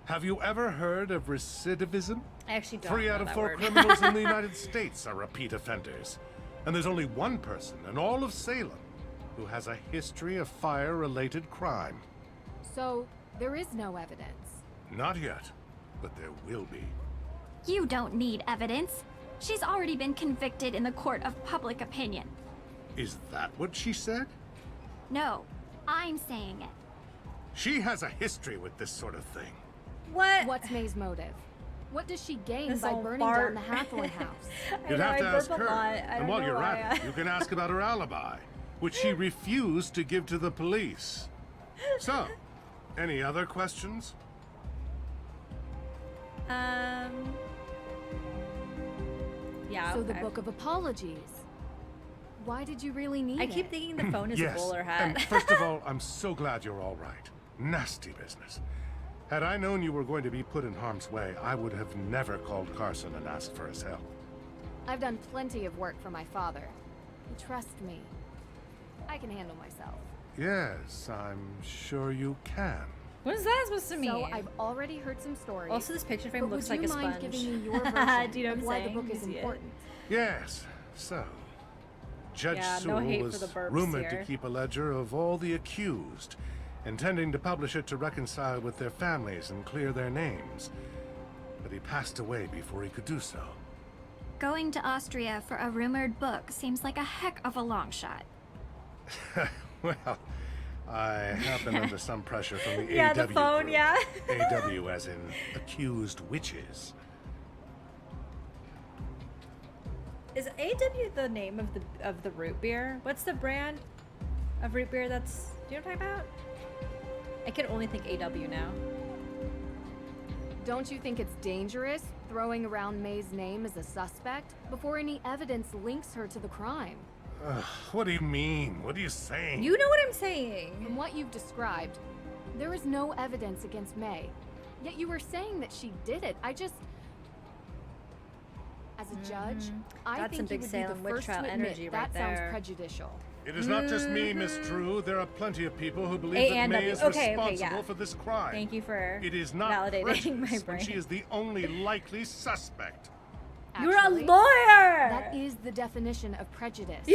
Have you ever heard of recidivism? I actually don't 3 know out of that 4 word. criminals in the United States are repeat offenders. And there's only one person in all of Salem who has a history of fire-related crime. So, there is no evidence. Not yet, but there will be. You don't need evidence. She's already been convicted in the court of public opinion. Is that what she said? No, I'm saying it. She has a history with this sort of thing. What? What's May's motive? What does she gain This by old burning fart. down the Hathorn house? You'd have to ask her. I And don't while know you're why at it, you can ask about her alibi, which she refused to give to the police. So, any other questions? Yeah, So the okay. Book of Apologies. Why did you really need I it? keep thinking the phone is Yes, a bowler and hat. first of all, I'm so glad you're all right. Nasty business. Had I known you were going to be put in harm's way, I would have never called Carson and asked for his help. I've done plenty of work for my father. Trust me. I can handle myself. Yes, I'm sure you can. What is that supposed to mean? So I've already heard some stories. Also, this picture frame but looks would like you a mind sponge. giving me your version Do you know what of I'm why saying? the book is You see it? important? Yes, so. Judge Yeah, no Sewell hate for was the burps rumored here. to keep a ledger of all the accused, intending to publish it to reconcile with their families and clear their names. But he passed away before he could do so. Going to Austria for a rumored book seems like a heck of a long shot. Well, I have been under some pressure from the Yeah, AW the phone, group. yeah. AW as in accused witches. Is AW the name of the root beer? What's the brand of root beer that's... Do you know what I'm talking about? I can only think AW now. Don't you think it's dangerous throwing around May's name as a suspect before any evidence links her to the crime? What do you mean? What are you saying? You know what I'm saying. From what you've described, there is no evidence against May. Yet you were saying that she did it. As a judge, I That's some think you big would Salem be the witch first trial to admit energy that right sounds there. prejudicial. It is not just me, Miss True. There are plenty of people who believe A that and May W. is Okay, responsible yeah. for this crime. Thank you for It is not validating my prejudice brain. when she is the only likely suspect. You're a Actually, lawyer! That is the definition of prejudice.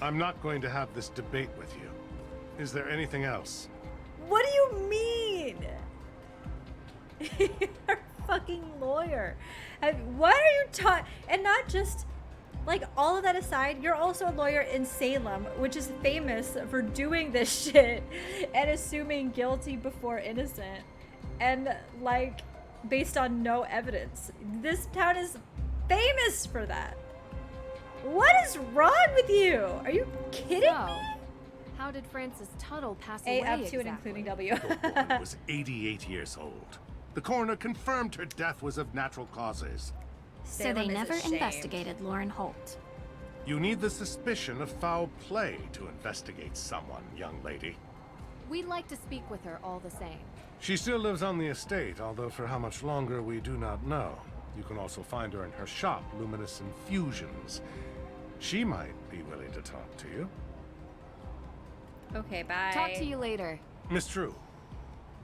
I'm not going to have this debate with you. Is there anything else? What do you mean? You're a fucking lawyer. What are you talking? And not just, like, all of that aside, you're also a lawyer in Salem, which is famous for doing this shit and assuming guilty before innocent. And, like, based on no evidence. This town is famous for that. What is wrong with you? Are you kidding So, me? how did Frances Tuttle pass A away up to and exactly? including W. The woman was 88 years old. The coroner confirmed her death was of natural causes. So they Salem is never ashamed. investigated Lauren Holt. You need the suspicion of foul play to investigate someone, young lady. We'd like to speak with her all the same. She still lives on the estate, although for how much longer we do not know. You can also find her in her shop, Luminous Infusions. She might be willing to talk to you. Okay, bye. Talk to you later. Miss True,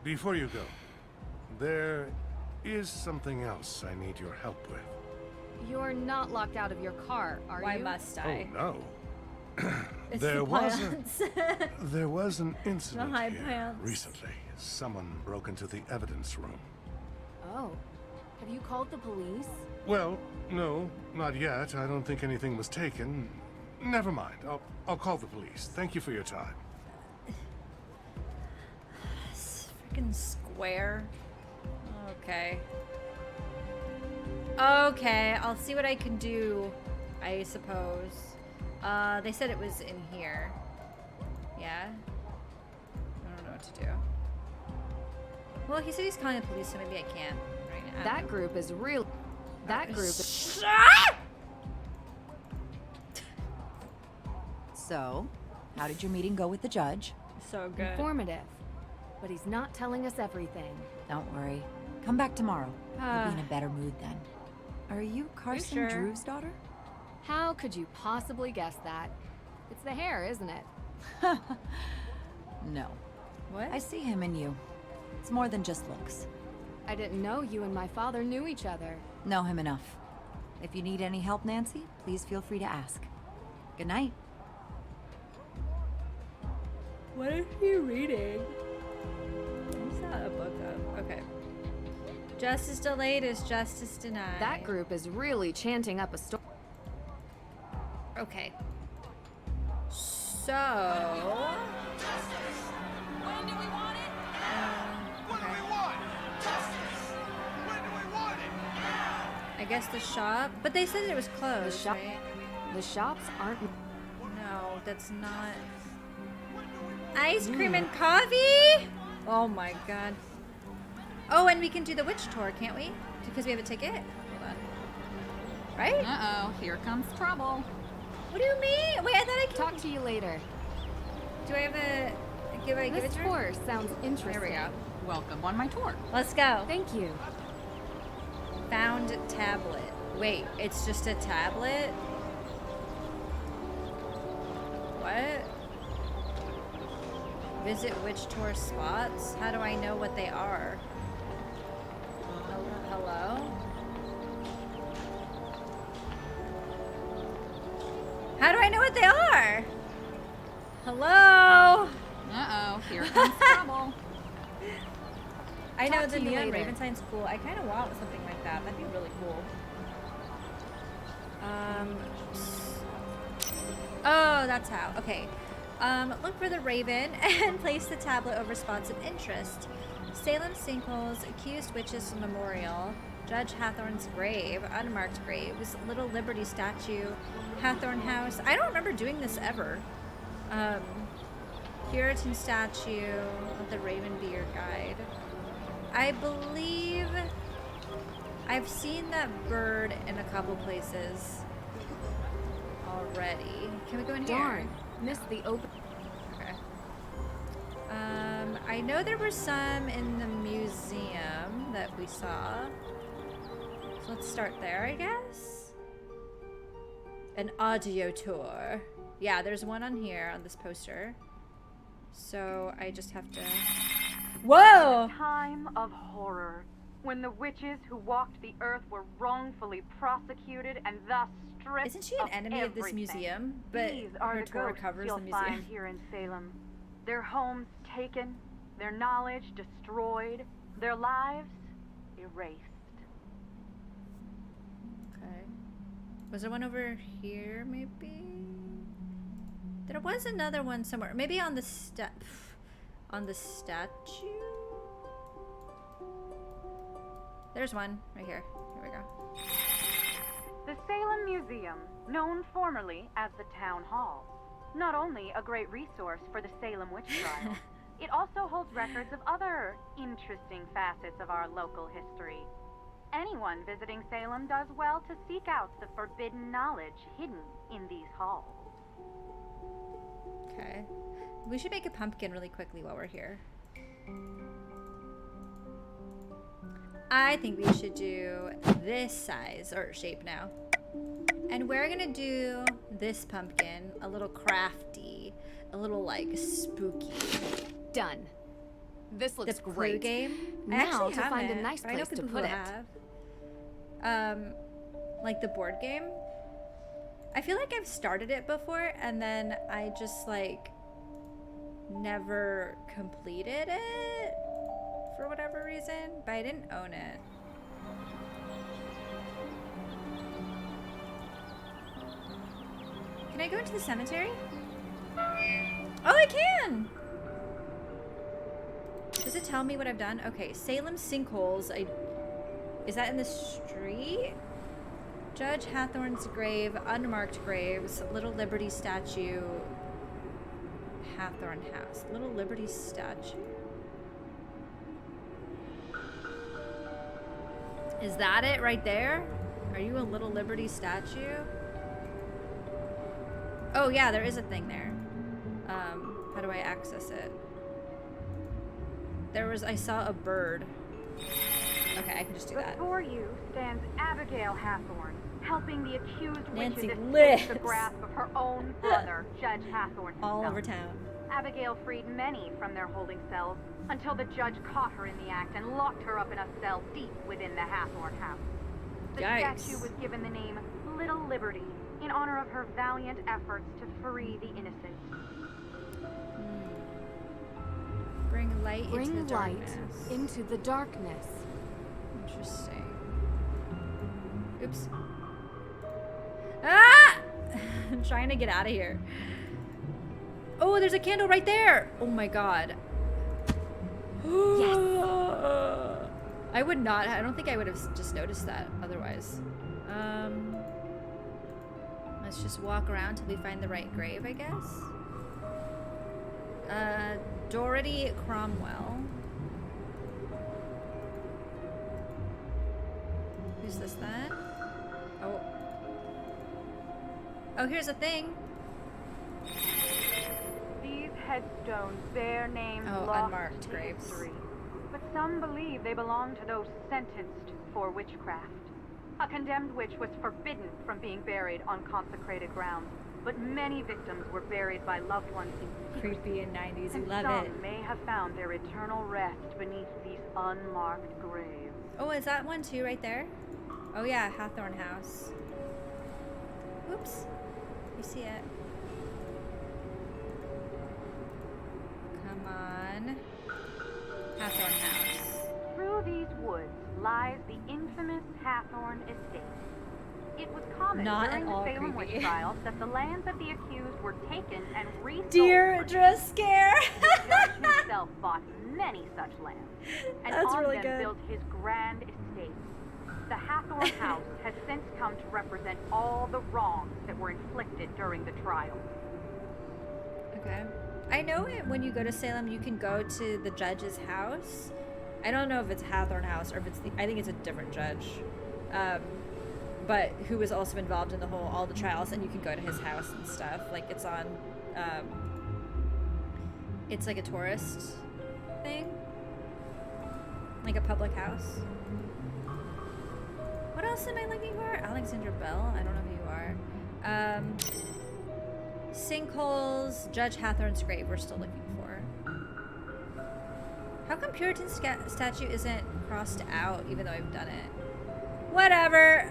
before you go, there is something else I need your help with. You're not locked out of your car, are Why you? must I? Oh, no. It's there the was pants. there was an incident high here pants. recently. Someone broke into the evidence room. Oh. Have you called the police? Well, no, not yet. I don't think anything was taken. Never mind. I'll call the police. Thank you for your time. Freaking square. Okay. Okay, I'll see what I can do, I suppose. They said it was in here. Yeah? I don't know what to do. Well, he said he's calling the police, so maybe I can't right now. That group is real. That group is... So, how did your meeting go with the judge? So good. Informative. But he's not telling us everything. Don't worry. Come back tomorrow. You'll be in a better mood then. Are you Carson sure? Drew's daughter? How could you possibly guess that? It's the hair, isn't it? No. What? I see him in you. It's more than just looks. I didn't know you and my father knew each other. Know him enough. If you need any help, Nancy, please feel free to ask. Good night. What is he reading? What's that a book of? Okay. Justice delayed is justice denied. That group is really chanting up a story. Okay. So... When do we want it? I guess the shop, but they said it was closed, right? The shops aren't... No, that's not... Ice cream and coffee? Oh my god. Oh, and we can do the witch tour, can't we? Because we have a ticket? Hold on. Right? Uh-oh, here comes trouble. What do you mean? Wait, I thought I could... Talk to you later. Do I have a... Give it This to her? tour sounds interesting. There we go. Welcome on my tour. Let's go. Thank you. Found tablet. Wait, it's just a tablet? What? Visit witch tour spots? How do I know what they are? Hello? How do I know what they are? Hello? Uh-oh, here comes trouble. I know Talk the to you neon later. Ravensign's cool. I kind of want something like that. That'd be really cool. Oh, that's how. Okay. Look for the raven and place the tablet over spots of interest. Salem Sinkholes, Accused Witches Memorial, Judge Hathorn's grave, unmarked graves, Little Liberty statue, Hathorn House. I don't remember doing this ever. Puritan statue, let the raven be your guide. I believe I've seen that bird in a couple places already. Can we go in here? Darn. Missed the open... Okay. I know there were some in the museum that we saw. So let's start there, I guess. An audio tour. Yeah, there's one on here on this poster. So I just have to... Whoa! Time of horror, when the witches who walked the earth were wrongfully prosecuted and thus stripped. Isn't she an enemy of this everything. museum? But These are her the tour ghosts covers you'll the museum. find here in Salem. Their homes taken, their knowledge destroyed, their lives erased. Okay. Was there one over here, maybe? There was another one somewhere. Maybe on the on the statue? There's one right here. Here we go. The Salem Museum, known formerly as the Town Hall, not only a great resource for the Salem witch trials, it also holds records of other interesting facets of our local history. Anyone visiting Salem does well to seek out the forbidden knowledge hidden in these halls. Okay. We should make a pumpkin really quickly while we're here. I think we should do this size or shape now. And we're gonna do this pumpkin a little crafty, a little like spooky. Done. This looks the Clue great. game. I Now actually to find a haven't, nice but I know place to people put who it. have. Like the board game. I feel like I've started it before and then I just like never completed it for whatever reason, but I didn't own it. Can I go into the cemetery? Oh, I can! Does it tell me what I've done? Okay, Salem Sinkholes. Is that in the street? Judge Hathorn's grave, unmarked graves, Little Liberty statue, Hathorn House. Little Liberty statue. Is that it right there? Are you a Little Liberty statue? Oh yeah, there is a thing there. How do I access it? I saw a bird. Okay, I can just do that. Before you stands Abigail Hathorn, helping the accused Nancy witches lives. escape the grasp of her own brother, Judge Hathorn himself. All over town. Abigail freed many from their holding cells until the judge caught her in the act and locked her up in a cell deep within the Hathorn house. The Yikes. statue was given the name Little Liberty in honor of her valiant efforts to free the innocent. Bring light into the Bring light darkness. into the darkness. Interesting. Oops. Ah! I'm trying to get out of here. Oh, there's a candle right there. Oh my god. Yes. I would not. I don't think I would have just noticed that otherwise. Let's just walk around till we find the right grave, I guess. Dorothy Cromwell. Who's this then? Oh. Oh, here's a thing. These headstones bear names Oh, lost unmarked to graves. history, but some believe they belong to those sentenced for witchcraft. A condemned witch was forbidden from being buried on consecrated ground, but many victims were buried by loved ones in secrecy. Creepy in 90s. And You love some it. may have found their eternal rest beneath these unmarked graves. Oh, is that one too right there? Oh yeah, Hathorn House. Oops. You see it. Come on. Hathorn House. Through these woods lies the infamous Hathorn Estate. It was common Not during at the all Salem creepy. witch trials that the lands of the accused were taken and resold. Deirdre Scare. The judge himself bought many such lands, and That's on really them good. built his grand estate. The Hathorn House has since come to represent all the wrongs that were inflicted during the trial. Okay. I know it when you go to Salem, you can go to the judge's house. I don't know if it's Hathorn House or if it's I think it's a different judge. But who was also involved in all the trials, and you can go to his house and stuff. Like it's on, it's like a tourist thing. Like a public house. What else am I looking for? Alexandra Bell? I don't know who you are. Sinkholes, Judge Hathorn's grave we're still looking for. How come Puritan statue isn't crossed out even though I've done it? Whatever.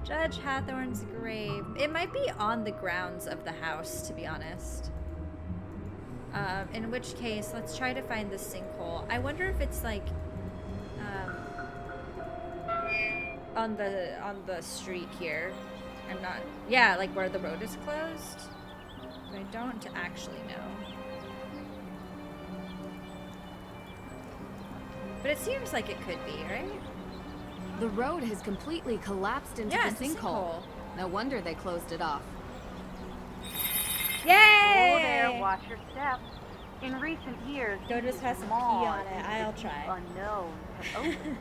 Judge Hathorn's grave. It might be on the grounds of the house, to be honest. In which case, let's try to find the sinkhole. I wonder if it's like on the street here. I'm not. Yeah, like where the road is closed. But I don't actually know. But it seems like it could be, right? The road has completely collapsed into Yeah, the it's a sinkhole. No wonder they closed it off. Yay! Oh, there, watch your step. In recent years, Go just have some pee on it. I'll try. Unknown have opened.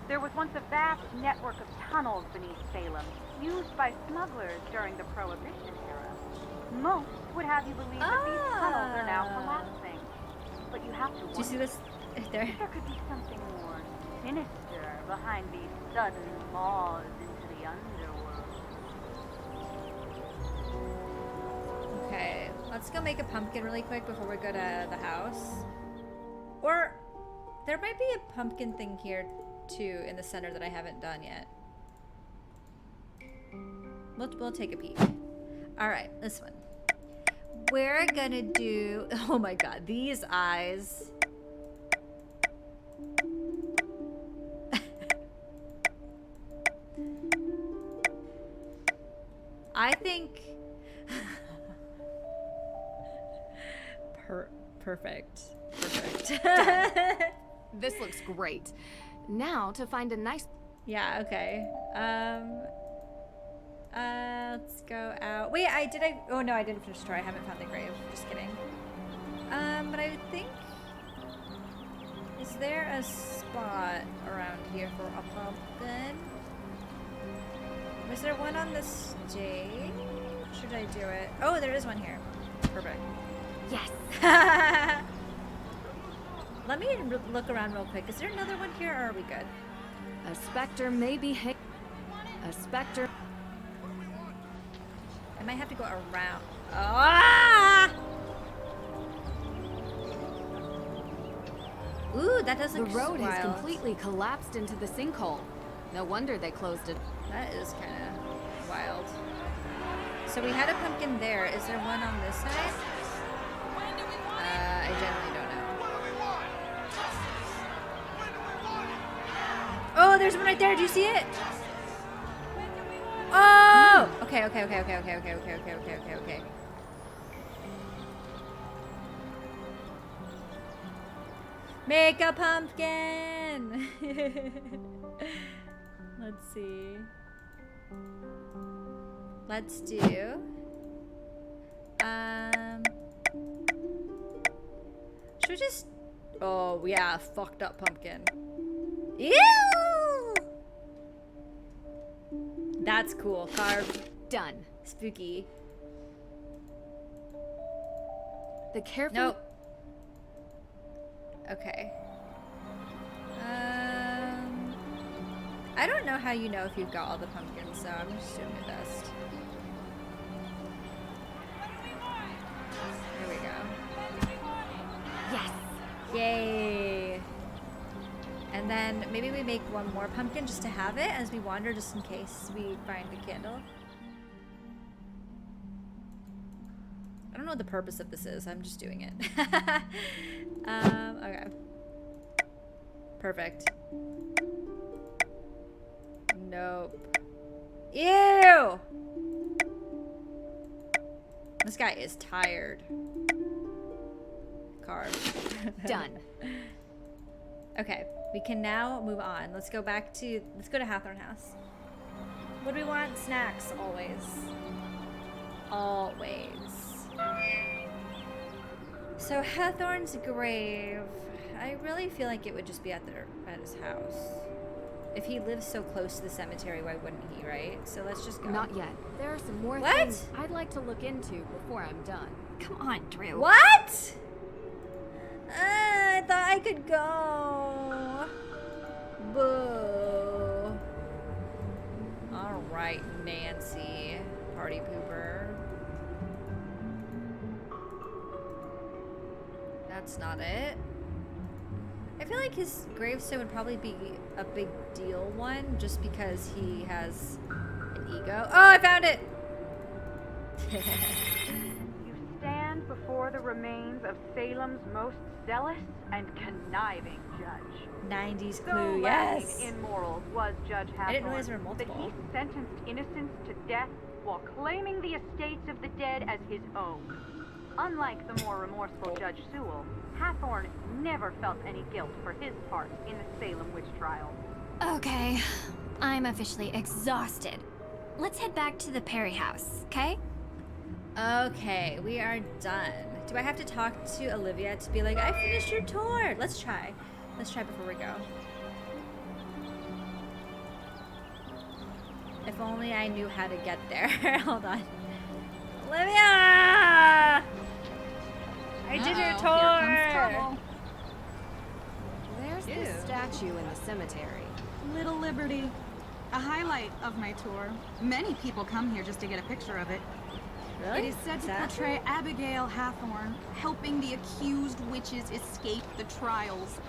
There was once a vast network of tunnels beneath Salem, used by smugglers during the Prohibition era. Most would have you believe that these tunnels are now collapsing. But you have to wonder. Do you see this? There. There could be something more sinister behind these sudden falls into the underworld. Okay, let's go make a pumpkin really quick before we go to the house. Or there might be a pumpkin thing here too in the center that I haven't done yet. We'll take a peek. All right, this one. We're gonna do. Oh my God, these eyes. I think. Perfect. This looks great. Now to find a nice... Yeah, okay. Let's go out. Wait, oh no, I didn't finish the story. I haven't found the grave. Just kidding. But I think, is there a spot around here for a pumpkin? Was there one on the stage? Should I do it? Oh, there is one here. Perfect. Yes. Let me look around real quick. Is there another one here, or are we good? A specter may be a specter. I might have to go around. Ah! Ooh, that does look The road has wild. completely collapsed into the sinkhole. No wonder they closed it. That is kind of wild. So we had a pumpkin there. Is there one on this side? I generally don't know. Oh, there's one right there. Do you see it? Oh! Okay. Make a pumpkin! Let's see. Let's do... Should we just... Oh, yeah, fucked up pumpkin. Ew! That's cool. Carved. Done. Spooky. The careful. Nope. Okay. I don't know how you know if you've got all the pumpkins, so I'm just doing my best. Here we go. Yes. Yay. And then maybe we make one more pumpkin just to have it as we wander, just in case we find a candle. I don't know what the purpose of this is. I'm just doing it. Okay. Perfect. Nope. Ew! This guy is tired. Carved. Done. Okay, we can now move on. Let's go to Hathorn House. What do we want? Snacks, always. Always. So Hathorn's grave. I really feel like it would just be at his house. If he lives so close to the cemetery, why wouldn't he, right? So let's just go. Not yet. There are some more What? things I'd like to look into before I'm done. Come on, Drew. What? I thought I could go. Boo. All right, Nancy, party pooper. That's not it. I feel like his gravestone would probably be a big deal one, just because he has an ego. Oh, I found it! You stand before the remains of Salem's most zealous and conniving judge. 90s So clue, lacking yes! in morals was Judge Hathorn I didn't realize there were that multiple. he sentenced innocents to death while claiming the estates of the dead as his own. Unlike the more remorseful Judge Sewell, Hathorn never felt any guilt for his part in the Salem witch trial. Okay, I'm officially exhausted. Let's head back to the Perry house, okay? Okay, we are done. Do I have to talk to Olivia to be like, I finished your tour? Let's try. Let's try before we go. If only I knew how to get there. Hold on. Olivia! I did your tour! Here comes trouble. There's this statue in the cemetery. Little Liberty. A highlight of my tour. Many people come here just to get a picture of it. Really? It is said to portray Abigail Hathorn helping the accused witches escape the trials.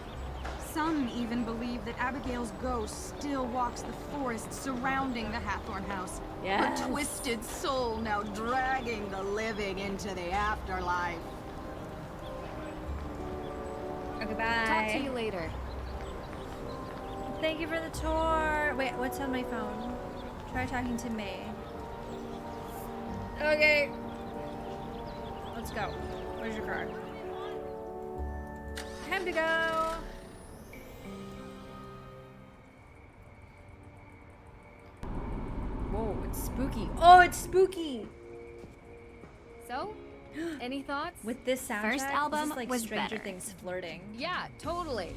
Some even believe that Abigail's ghost still walks the forest surrounding the Hathorn house. Yes. Her twisted soul now dragging the living into the afterlife. Okay, bye. Talk to you later. Thank you for the tour. Wait, what's on my phone? Try talking to May. Okay. Let's go. Where's your car? Time to go. it's spooky. Oh, it's spooky. So, any thoughts? With this soundtrack, First this album is like was Stranger better. Things flirting. Yeah, totally.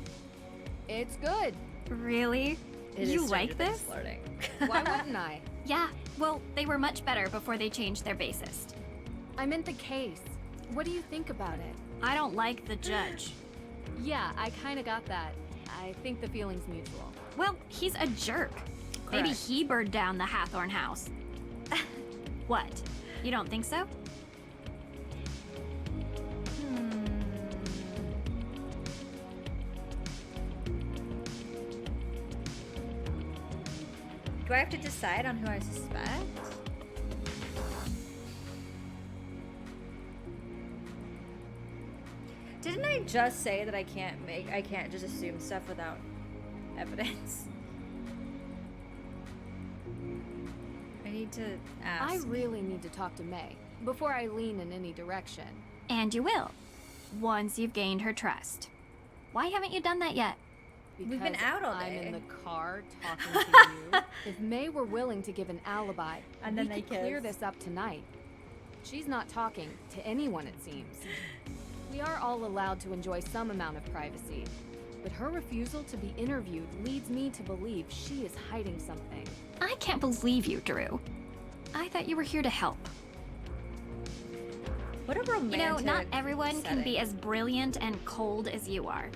It's good. Really? It You is like Stranger Things this? flirting. Why wouldn't I? Yeah, well, they were much better before they changed their bassist. I meant the case. What do you think about it? I don't like the judge. Yeah, I kind of got that. I think the feeling's mutual. Well, he's a jerk. Maybe Correct. he burned down the Hathorn house. What? You don't think so? Do I have to decide on who I suspect? Didn't I just say that I can't just assume stuff without evidence? I need to ask. I really need to talk to May before I lean in any direction. And you will, once you've gained her trust. Why haven't you done that yet? We've been out all I'm day. in the car talking to you. If May were willing to give an alibi, And then we they could clear kiss. this up tonight. She's not talking to anyone, it seems. We are all allowed to enjoy some amount of privacy, but her refusal to be interviewed leads me to believe she is hiding something. I can't believe you, Drew. I thought you were here to help. What a romantic You know, not everyone can be setting. as brilliant and cold as you are.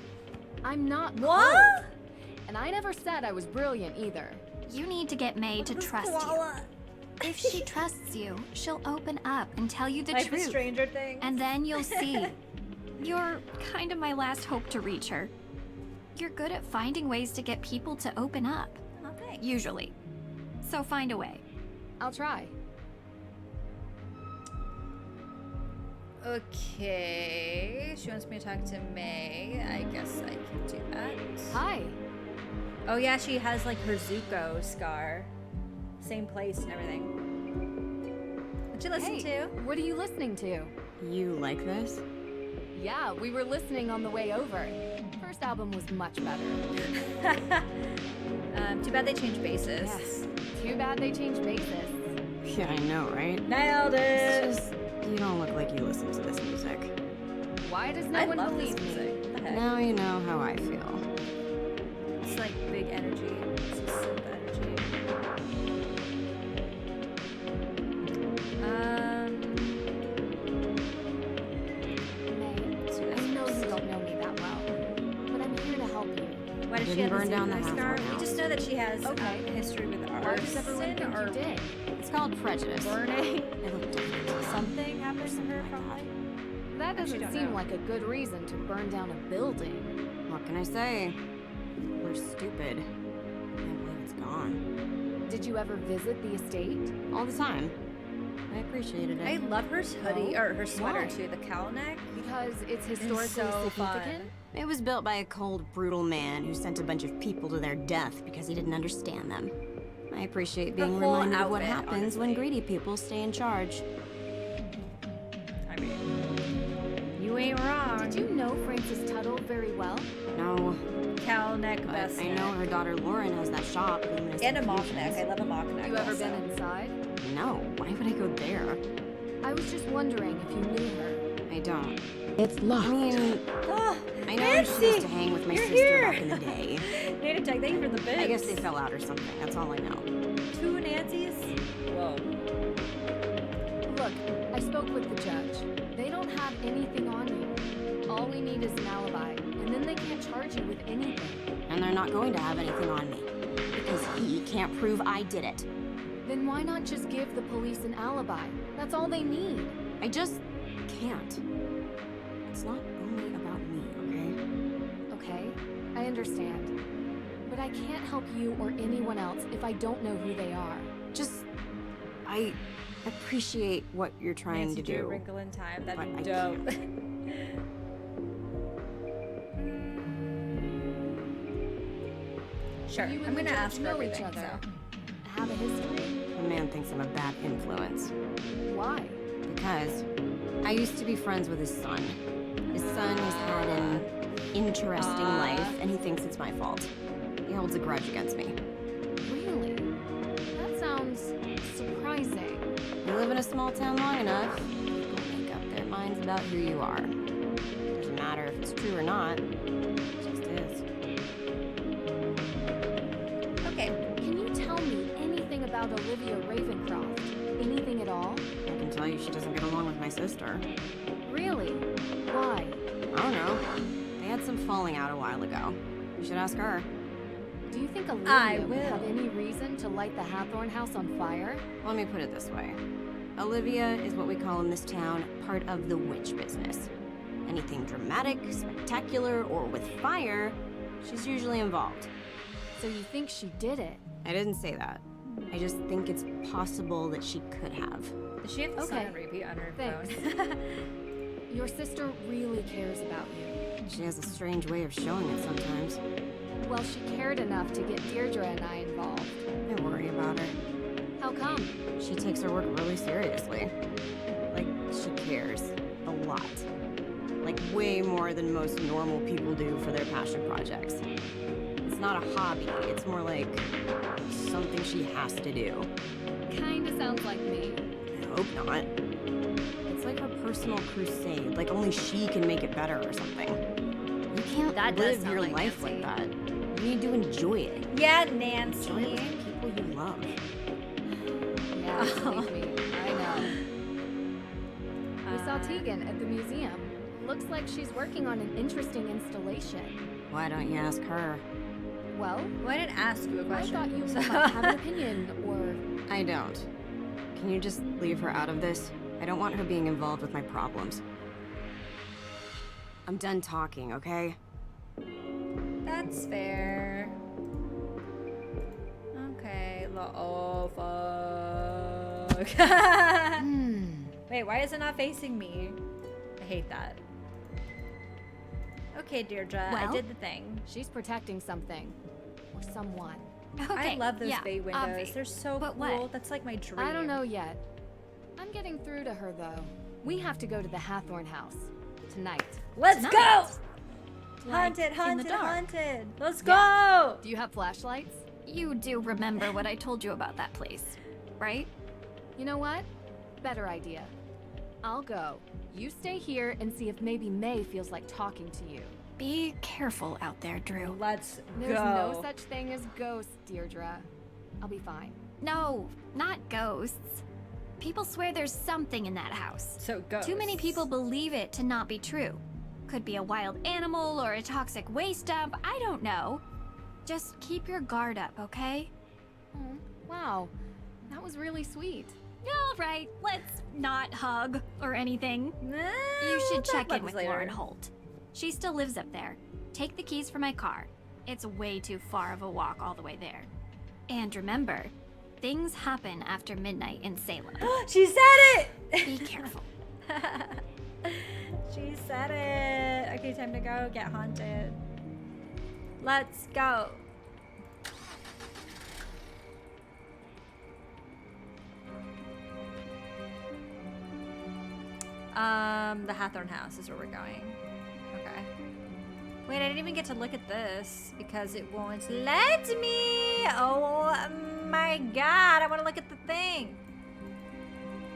I'm not What? cold. And I never said I was brilliant either. You need to get May to trust you. If she trusts you, she'll open up and tell you the Like the truth. Stranger Things. And then you'll see. You're kind of my last hope to reach her. You're good at finding ways to get people to open up. Oh, thanks. Usually. So find a way. I'll try. Okay. She wants me to talk to May. I guess I can do that. Hi. Oh yeah, she has like her Zuko scar. Same place and everything. What you listen Hey, what are you listening to? You like this? Yeah, we were listening on the way over. First album was much better. Too bad they changed bases. Yes. Too bad they changed basis. Yeah, I know, right? Nailed It's it. just, you don't look like you listen to this music. Why does no I one love believe this me? music. What the heck? Now you know how I feel. It's like big energy. It's just synth energy. May, I know you don't know me that well, but I'm here to help you. Why does she Didn't have burn the down the Zuko scar? Hathorn We house. just know that she has Okay. history with Why arson does everyone think or you did? It's called prejudice. burning. It looked different. Something happened to her Something like probably. That Actually doesn't don't seem know. like a good reason to burn down a building. What can I say? We're stupid. I can't believe it's gone. Did you ever visit the estate? All the time. I appreciated it. I love her hoodie Oh, or her sweater why? too. The cowl neck. Because it's historically so significant? fun. It was built by a cold, brutal man who sent a bunch of people to their death because he didn't understand them. I appreciate being whole reminded of what outfit, happens when honestly. greedy people stay in charge. I mean, you ain't wrong. Did you know Frances Tuttle very well? No, Cowl neck, but best I know her daughter Lauren has that shop. Luminous and a mock Infusions. neck. I love a mock neck. You ever also. been inside? No, why would I go there? I was just wondering if you knew her. I don't. It's I locked. mean, Oh, I know Nancy, she used to hang with my you're sister here. back in the day. Nana Tech, thank you for the bits. I guess they fell out or something. That's all I know. 2 Nancy's. Whoa. Look, I spoke with the judge. They don't have anything on you. All we need is an alibi, and then they can't charge you with anything. And they're not going to have anything on me. Because he can't prove I did it. Then why not just give the police an alibi? That's all they need. I just can't. It's not only about me, Okay, I understand. But I can't help you or anyone else if I don't know who they are. okay? Just, I appreciate what you're trying Nancy to Drew, do. Wrinkle in Time. That'd but be I dope. Sure, You I'm and the gonna judge ask her know each everything. other. So. Have a history? The man thinks I'm a bad influence. Why? Because I used to be friends with his son. His son has had an interesting life, and he thinks it's my fault. He holds a grudge against me. Really? That sounds surprising. You live in a small town long enough, people make up their minds about who you are. Doesn't matter if it's true or not. It just is. Okay. Can you tell me anything about Olivia Ravencroft? Anything at all? I can tell you she doesn't get along with my sister. Really? Why? I don't know. They had some falling out a while ago. You should ask her. Do you think I Olivia would have will. any reason to light the Hathorn house on fire? Let me put it this way. Olivia is what we call in this town part of the witch business. Anything dramatic, spectacular, or with fire, she's usually involved. So you think she did it? I didn't say that. I just think it's possible that she could have. Does she have the Okay. song on repeat on her Thanks. phone? Your sister really cares about you. She has a strange way of showing it sometimes. Well, she cared enough to get Deirdre and I involved. I worry about her. How come? She takes her work really seriously. Like, she cares. A lot. Like, way more than most normal people do for their passion projects. It's not a hobby, it's more like something she has to do. Kinda sounds like me. I hope not. It's like her personal crusade, like only she can make it better or something. You can't That does live sound your like life Nancy. like that. You need to enjoy it. Yeah, Enjoy it Nancy. with the people you love. Yeah, believe me, I know. We saw Tegan at the museum. Looks like she's working on an interesting installation. Why don't you ask her? Well, Well, I didn't ask you a I question. thought you so- might have an opinion, or... I don't. Can you just leave her out of this? I don't want her being involved with my problems. I'm done talking, okay? That's fair. Okay. Oh, fuck. Wait, why is it not facing me? I hate that. Okay, Deirdre, I Well? did the thing. She's protecting something. Or someone. I love those yeah, bay windows. obvi. They're so But cool. what? That's like my dream. I don't know yet. I'm getting through to her, though. We have to go to the Hathorn house. Tonight. Let's Tonight. go! Like, Haunted, in the haunted, dark. haunted. Let's Yeah. go! Do you have flashlights? You do remember what I told you about that place, right? You know what? Better idea. I'll go. You stay here and see if maybe May feels like talking to you. Be careful out there, Drew. Let's There's go. no such thing as ghosts, Deirdre. I'll be fine. No, not ghosts. People swear there's something in that house. So ghosts. Too many people believe it to not be true. Could be a wild animal or a toxic waste dump, I don't know. Just keep your guard up, okay? Oh, wow. That was really sweet. All right, let's not hug or anything. You should check in with Lauren Holt. She still lives up there. Take the keys for my car. It's way too far of a walk all the way there. And remember, things happen after midnight in Salem. She said it! Be careful. She said it. Okay, time to go get haunted. Let's go. The Hathorn house is where we're going. Okay. Wait, I didn't even get to look at this because it won't let me. Oh my god, I want to look at the thing.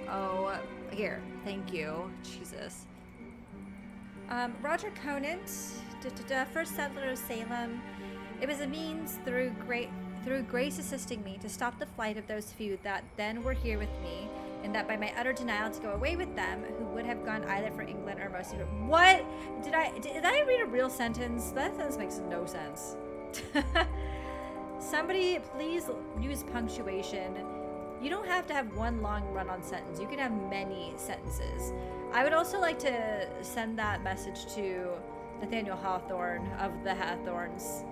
Oh, here. Thank you. Jesus. Roger Conant, first settler of Salem. It was a means through grace assisting me to stop the flight of those few that then were here with me, and that by my utter denial to go away with them, who would have gone either for England or most of it. What? Did I read a real sentence? That sentence makes no sense. Somebody please use punctuation. You don't have to have one long run-on sentence. You can have many sentences. I would also like to send that message to Nathaniel Hawthorne of the Hathorns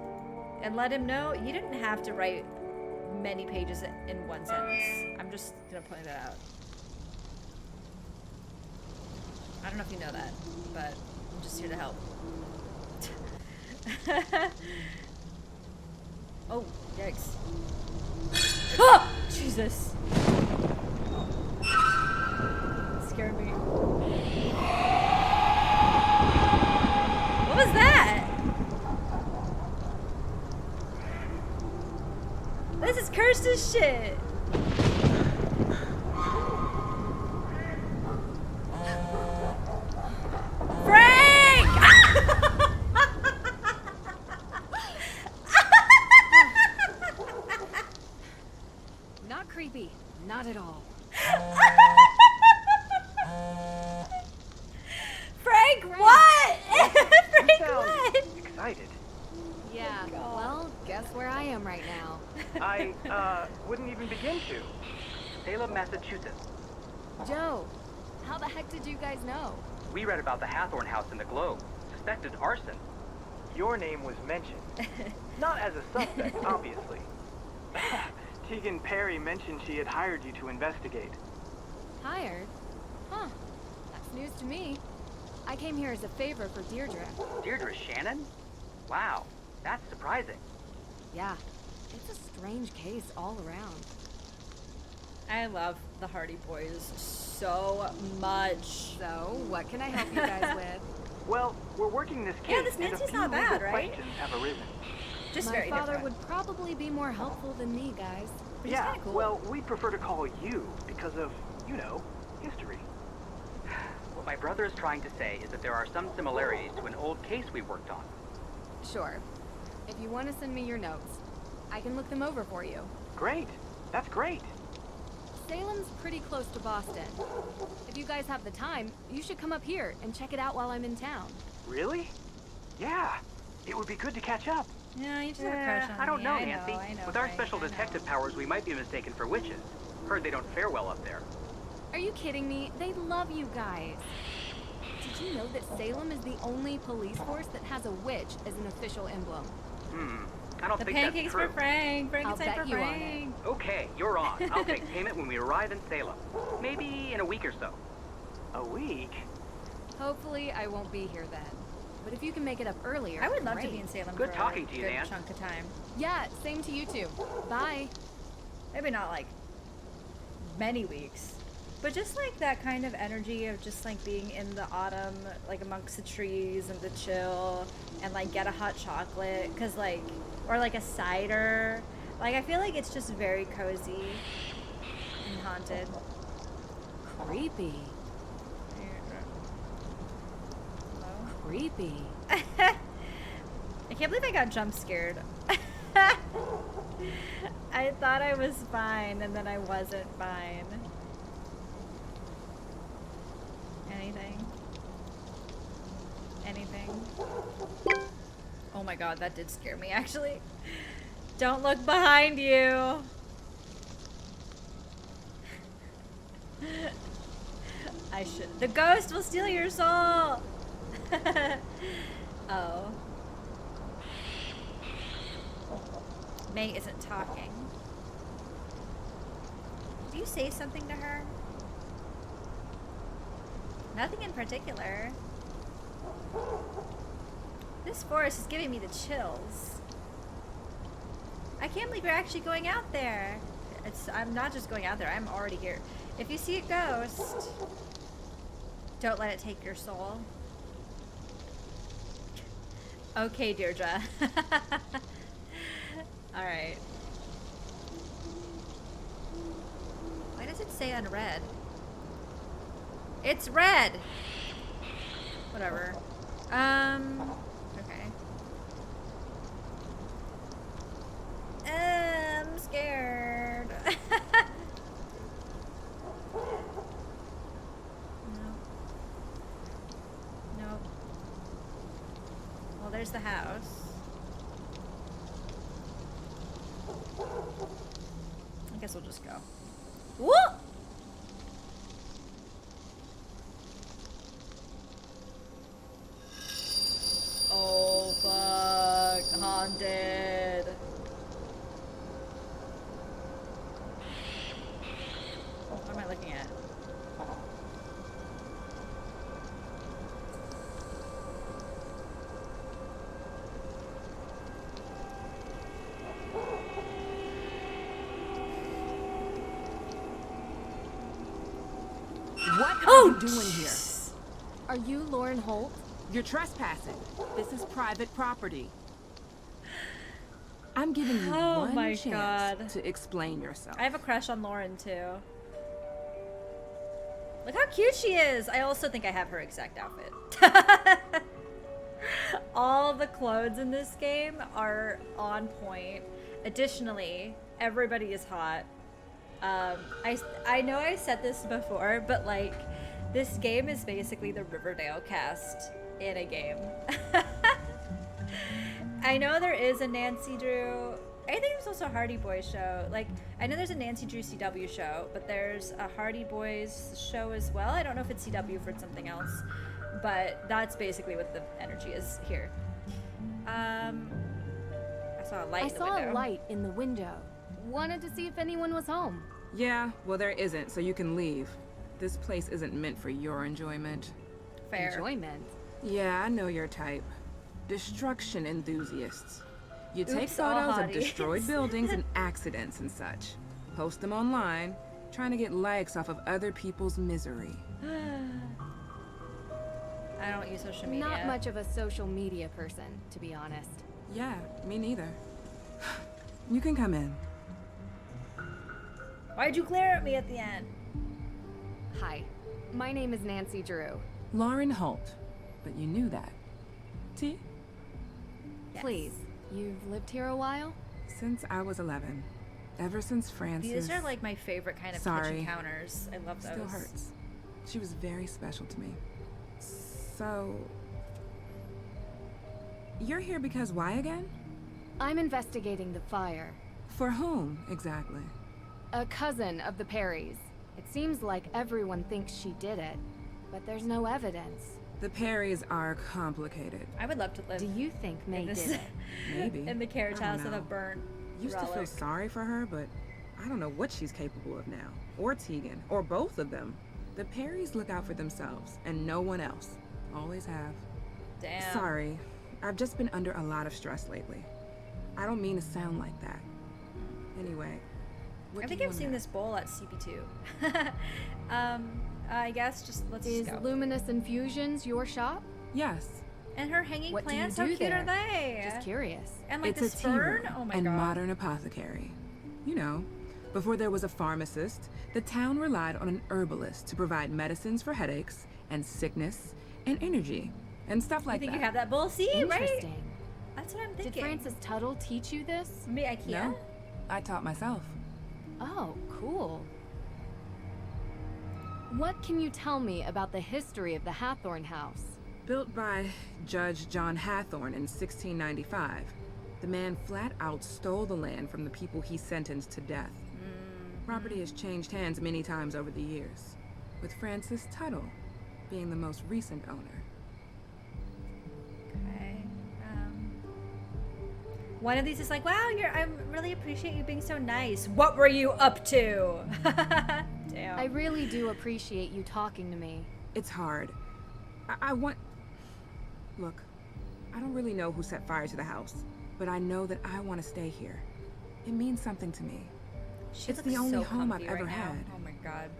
and let him know you didn't have to write many pages in one sentence. I'm just gonna point that out. I don't know if you know that, but I'm just here to help. Oh, yikes. Oh! Jesus. That scared me. What was that? This is cursed as shit. creepy. Not at all. Frank, what? Frank, what? Excited. Yeah, well, guess where I am right now. I, wouldn't even begin to. Salem, Massachusetts. Joe, how the heck did you guys know? We read about the Hathorn house in the Globe. Suspected arson. Your name was mentioned. Not as a suspect, obviously. Tegan Perry mentioned she had hired you to investigate. Hired? Huh. That's news to me. I came here as a favor for Deirdre. Deirdre Shannon? Wow, that's surprising. Yeah, it's a strange case all around. I love the Hardy Boys so much. So, what can I help you guys with? Well, we're working this case. Yeah, this and a Nancy's few not bad, legal right? questions have arisen. Just My very father different. would probably be more helpful than me, guys. Which is Yeah, kinda cool. well, we prefer to call you because of, you know, history. What my brother is trying to say is that there are some similarities to an old case we worked on. Sure. If you want to send me your notes, I can look them over for you. Great. That's great. Salem's pretty close to Boston. If you guys have the time, you should come up here and check it out while I'm in town. Really? Yeah. It would be good to catch up. Yeah, you just have a crush on I don't me. know, I Nancy. I know, With our Frank, special I know. detective powers, we might be mistaken for witches. Heard they don't fare well up there. Are you kidding me? They love you guys. Did you know that Salem is the only police force that has a witch as an official emblem? I don't The think pancakes that's true. for Frank. I'll Frankenstein bet for you on Frank. Okay, you're on. I'll take payment when we arrive in Salem. Maybe in a week or so. A week? Hopefully, I won't be here then. But if you can make it up earlier, I would love great. to be in Salem Good for talking a to you, good Nan. chunk of time. Yeah, same to you two. Bye. Maybe not like many weeks, but just like that kind of energy of just like being in the autumn, like amongst the trees and the chill, and like get a hot chocolate, cause like, or like a cider. Like I feel like it's just very cozy and haunted. Creepy. Creepy. I can't believe I got jump scared. I thought I was fine, and then I wasn't fine. Anything? Anything? Oh my god, that did scare me, actually. Don't look behind you. I should. The ghost will steal your soul. Oh. May isn't talking. Did you say something to her? Nothing in particular. This forest is giving me the chills. I can't believe you're actually going out there. I'm not just going out there, I'm already here. If you see a ghost, don't let it take your soul. Okay, Deirdre. Alright. Why does it say unread? It's red! Whatever. Okay. I'm scared. Nope. Well, there's the house. I guess we'll just go. Whoop! Oh, fuck. Haunted. What am I looking at? What are you doing here? Are you Lauren Holt? You're trespassing. This is private property. I'm giving you Oh one my chance God. to explain yourself. I have a crush on Lauren too. Look how cute she is. I also think I have her exact outfit. All the clothes in this game are on point. Additionally, everybody is hot. I know I said this before, but like, this game is basically the Riverdale cast in a game. I know there is a Nancy Drew. I think there's also a Hardy Boys show. Like, I know there's a Nancy Drew CW show, but there's a Hardy Boys show as well. I don't know if it's CW or it's something else, but that's basically what the energy is here. I saw a light in the window. I saw a light in the window. Wanted to see if anyone was home. Yeah, well there isn't, so you can leave. This place isn't meant for your enjoyment. Fair. Enjoyment? Yeah, I know your type. Destruction enthusiasts. You take Oops, all photos of hotties. destroyed buildings and accidents and such. Post them online, trying to get likes off of other people's misery. I don't use social media. Not much of a social media person, to be honest. Yeah, me neither. You can come in. Why'd you glare at me at the end? Hi, my name is Nancy Drew. Lauren Holt. But you knew that. T? Yes. Please, you've lived here a while? Since I was 11. Ever since Frances... These are like my favorite kind of kitchen counters. I love those. Still hurts. She was very special to me. So... You're here because why again? I'm investigating the fire. For whom, exactly? A cousin of the Perrys. It seems like everyone thinks she did it, but there's no evidence. The Perrys are complicated. I would love to live. Do you think May did it? Maybe. In the carriage I don't house of know. a burnt Used relic. to feel sorry for her, but I don't know what she's capable of now. Or Tegan. Or both of them. The Perrys look out for themselves, and no one else. Always have. Damn. Sorry. I've just been under a lot of stress lately. I don't mean to sound like that. Anyway, what I do think you I've want seen now? this bowl at CP2. I guess let's Is just go. Luminous Infusions your shop? Yes. And her hanging What do you plants, how do cute are there? they? Just curious. And like It's this a tea fern? room Oh my and god. modern apothecary. You know, before there was a pharmacist, the town relied on an herbalist to provide medicines for headaches and sickness and energy and stuff like I think that. you have that bowl, see, right? Interesting. That's what I'm Did thinking. Frances Tuttle teach you this? Me, IKEA? No, I taught myself. Oh, cool. What can you tell me about the history of the Hathorn House? Built by Judge John Hathorn in 1695, the man flat out stole the land from the people he sentenced to death. Property has changed hands many times over the years, with Frances Tuttle being the most recent owner. Okay. One of these is like, wow, I really appreciate you being so nice. What were you up to? Damn. I really do appreciate you talking to me. It's hard. I want... Look, I don't really know who set fire to the house, but I know that I want to stay here. It means something to me. She It's looks the only so home I've comfy ever right now. had. Oh my god.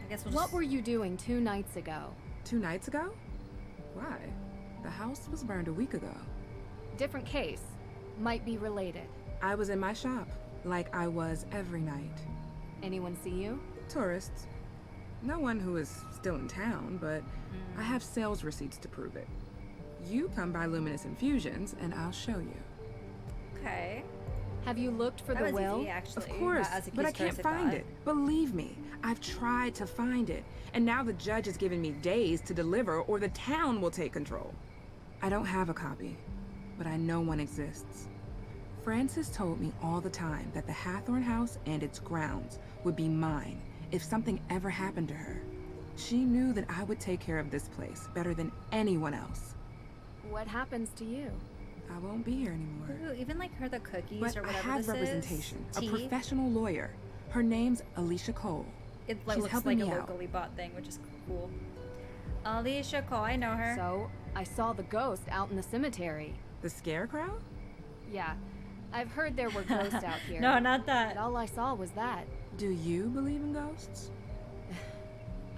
I guess we'll What just... were you doing 2 nights ago? 2 nights ago? Why? The house was burned a week ago. Different case. Might be related. I was in my shop, like I was every night. Anyone see you? Tourists. No one who is still in town, but I have sales receipts to prove it. You come by Luminous Infusions, and I'll show you. Okay. Have you looked for That the was will? easy, actually. Of course, As a but I case can't first, find thought. it. Believe me, I've tried to find it, and now the judge has given me days to deliver or the town will take control. I don't have a copy, but I know one exists. Frances told me all the time that the Hathorn House and its grounds would be mine if something ever happened to her. She knew that I would take care of this place better than anyone else. What happens to you? I won't be here anymore. Ooh, even like her the cookies But or I whatever have this representation, is. a Tea. professional lawyer. Her name's Alicia Cole. It She's looks helping like a me out. locally bought thing, which is cool. Alicia Cole, I know her. So, I saw the ghost out in the cemetery. The scarecrow? Yeah. I've heard there were ghosts out here. No, not that. But all I saw was that. Do you believe in ghosts?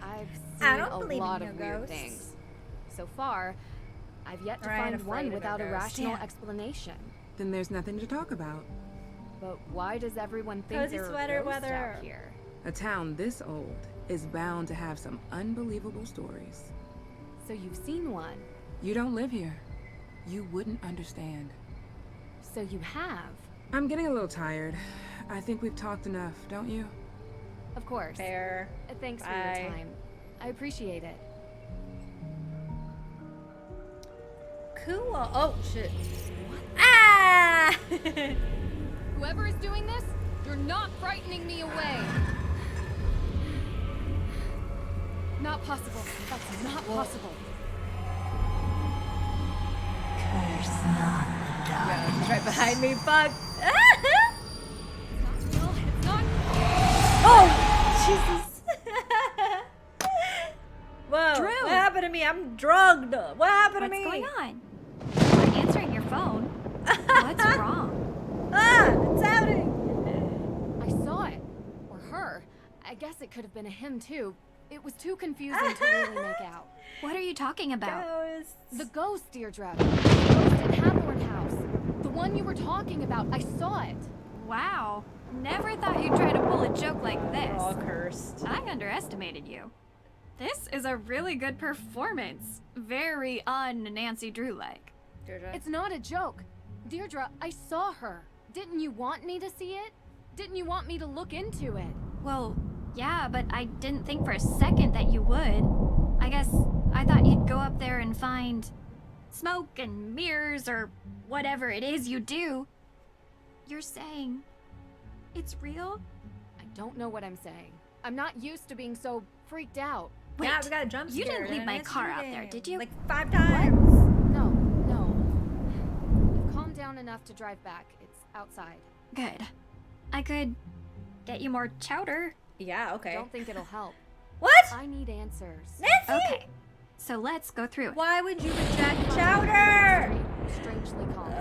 I've I seen don't a believe in lot no of weird ghosts. things. So far, I've yet to Or I'm find one afraid of a without a ghost. rational Yeah. explanation. Then there's nothing to talk about. But why does everyone think Cozy there sweater are ghosts weather. out here? A town this old is bound to have some unbelievable stories. So you've seen one. You don't live here. You wouldn't understand. So you have. I'm getting a little tired. I think we've talked enough, don't you? Of course. Fair. Thanks for Bye. your time. I appreciate it. Cool. Oh, shit. Ah! Whoever is doing this, you're not frightening me away. Not possible. That's not possible. Yeah, he's right behind me. Fuck. Oh, Jesus. Whoa. Drew. What happened to me? I'm drugged. What happened to me? What's going on? You're not answering your phone. What's wrong? It's happening. I saw it. Or her. I guess it could have been a him too. It was too confusing to really make out. What are you talking about? Ghosts. The ghost, Deirdre. The ghost in Hathorn House. The one you were talking about. I saw it. Wow. Never thought you'd try to pull a joke like this. We're all cursed. I underestimated you. This is a really good performance. Very un-Nancy Drew-like. Deirdre. It's not a joke. Deirdre, I saw her. Didn't you want me to see it? Didn't you want me to look into it? Well, yeah, but I didn't think for a second that you would. I guess I thought you'd go up there and find smoke and mirrors or whatever it is you do. You're saying it's real? I don't know what I'm saying. I'm not used to being so freaked out. Wait, Yeah, we got a jump you scare didn't in leave an my Nancy car Drew out there, game. did you? Like 5 times. No. I've calmed down enough to drive back. It's outside. Good. I could get you more chowder. Yeah, okay. I don't think it'll help. What? I need answers. Nancy! Okay. So let's go through it. Why would you reject chowder? Strangely calm.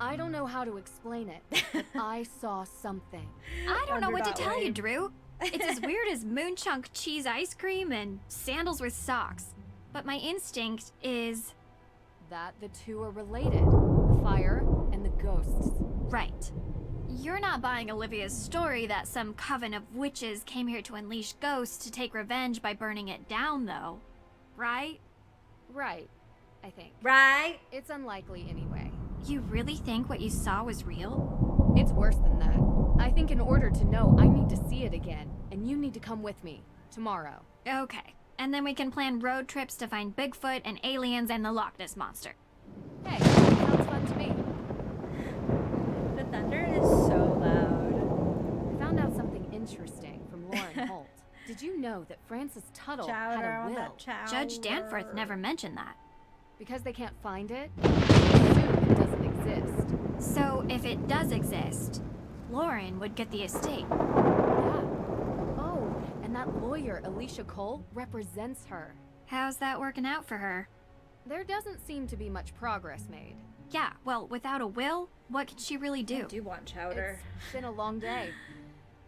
I don't know how to explain it, but I saw something. I don't know what to Underdog tell you, lane. Drew. It's as weird as moon chunk cheese ice cream and sandals with socks. But my instinct is That the two are related. The fire and the ghosts. right. You're not buying Olivia's story that some coven of witches came here to unleash ghosts to take revenge by burning it down, though. Right? Right, I think. Right? It's unlikely anyway. You really think what you saw was real? It's worse than that. I think in order to know, I need to see it again, and you need to come with me. Tomorrow. Okay. And then we can plan road trips to find Bigfoot and aliens and the Loch Ness Monster. Hey, sounds fun to me. The thunder is so loud. I found out something interesting from Lauren Holt. Did you know that Francis Tuttle Chowder, had I a want will? that chowder. Judge Danforth never mentioned that. Because they can't find it, they assume it doesn't exist. So if it does exist, Lauren would get the estate. Yeah. Oh, and that lawyer, Alicia Cole, represents her. How's that working out for her? There doesn't seem to be much progress made. Yeah, well, without a will, what can she really do? I do want chowder. It's been a long day.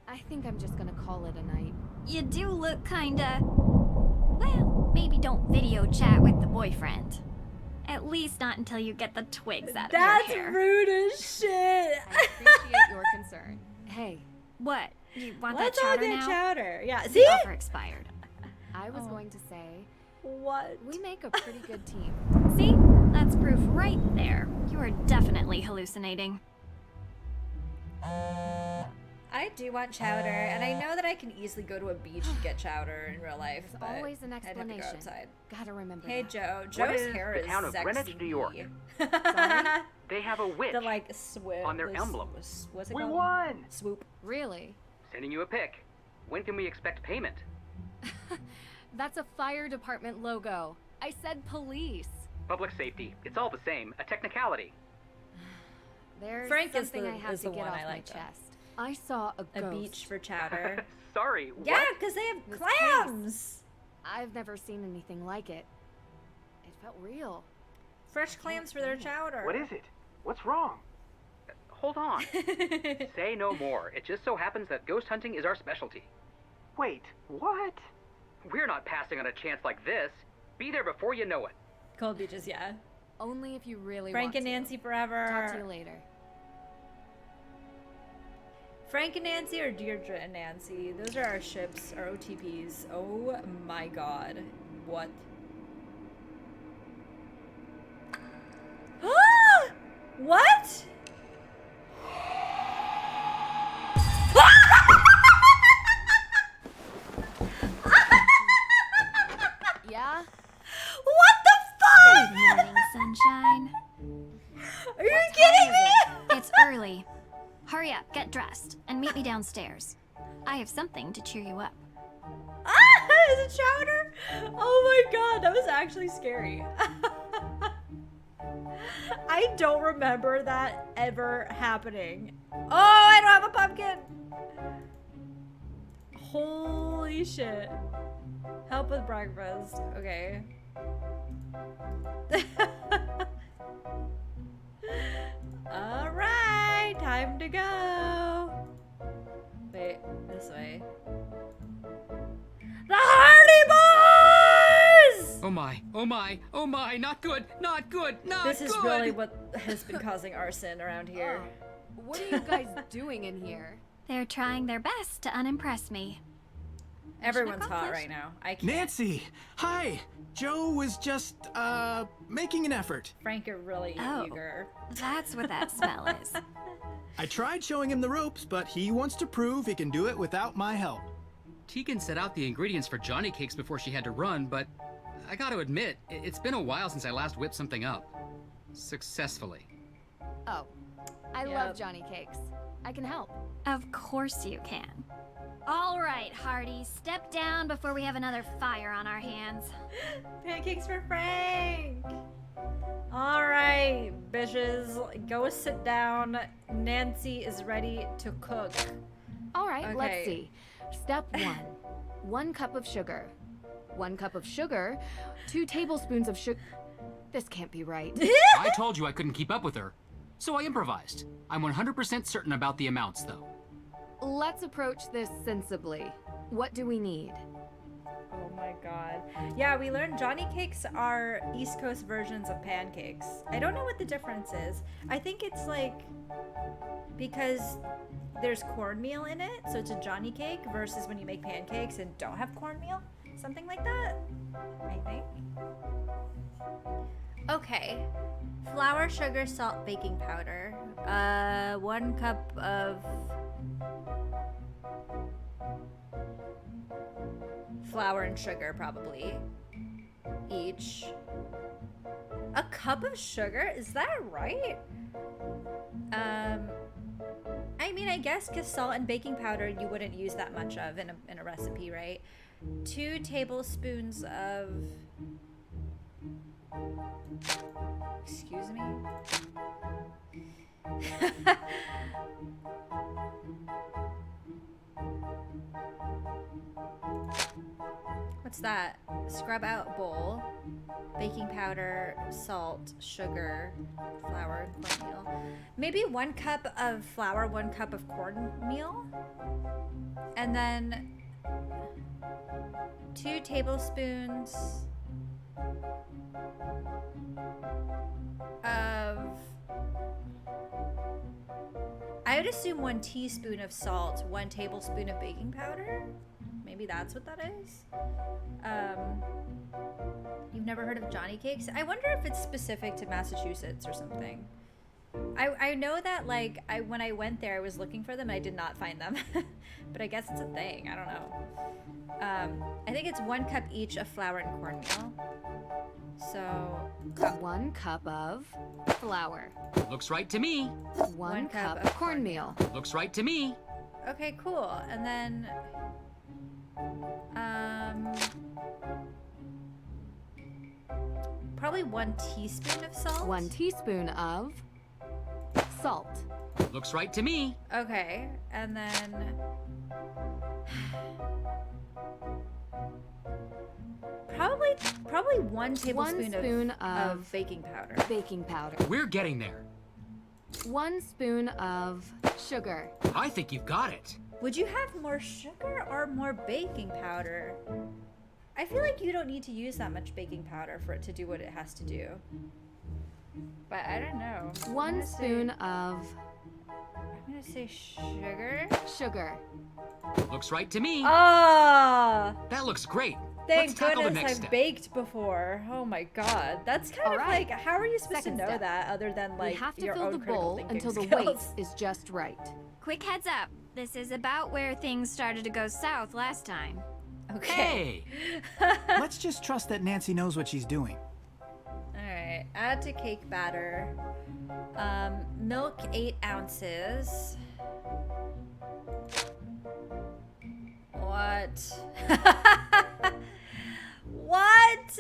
I think I'm just gonna call it a night. You do look kinda... Well, maybe don't video chat with the boyfriend. At least not until you get the twigs out of your hair. That's rude as shit. I appreciate your concern. Hey, What? You want Let's that all chowder get now? chowder. Yeah, The see? offer expired. I was going to say, What? we make a pretty good team. See? That's proof right there. You are definitely hallucinating. I do want chowder, and I know that I can easily go to a beach and get chowder in real life. There's but always an I'd have to go explanation. outside. Gotta remember Hey that. Joe. What Joe's is hair the is town of sexy. Greenwich, New York? Sorry? They have a witch. The like swoop. On their emblem. What's it We called? won! Swoop. Really? Sending you a pic. When can we expect payment? That's a fire department logo. I said police. Public safety. It's all the same. A technicality. There's Frank is something the- I have is to the get one off I my like, though. chest. I saw a A ghost. beach for chowder. Sorry, Yeah, what? because they have This clams. I've never seen anything like it. It felt real. Fresh clams for their chowder. What is it? What's wrong? Hold on. Say no more. It just so happens that ghost hunting is our specialty. Wait, what? We're not passing on a chance like this. Be there before you know it. Cold beaches, yeah. Only if you really Frank want and to. Nancy forever. Talk to you later. Frank and Nancy or Deirdre and Nancy? Those are our ships, our OTPs. Oh my god. What? What? Yeah? What the fuck? Good morning, sunshine. Are you kidding me? It's early. Hurry up, get dressed, and meet me downstairs. I have something to cheer you up. Ah, is it Chowder? Oh my god, that was actually scary. I don't remember that ever happening. Oh, I don't have a pumpkin. Holy shit. Help with breakfast. Okay. All right, time to go. Wait, this way. The Hardy Boys! Oh my, oh my, oh my, not good, not good, not good! This is really what has been causing arson around here. What are you guys doing in here? They're trying their best to unimpress me. Everyone's hot right now. I can't. Nancy! Hi! Joe was just, making an effort. Frank are really eager. That's what that smell is. I tried showing him the ropes, but he wants to prove he can do it without my help. Tegan set out the ingredients for Johnny Cakes before she had to run, but I gotta admit, it's been a while since I last whipped something up. Successfully. Oh, I love Johnny Cakes. I can help. Of course you can. All right, Hardy, step down before we have another fire on our hands. Pancakes for Frank! All right, bitches, go sit down. Nancy is ready to cook. All right, Okay. let's see. Step 1. 1 cup of sugar. 1 cup of sugar. 2 tablespoons of sugar. This can't be right. I told you I couldn't keep up with her, so I improvised. I'm 100% certain about the amounts, though. Let's approach this sensibly. What do we need? Oh my god. Yeah, we learned Johnny Cakes are East Coast versions of pancakes. I don't know what the difference is. I think it's like because there's cornmeal in it, so it's a Johnny Cake versus when you make pancakes and don't have cornmeal. Something like that, I think. Okay. Flour, sugar, salt, baking powder. 1 cup of flour and sugar, probably. Each. A cup of sugar? Is that right? I mean, I guess because salt and baking powder you wouldn't use that much of in a recipe, right? 2 tablespoons of... Excuse me? What's that? Scrub out bowl. Baking powder, salt, sugar, flour, and cornmeal. Maybe 1 cup of flour, 1 cup of cornmeal. And then 2 tablespoons of... I would assume 1 teaspoon of salt, 1 tablespoon of baking powder. Maybe that's what that is. You've never heard of Johnny Cakes? I wonder if it's specific to Massachusetts or something. I know that like when I went there I was looking for them and I did not find them. But I guess it's a thing. I don't know. I think it's 1 cup each of flour and cornmeal. So 1 cup of flour. Looks right to me. 1 cup of cornmeal. Looks right to me. Okay, cool. And then probably 1 teaspoon of salt. 1 teaspoon of salt. Looks right to me. Okay, and then probably 1 tablespoon of baking powder. Baking powder. We're getting there. 1 spoon of sugar. I think you've got it. Would you have more sugar or more baking powder? I feel like you don't need to use that much baking powder for it to do what it has to do. But I don't know. 1 spoon of... I'm gonna say sugar. Sugar. Looks right to me. Ah! That looks great. Thank tackle the goodness next I've step. baked before. Oh my god. That's kind of Alright. like, how are you supposed Second to know step. that other than like We have to your fill own the critical bowl thinking until the skills? weight is just right. Quick heads up. This is about where things started to go south last time. Okay. Let's just trust that Nancy knows what she's doing. Alright, add to cake batter. Milk 8 ounces. What? What?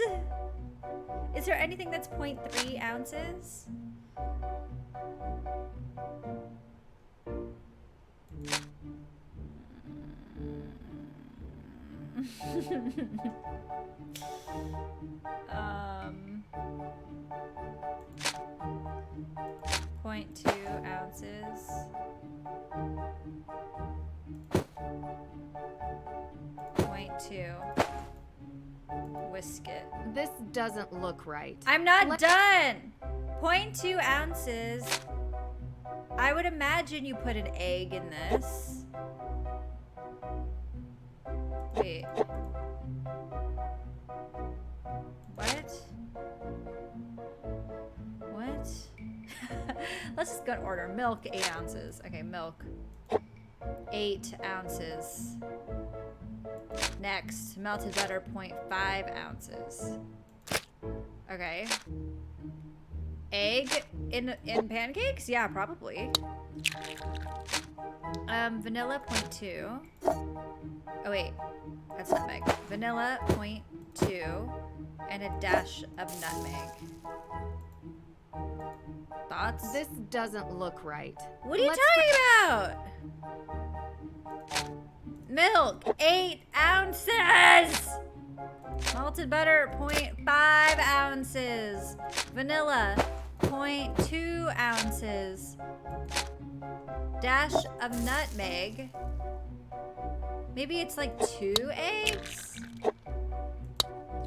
Is there anything that's 0.3 ounces? um, 0.2 ounces. 0.2. Whisk it. This doesn't look right. I'm not done! 0.2 ounces. I would imagine you put an egg in this. Wait. What? What? Let's just go in order. Milk, 8 ounces. Okay, milk. 8 ounces. Next, melted butter, 0.5 ounces. Okay. Egg in pancakes? Yeah, probably. Vanilla, 0.2. Oh wait, that's nutmeg. Vanilla, 0.2, and a dash of nutmeg. Thoughts? This doesn't look right. What are you talking about? Milk, 8 ounces! Malted butter, 0.5 ounces. Vanilla, 0.2 ounces. Dash of nutmeg. Maybe it's like 2 eggs?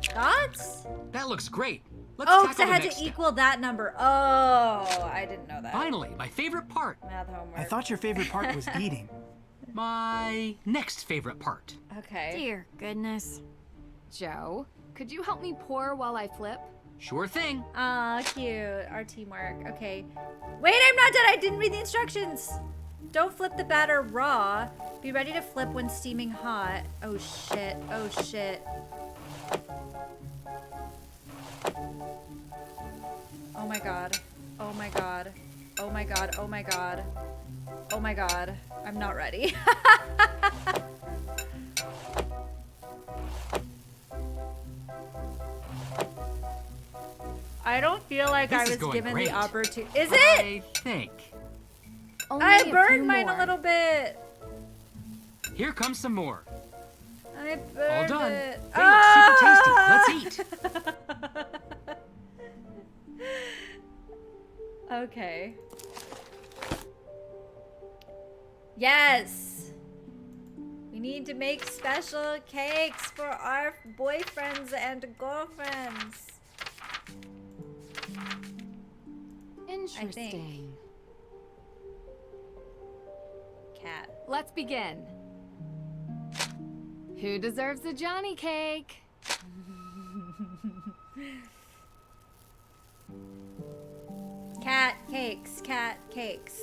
Thoughts? That looks great. Let's Oh, because I tackle the had next to step. equal that number. Oh, I didn't know that. Finally, my favorite part. Math homework. I thought your favorite part was eating. My next favorite part. Okay. Dear goodness. Joe, could you help me pour while I flip? Sure thing. Aw, cute. Our teamwork. Okay. Wait, I'm not done. I didn't read the instructions. Don't flip the batter raw. Be ready to flip when steaming hot. Oh, shit. Oh, shit. Oh, my God. Oh, my God. Oh, my God. Oh, my God. Oh, my God. I'm not ready. I don't feel like This I is was going given great. the opportunity. Is it? I think. Only I a few burned mine more. a little bit. Here comes some more. I burned All done. it. They look super tasty. Let's eat. Okay. Yes. We need to make special cakes for our boyfriends and girlfriends. Interesting. Cat. Let's begin. Who deserves a Johnny cake? Cat cakes. Cat cakes.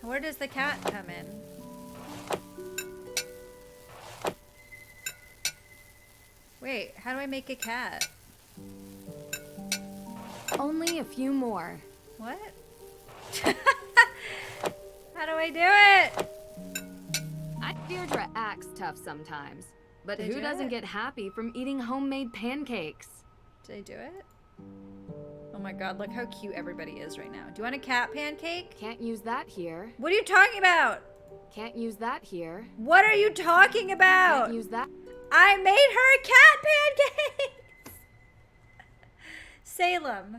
Where does the cat come in? Wait, how do I make a cat? Only a few more. What? How do I do it? Deirdre acts tough sometimes, but Did I who do doesn't it? get happy from eating homemade pancakes? Did I do it? Oh my god, look how cute everybody is right now. Do you want a cat pancake? Can't use that here. What are you talking about? Can't use that here. What are you talking about? Can't use that. I made her cat pancakes! Salem.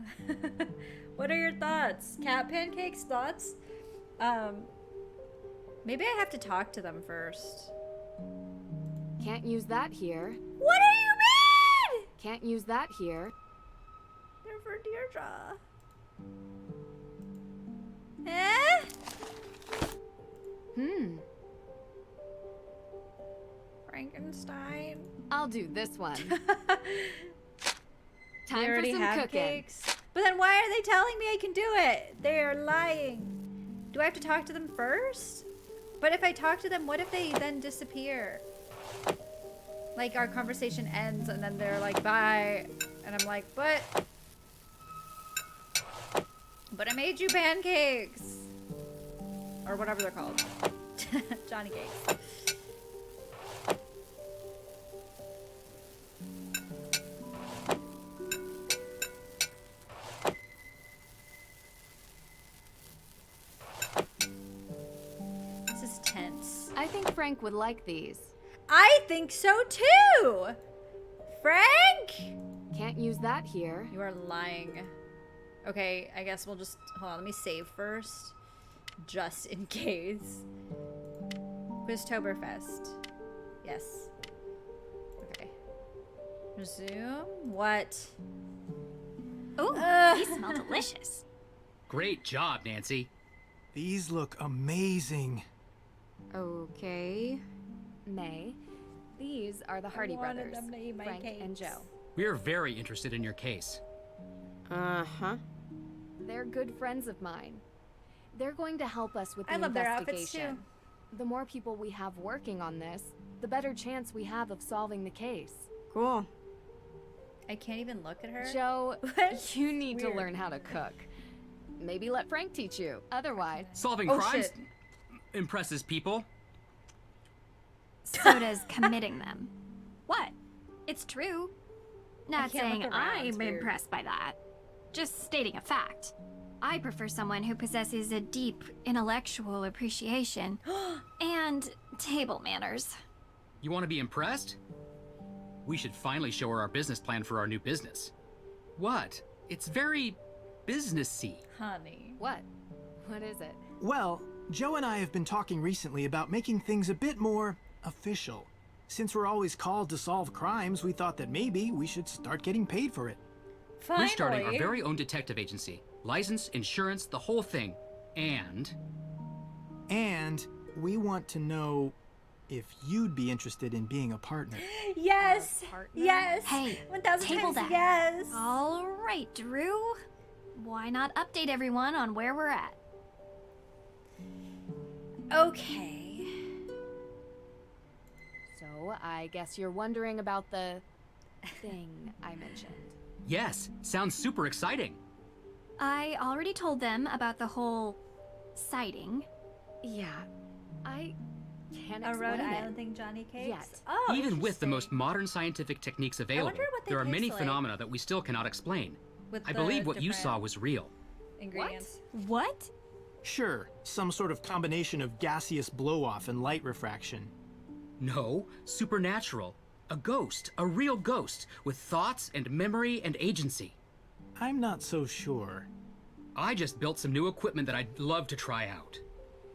What are your thoughts? Cat pancakes thoughts? Maybe I have to talk to them first. Can't use that here. What do you mean? Can't use that here. They're for Deirdre. Eh? Frankenstein. I'll do this one. We Time for already some have cooking. cakes. But then why are they telling me I can do it? They are lying. Do I have to talk to them first? But if I talk to them, what if they then disappear? Like our conversation ends and then they're like, bye. And I'm like, but I made you pancakes. Or whatever they're called. Johnny cakes. This is tense. I think Frank would like these. I think so too! Frank? Can't use that here. You are lying. Okay, I guess we'll just... Hold on, let me save first. Just in case. Quiztoberfest. Yes. Okay. Resume? What? Ooh, these smell delicious. Great job, Nancy. These look amazing. Okay. May, these are the Hardy wanted brothers, them to eat my Frank and cakes. Joe. We're very interested in your case. Uh-huh. They're good friends of mine. They're going to help us with the I love their outfits, investigation. too. The more people we have working on this, the better chance we have of solving the case. Cool. I can't even look at her. Joe, What? you need to Weird. learn how to cook. Maybe let Frank teach you. Otherwise, Solving Oh, crimes shit. impresses people. So does committing them. What? It's true. Not can't saying look around, it's I'm weird. impressed by that. Just stating a fact. I prefer someone who possesses a deep intellectual appreciation and table manners. You want to be impressed? We should finally show her our business plan for our new business. What? It's very businessy. Honey. what? What is it? Well, Joe and I have been talking recently about making things a bit more official. Since we're always called to solve crimes, we thought that maybe we should start getting paid for it. We're starting our very own detective agency. License, insurance, the whole thing. And And we want to know if you'd be interested in being a partner. Yes! Yes! Hey, 1,000 table times that. yes! All right, Drew. Why not update everyone on where we're at? Okay. So, I guess you're wondering about the thing I mentioned. yes, sounds super exciting. I already told them about the whole sighting. Yeah, I can't A explain Rhode it. Island thing, Johnny Cakes? Yet. Oh, Even with the interesting. most modern scientific techniques available, wonder what they there are many taste like. phenomena that we still cannot explain. With I the believe what you different saw was real. Ingredients. What? Sure, some sort of combination of gaseous blow-off and light refraction. No, supernatural. A ghost, a real ghost, with thoughts and memory and agency. I'm not so sure. I just built some new equipment that I'd love to try out.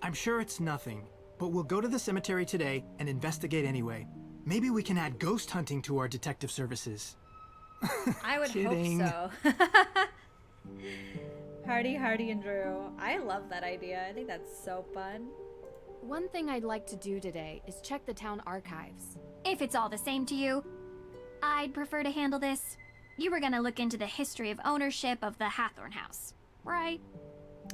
I'm sure it's nothing, but we'll go to the cemetery today and investigate anyway. Maybe we can add ghost hunting to our detective services. I would Kidding. hope so. Hardy, and Drew. I love that idea. I think that's so fun. One thing I'd like to do today is check the town archives. If it's all the same to you, I'd prefer to handle this. You were gonna look into the history of ownership of the Hathorn house, right?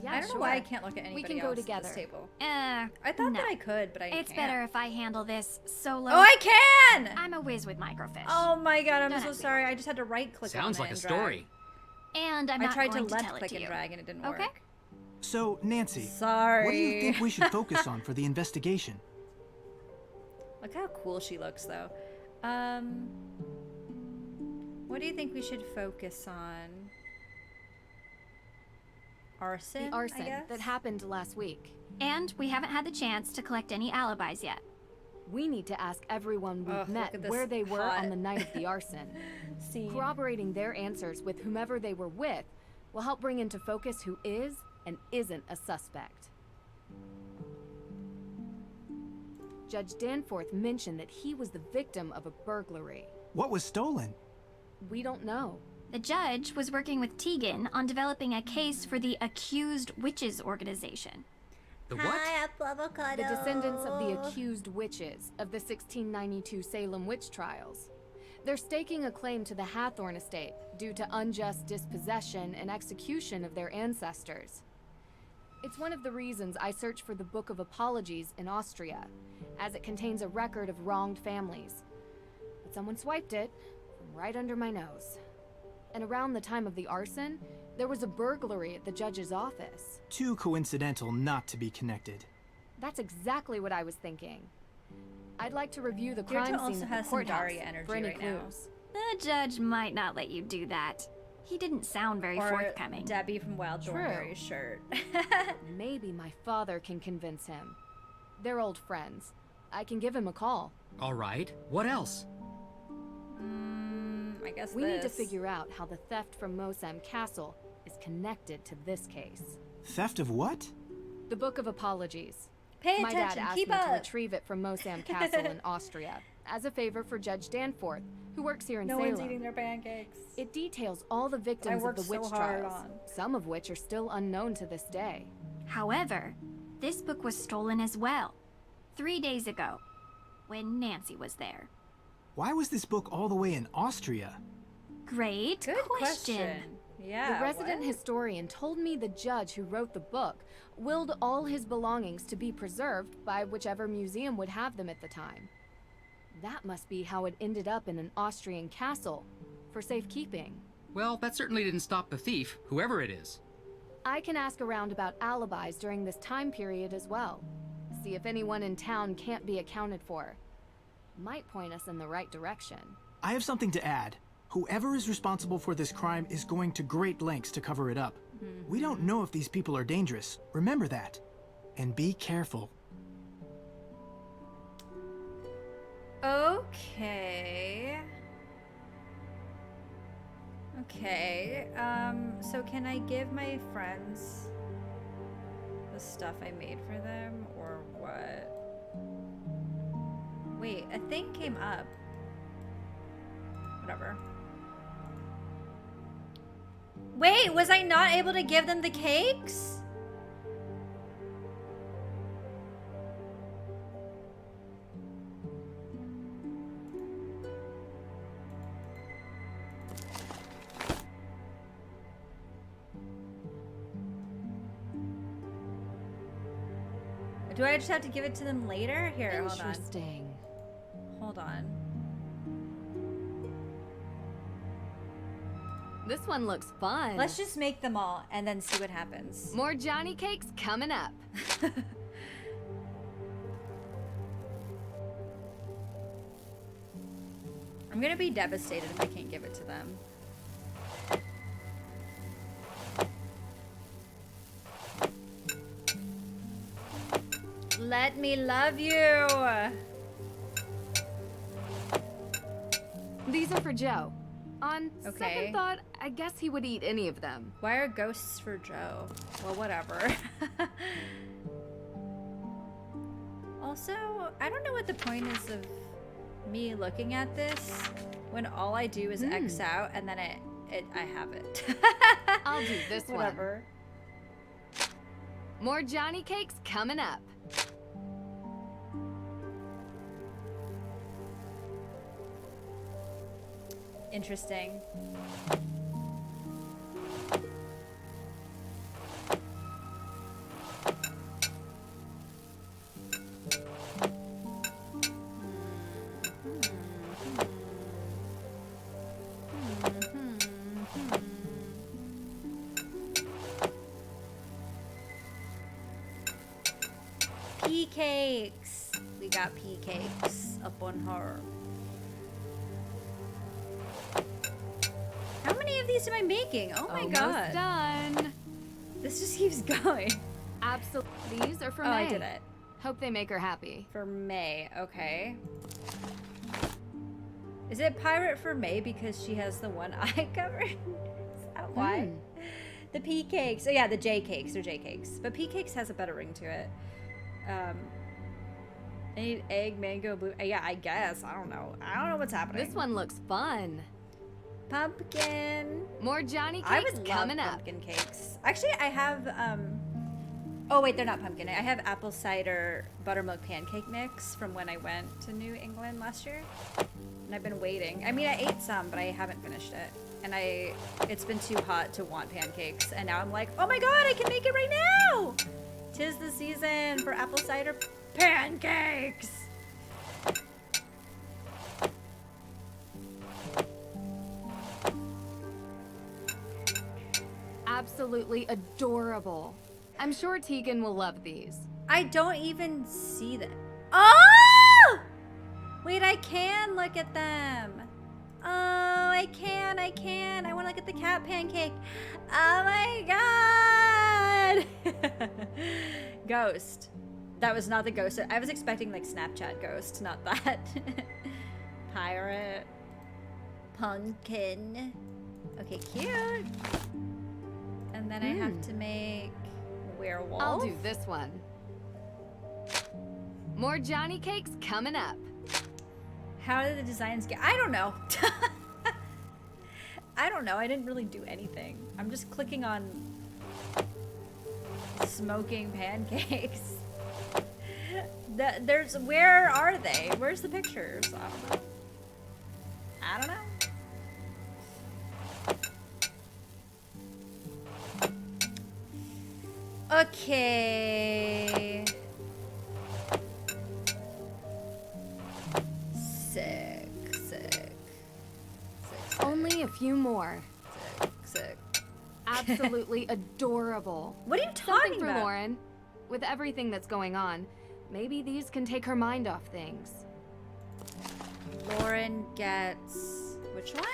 Yeah, I don't know why I can't look at anybody We can go else together. at this table. I thought that I could, but I It's can't. better if I handle this solo. Oh, I can! I'm a whiz with microfiche. Oh my god, I'm Don't so ask me. sorry. I just had to right click on Sounds it like a and drag. story. And I'm I not tried to going to left tell it click to and you. drag and it didn't Okay. work. So, Nancy, Sorry. what do you think we should focus on for the investigation? Look how cool she looks, though. What do you think we should focus on? Arson, The I arson guess? that happened last week. And we haven't had the chance to collect any alibis yet. We need to ask everyone we've Ugh, met look at this where they were hot on the night of the arson. scene. Corroborating their answers with whomever they were with will help bring into focus who is and isn't a suspect. Judge Danforth mentioned that he was the victim of a burglary. What was stolen? We don't know. The judge was working with Tegan on developing a case for the Accused Witches organization. The what? Hi, avocado. The descendants of the accused witches of the 1692 Salem witch trials. They're staking a claim to the Hathorn estate due to unjust dispossession and execution of their ancestors. It's one of the reasons I searched for the Book of Apologies in Austria, as it contains a record of wronged families. But someone swiped it from right under my nose. And around the time of the arson, there was a burglary at the judge's office. Too coincidental not to be connected. That's exactly what I was thinking. I'd like to review the Deirdre crime also scene of has the some courthouse Daria energy for any right now. clues. The judge might not let you do that. He didn't sound very Or forthcoming. Debbie from Wild True. Thornberry's shirt. Maybe my father can convince him. They're old friends. I can give him a call. All right. What else? I guess We need to this. figure out how the theft from Mosam Castle is connected to this case. Theft of what? The Book of Apologies. Pay My attention, dad asked keep me up. to retrieve it from Mosam Castle in Austria as a favor for Judge Danforth, who works here in No Salem. one's eating their pancakes. It details all the victims of worked the so witch hard trials, on. some of which are still unknown to this day. However, this book was stolen as well, 3 days ago, when Nancy was there. Why was this book all the way in Austria? Great Good question. Yeah. The resident what? historian told me the judge who wrote the book willed all his belongings to be preserved by whichever museum would have them at the time. That must be how it ended up in an Austrian castle, for safekeeping. Well, that certainly didn't stop the thief, whoever it is. I can ask around about alibis during this time period as well. See if anyone in town can't be accounted for. Might point us in the right direction. I have something to add. Whoever is responsible for this crime is going to great lengths to cover it up. We don't know if these people are dangerous. Remember that. And be careful. Okay. Okay. So can I give my friends the stuff I made for them, or what? Wait, a thing came up. Whatever. Wait, was I not able to give them the cakes? Do I just have to give it to them later? Here, hold on. Interesting. Hold on. This one looks fun. Let's just make them all and then see what happens. More Johnny cakes coming up. I'm gonna be devastated if I can't give it to them. Let me love you. These are for Joe. On Okay. second thought, I guess he would eat any of them. Why are ghosts for Joe? Well, whatever. Also, I don't know what the point is of me looking at this when all I do is X out and then I have it. I'll do this Whatever. one. More Johnny cakes coming up. Interesting. Pea cakes. We got pea cakes up on her. How many of these am I making? Oh my Almost god. done. This just keeps going. Absolutely. These are for Oh, May. I did it. Hope they make her happy. For May, okay. Is it pirate for May because she has the one eye covered? Is that why? The pea cakes. Oh yeah, the J cakes. They're J cakes. But pea cakes has a better ring to it. I need egg, mango, blue. Yeah, I guess. I don't know. I don't know what's happening. This one looks fun. Pumpkin. More Johnny I cakes would coming love up. pumpkin cakes. Actually, I have Oh wait, they're not pumpkin. I have apple cider buttermilk pancake mix from when I went to New England last year. And I've been waiting. I mean, I ate some, but I haven't finished it. And it's been too hot to want pancakes. And now I'm like, oh my god, I can make it right now! 'Tis the season for apple cider pancakes! Absolutely adorable. I'm sure Tegan will love these. I don't even see them. Oh! Wait, I can look at them. Oh, I can. I want to look at the cat pancake. Oh my god! Ghost. That was not the ghost. I was expecting like Snapchat ghost, not that. Pirate. Pumpkin. Okay, cute. And then I have to make werewolf. I'll do this one. More Johnny cakes coming up. How did the designs get? I don't know. I don't know. I didn't really do anything. I'm just clicking on smoking pancakes. Where are they? Where's the pictures? I don't know. Okay. Sick. Only a few more. Sick. Absolutely adorable. What are you Something talking for about? Lauren. With everything that's going on, maybe these can take her mind off things. Lauren gets which one?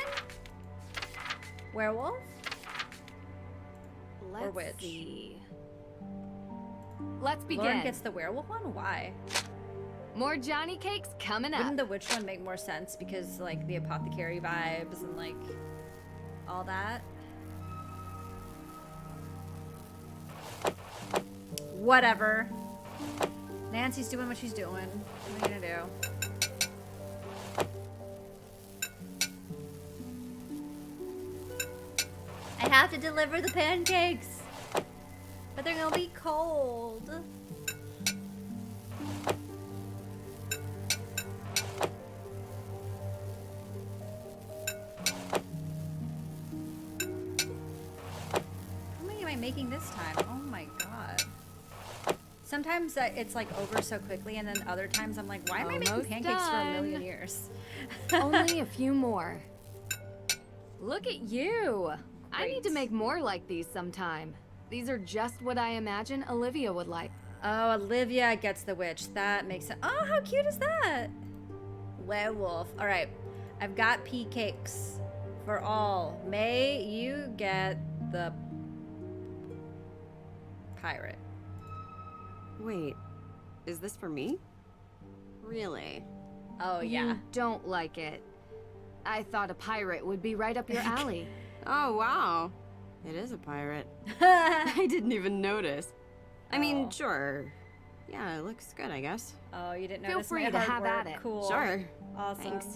Werewolf? Let's witch? see. Let's begin. Lauren gets the werewolf one? Why? More Johnny cakes coming up. Wouldn't the witch one make more sense because like the apothecary vibes and like all that? Whatever. Nancy's doing what she's doing. What are you gonna do? I have to deliver the pancakes, but they're gonna be cold. How many am I making this time? Oh my god. Sometimes it's like over so quickly, and then other times I'm like, why am I making Almost pancakes for a done. million years? Only a few more. Look at you. I need to make more like these sometime. These are just what I imagine Olivia would like. Oh, Olivia gets the witch. That makes sense. Oh, how cute is that? Werewolf. All right. I've got pea cakes for all. May, you get the pirate. Wait, is this for me? Really? Oh, yeah. You don't like it. I thought a pirate would be right up your alley. Oh, wow. It is a pirate. I didn't even notice. I mean, sure. Yeah, it looks good, I guess. Oh, you didn't Feel notice free my to hard have work. at it. Cool. Sure. Awesome. Thanks.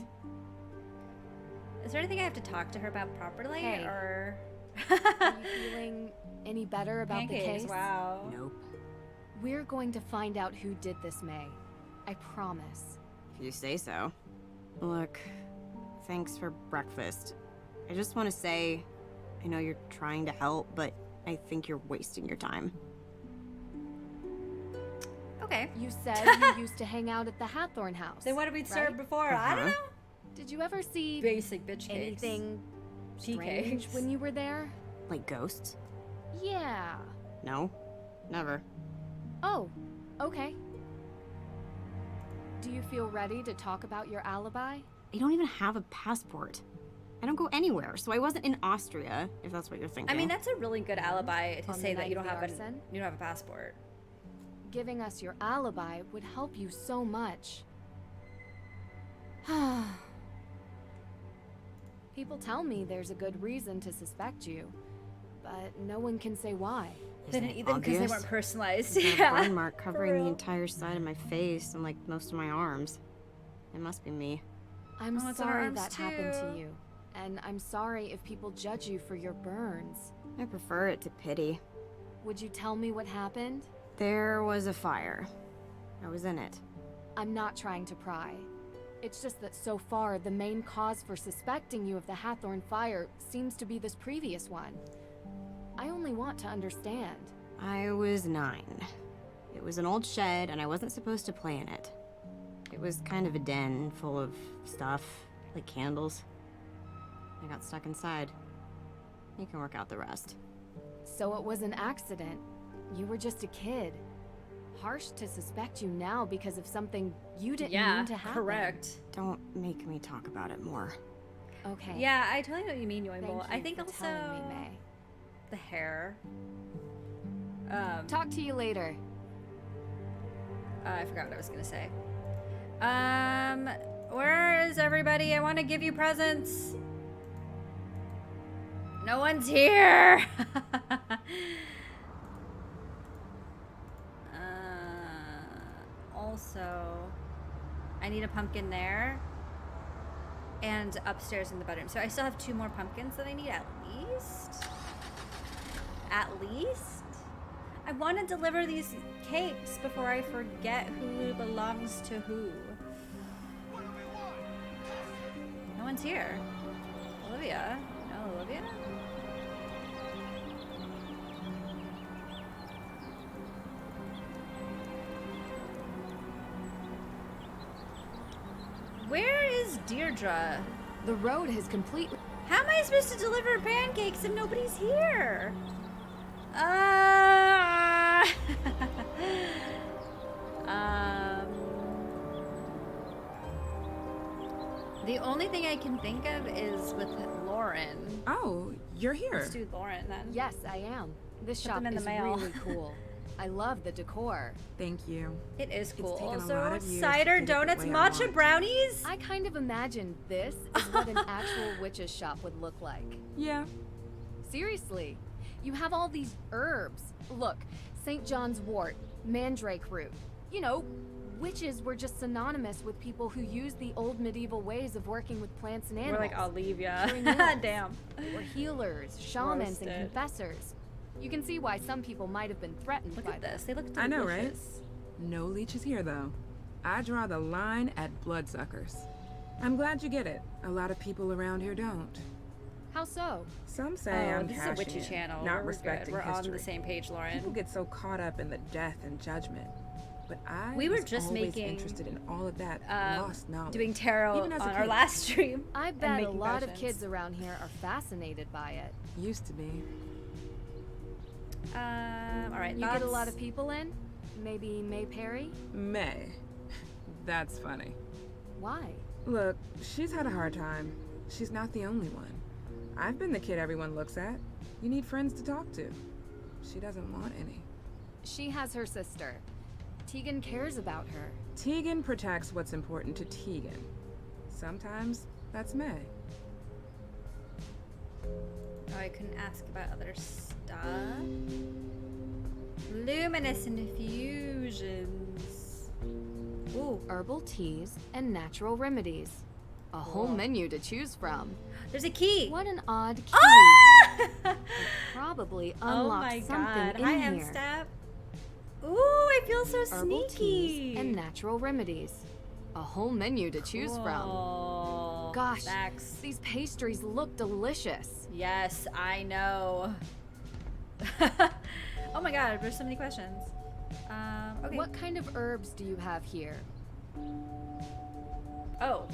Is there anything I have to talk to her about properly, Hey. or? Are you feeling any better about Pancakes, the case? wow. Nope. We're going to find out who did this, May. I promise. If you say so. Look, thanks for breakfast. I just want to say, I know you're trying to help, but I think you're wasting your time. Okay. You said you used to hang out at the Hathorn house. Then what did we serve right? before? I don't know. Did you ever see Basic bitch cakes. anything Tea strange cakes. when you were there? Like ghosts? Yeah. No, never. Oh, okay. Do you feel ready to talk about your alibi? I don't even have a passport. I don't go anywhere, so I wasn't in Austria, if that's what you're thinking. I mean, that's a really good alibi to On say the that night you of don't the have arson? you don't have a passport. Giving us your alibi would help you so much. People tell me there's a good reason to suspect you, but no one can say why. They didn't eat them because they weren't personalized. There's a Yeah. burn mark covering for the real. entire side of my face and like most of my arms. It must be me. I'm Oh, it's on our sorry arms that happened to too. you, and I'm sorry if people judge you for your burns. I prefer it to pity. Would you tell me what happened? There was a fire. I was in it. I'm not trying to pry. It's just that so far, the main cause for suspecting you of the Hathorn fire seems to be this previous one. I only want to understand. I was 9. It was an old shed, and I wasn't supposed to play in it. It was kind of a den full of stuff, like candles. I got stuck inside. You can work out the rest. So it was an accident. You were just a kid. Harsh to suspect you now because of something you didn't mean to happen. Correct. Don't make me talk about it more. Okay. Yeah, I totally know what you mean, Yoimbo. Thank you I think for also telling me, May. the hair. Talk to you later. I forgot what I was gonna say. Where is everybody? I want to give you presents. No one's here. Also, I need a pumpkin there. And upstairs in the bedroom. So I still have 2 more pumpkins that I need at least. At least? I want to deliver these cakes before I forget who belongs to who. No one's here. Olivia? No, Olivia? Where is Deirdre? The road has completely... How am I supposed to deliver pancakes if nobody's here? The only thing I can think of is with Lauren. Oh, you're here. Let's do Lauren then. Yes, I am. This Put shop them in the is mail. really cool. I love the decor. Thank you. It is cool. It's taken a Also, lot of years to cider, get it the donuts, way I matcha want. brownies. I kind of imagined this is what an actual witch's shop would look like. Yeah. Seriously. You have all these herbs. Look, St. John's wort, mandrake root. You know, witches were just synonymous with people who used the old medieval ways of working with plants and We're animals. like, I'll leave ya. Curing ills. Damn. They were healers, shamans, Roasted. and confessors. You can see why some people might have been threatened Look by at them. this. They look delicious. I know, right? No leeches here, though. I draw the line at bloodsuckers. I'm glad you get it. A lot of people around here don't. How so? Some say I'm this is a cashing witchy in, channel. not We're respecting good. We're history. on the same page, Lauren. People get so caught up in the death and judgment. But I We were was just always making, interested in all of that lost knowledge. doing tarot Even as a on our kid. last stream. I and bet a making lot of potions. kids around here are fascinated by it. Used to be. All right. You get a lot of people in? Maybe May Perry? May. That's funny. Why? Look, she's had a hard time. She's not the only one. I've been the kid everyone looks at. You need friends to talk to. She doesn't want any. She has her sister. Tegan cares about her. Tegan protects what's important to Tegan. Sometimes that's May. Oh, I couldn't ask about other stuff. Luminous infusions. Ooh, herbal teas and natural remedies. A whole menu to choose from. There's a key. What an odd key. Ah! Probably Oh unlocked my something god. in Hi, here. M-Step. Ooh, I feel so Herbal sneaky. teas and natural remedies. A whole menu to choose from. Cool. Gosh, Thanks. these pastries look delicious. Yes, I know. Oh my god, there's so many questions. Okay. What kind of herbs do you have here? Oh.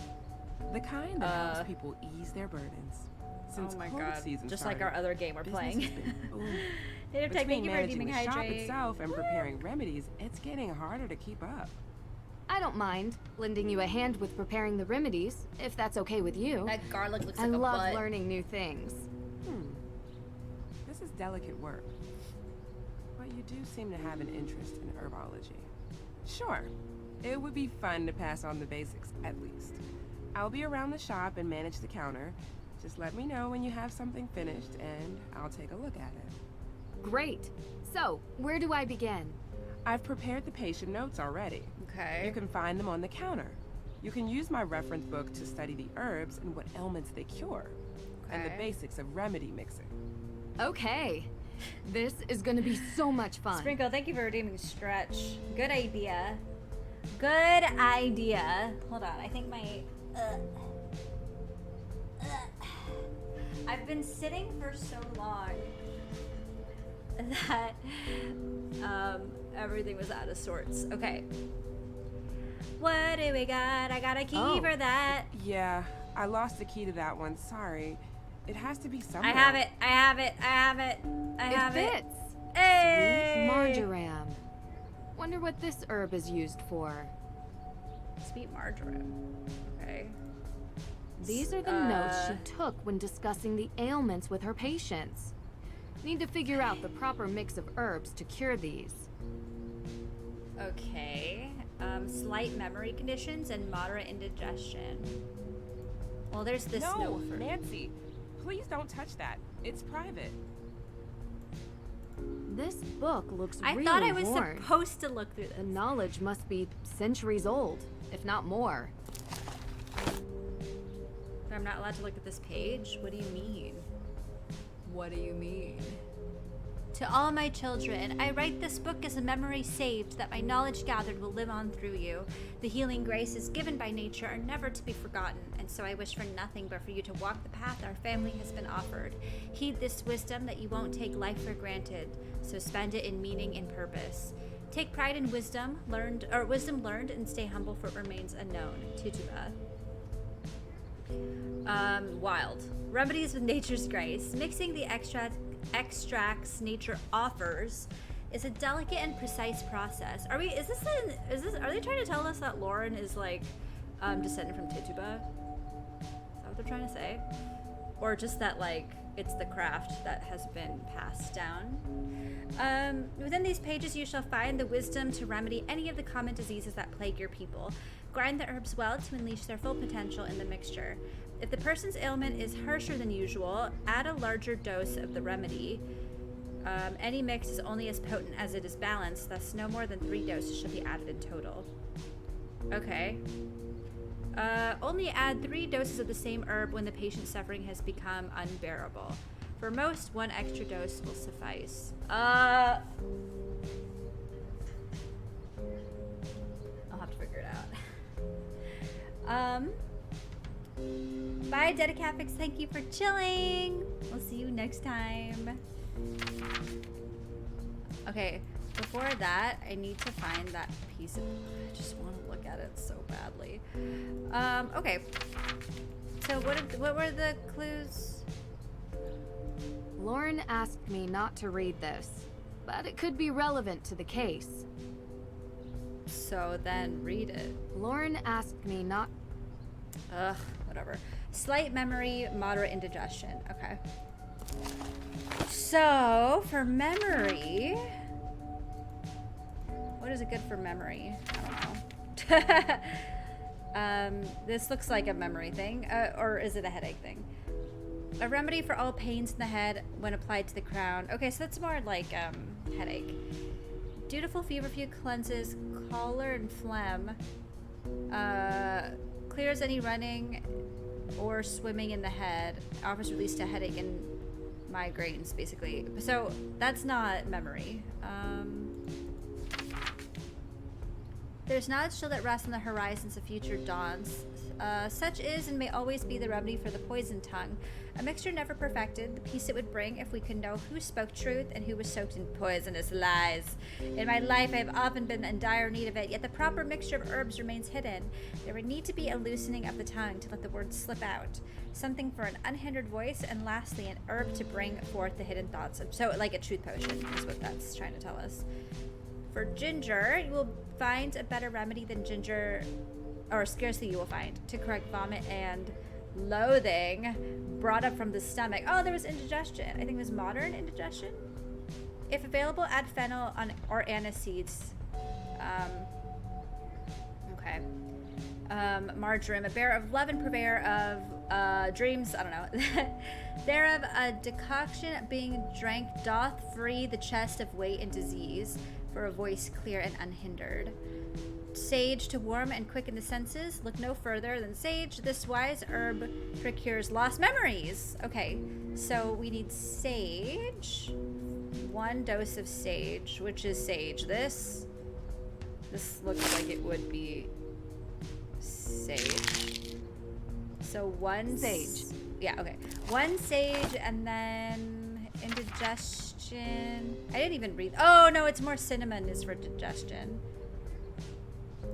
The kind that helps people ease their burdens. Since Oh my cold god. season Just started, like our other game we're business playing. has been booming. Native Tech, thank Between you for managing deeming the shop hydrate. itself and preparing remedies, it's getting harder to keep up. I don't mind lending you a hand with preparing the remedies, if that's okay with you. That garlic looks I like a love butt. learning new things. This is delicate work. But you do seem to have an interest in herbology. Sure, it would be fun to pass on the basics, at least. I'll be around the shop and manage the counter. Just let me know when you have something finished, and I'll take a look at it. Great. So, where do I begin? I've prepared the patient notes already. Okay. You can find them on the counter. You can use my reference book to study the herbs and what ailments they cure, and the basics of remedy mixing. Okay. This is gonna be so much fun. Sprinkle, thank you for redeeming Stretch. Good idea. Good idea. Hold on, I think my... I've been sitting for so long that everything was out of sorts. Okay. What do we got? I got a key for that. Yeah, I lost the key to that one. Sorry. It has to be somewhere. I have it. I have it. I have it. I have it. Fits. Hey! Sweet marjoram. Wonder what this herb is used for. Sweet marjoram. Okay. These are the notes she took when discussing the ailments with her patients. Need to figure out the proper mix of herbs to cure these. Okay. Slight memory conditions and moderate indigestion. Well, there's this note for Nancy, please don't touch that. It's private. This book looks I really thought I was worn. supposed to look through this. The knowledge must be centuries old, if not more. I'm not allowed to look at this page? What do you mean? What do you mean? To all my children, I write this book as a memory saved that my knowledge gathered will live on through you. The healing graces given by nature are never to be forgotten, and so I wish for nothing but for you to walk the path our family has been offered. Heed this wisdom that you won't take life for granted, so spend it in meaning and purpose. Take pride in wisdom learned, and stay humble for it remains unknown. Tituba. Wild. Remedies with nature's grace. Mixing the extracts nature offers is a delicate and precise process. Are they trying to tell us that Lauren is like descended from Tituba? Is that what they're trying to say? Or just that like it's the craft that has been passed down? Within these pages you shall find the wisdom to remedy any of the common diseases that plague your people. Grind the herbs well to unleash their full potential in the mixture. If the person's ailment is harsher than usual, add a larger dose of the remedy. Any mix is only as potent as it is balanced, thus no more than 3 doses should be added in total. Okay. Only add 3 doses of the same herb when the patient's suffering has become unbearable. For most, 1 extra dose will suffice. I'll have to figure it out. Bye, Dedicafix. Thank you for chilling. We'll see you next time. Okay, before that, I need to find that piece of... I just want to look at it so badly. Okay. So what were the clues? Lauren asked me not to read this, but it could be relevant to the case. So then read it. Lauren asked me not... Ugh, whatever. Slight memory, moderate indigestion. Okay. So, for memory... What is it good for memory? I don't know. This looks like a memory thing. Or is it a headache thing? A remedy for all pains in the head when applied to the crown. Okay, so that's more like headache. Dutiful feverfew cleanses choler and phlegm. Clears any running or swimming in the head. Offers release to headache and migraines, basically. So that's not memory. There's knowledge still that rests on the horizons of future dawns. Such is and may always be the remedy for the poison tongue. A mixture never perfected, the peace it would bring if we could know who spoke truth and who was soaked in poisonous lies. In my life, I have often been in dire need of it, yet the proper mixture of herbs remains hidden. There would need to be a loosening of the tongue to let the words slip out. Something for an unhindered voice, and lastly, an herb to bring forth the hidden thoughts. So, like a truth potion is what that's trying to tell us. For ginger, you will find a better remedy than ginger, or scarcely you will find, to correct vomit and loathing brought up from the stomach. Oh, there was indigestion. I think it was modern indigestion. If available, add fennel or anise seeds. Okay. Marjoram, a bearer of love and purveyor of dreams. I don't know. Thereof a decoction being drank doth free the chest of weight and disease, for a voice clear and unhindered. Sage to warm and quicken the senses. Look no further than sage. This wise herb procures lost memories. Okay, so we need sage 1 dose of sage, which is sage. This looks like it would be sage. So 1 sage. Yeah, okay. 1 sage, and then indigestion. I didn't even read. Oh no, it's more cinnamon is for digestion.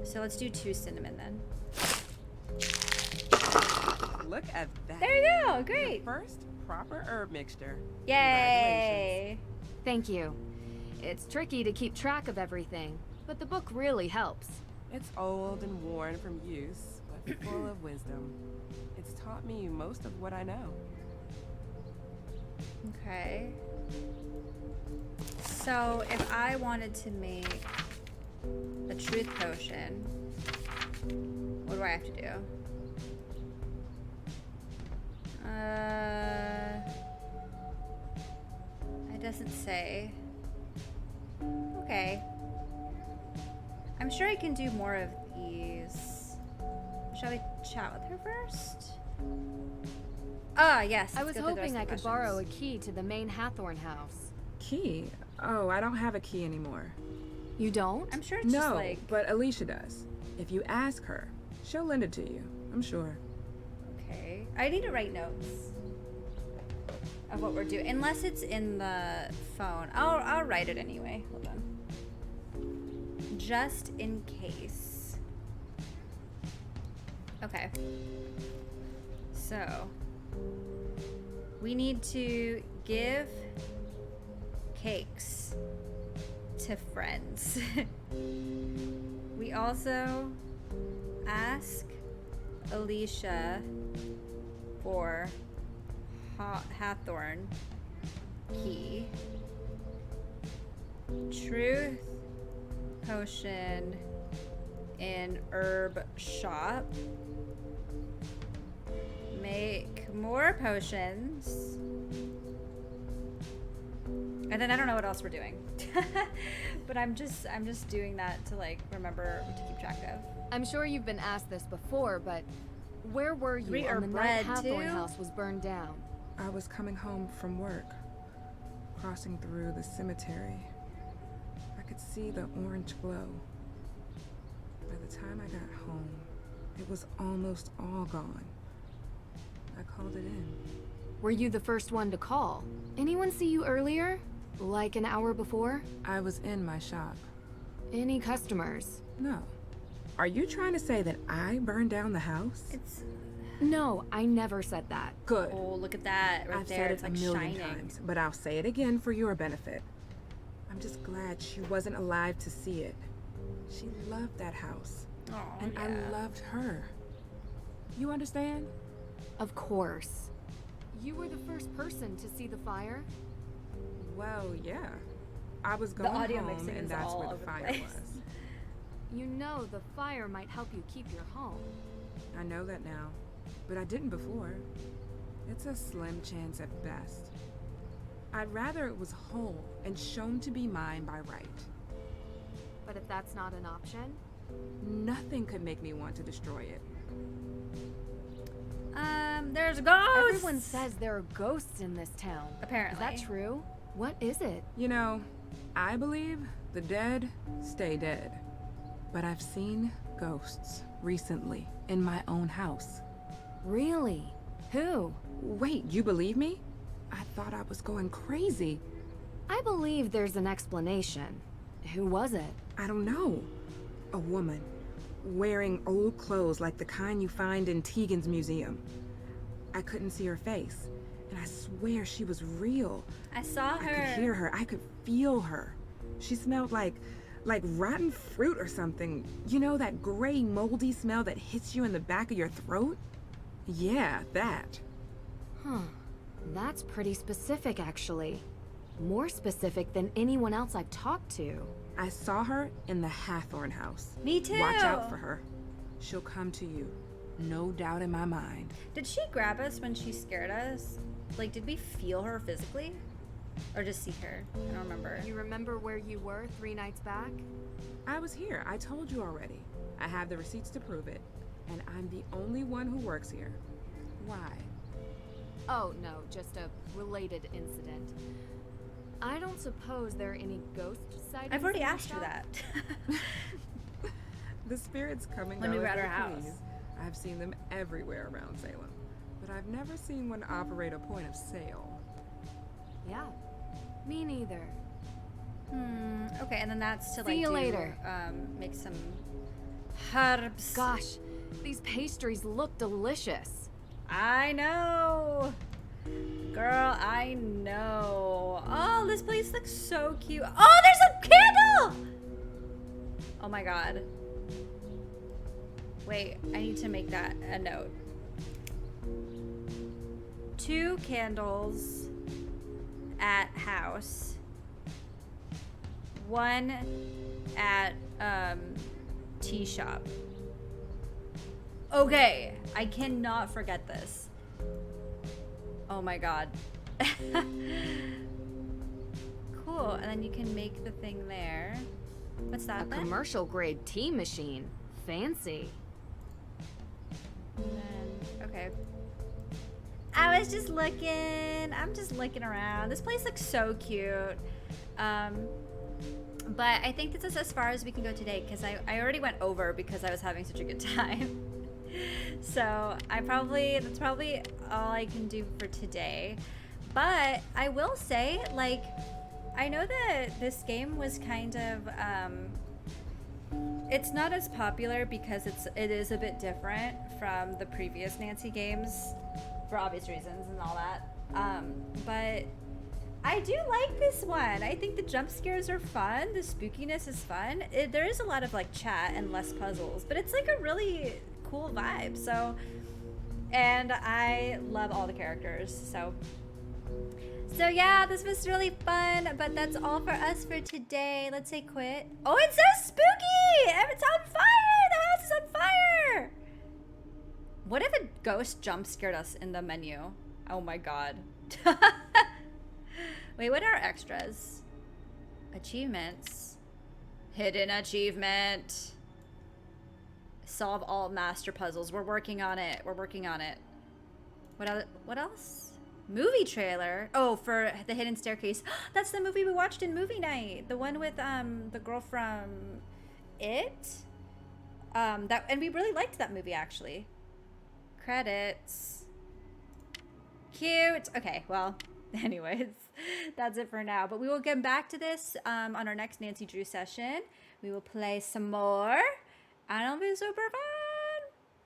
So let's do 2 cinnamon then. Look at that. There you go. Great. The first proper herb mixture. Yay. Thank you. It's tricky to keep track of everything, but the book really helps. It's old and worn from use, but full of wisdom. It's taught me most of what I know. Okay. So if I wanted to make a truth potion, what do I have to do? It doesn't say. Okay. I'm sure I can do more of these. Shall we chat with her first? Ah, yes. I was hoping I could borrow a key to the main Hathorn house. Key? Oh, I don't have a key anymore. You don't? I'm sure it's just like... but Alicia does. If you ask her, she'll lend it to you, I'm sure. Okay. I need to write notes of what we're doing. Unless it's in the phone. I'll write it anyway. Hold on. Just in case. Okay. So, we need to give cakes to friends. We also ask Alicia for Hathorn key, truth potion in herb shop, make more potions, and then I don't know what else we're doing. But I'm just doing that to like remember to keep track of. I'm sure you've been asked this before, but where were you Wheat on or the night bread, Hathorn too? house was burned down? I was coming home from work, crossing through the cemetery. I could see the orange glow. By the time I got home, it was almost all gone. I called it in. Were you the first one to call? Anyone see you earlier? Like an hour before? I was in my shop. Any customers? No. Are you trying to say that I burned down the house? It's... No, I never said that. Good. Oh, look at that right I've there. said it It's like a million shining. times, but I'll say it again for your benefit. I'm just glad she wasn't alive to see it. She loved that house. Oh, and yeah. I loved her. You understand? Of course. You were the first person to see the fire? Well, yeah. I was going audio home, mixing and is that's all where the over the fire place. was. You know the fire might help you keep your home. I know that now, but I didn't before. It's a slim chance at best. I'd rather it was whole and shown to be mine by right. But if that's not an option? Nothing could make me want to destroy it. There's ghosts! Everyone says there are ghosts in this town. Apparently. Is that true? What is it? You know, I believe the dead stay dead. But I've seen ghosts recently in my own house. Really? Who? Wait, you believe me? I thought I was going crazy. I believe there's an explanation. Who was it? I don't know. A woman, wearing old clothes like the kind you find in Tegan's museum. I couldn't see her face, and I swear she was real. I saw her. I could hear her. I could feel her. She smelled like rotten fruit or something. You know, that gray, moldy smell that hits you in the back of your throat? Yeah, that. Huh. That's pretty specific, actually. More specific than anyone else I've talked to. I saw her in the Hathorn house. Me too. Watch out for her. She'll come to you. No doubt in my mind. Did she grab us when she scared us? Like, did we feel her physically? Or just see her? I don't remember. You remember where you were 3 nights back? I was here. I told you already. I have the receipts to prove it. And I'm the only one who works here. Why? Oh, no, just a related incident. I don't suppose there are any ghost sightings. I've already in the asked her shop? that. The spirits come and When go we were as at they our house. please. I've seen them everywhere around Salem, but I've never seen one operate a point of sale. Yeah, me neither. Okay, and then that's to See like you do, later. Make some herbs. Gosh, these pastries look delicious. I know. Girl, I know. Oh, this place looks so cute. Oh, there's a candle! Oh my god. Wait, I need to make that a note. 2 candles at house. 1 at tea shop. Okay, I cannot forget this. Oh my god. Cool, and then you can make the thing there. What's that A then? commercial grade tea machine. Fancy. And then, okay. I was just looking. I'm just looking around. This place looks so cute. But I think this is as far as we can go today because I already went over because I was having such a good time. So that's probably all I can do for today. But I will say, like, I know that this game was kind of it's not as popular because it is a bit different from the previous Nancy games for obvious reasons and all that. But I do like this one. I think the jump scares are fun. The spookiness is fun. There is a lot of like chat and less puzzles, but it's like a really cool vibe. So, and I love all the characters. So yeah, this was really fun, but that's all for us for today. Let's say quit. Oh, it's so spooky! It's on fire! The house is on fire! What if a ghost jump scared us in the menu? Oh my god. Wait, what are extras? Achievements. Hidden achievement. Solve all master puzzles. We're working on it. We're working on it. What else? Movie trailer. Oh, for the hidden staircase. That's the movie we watched in movie night. The one with the girl from It. And we really liked that movie actually. Credits. Cute. Okay, well, anyways, that's it for now. But we will get back to this on our next Nancy Drew session. We will play some more. And I'll be super fun.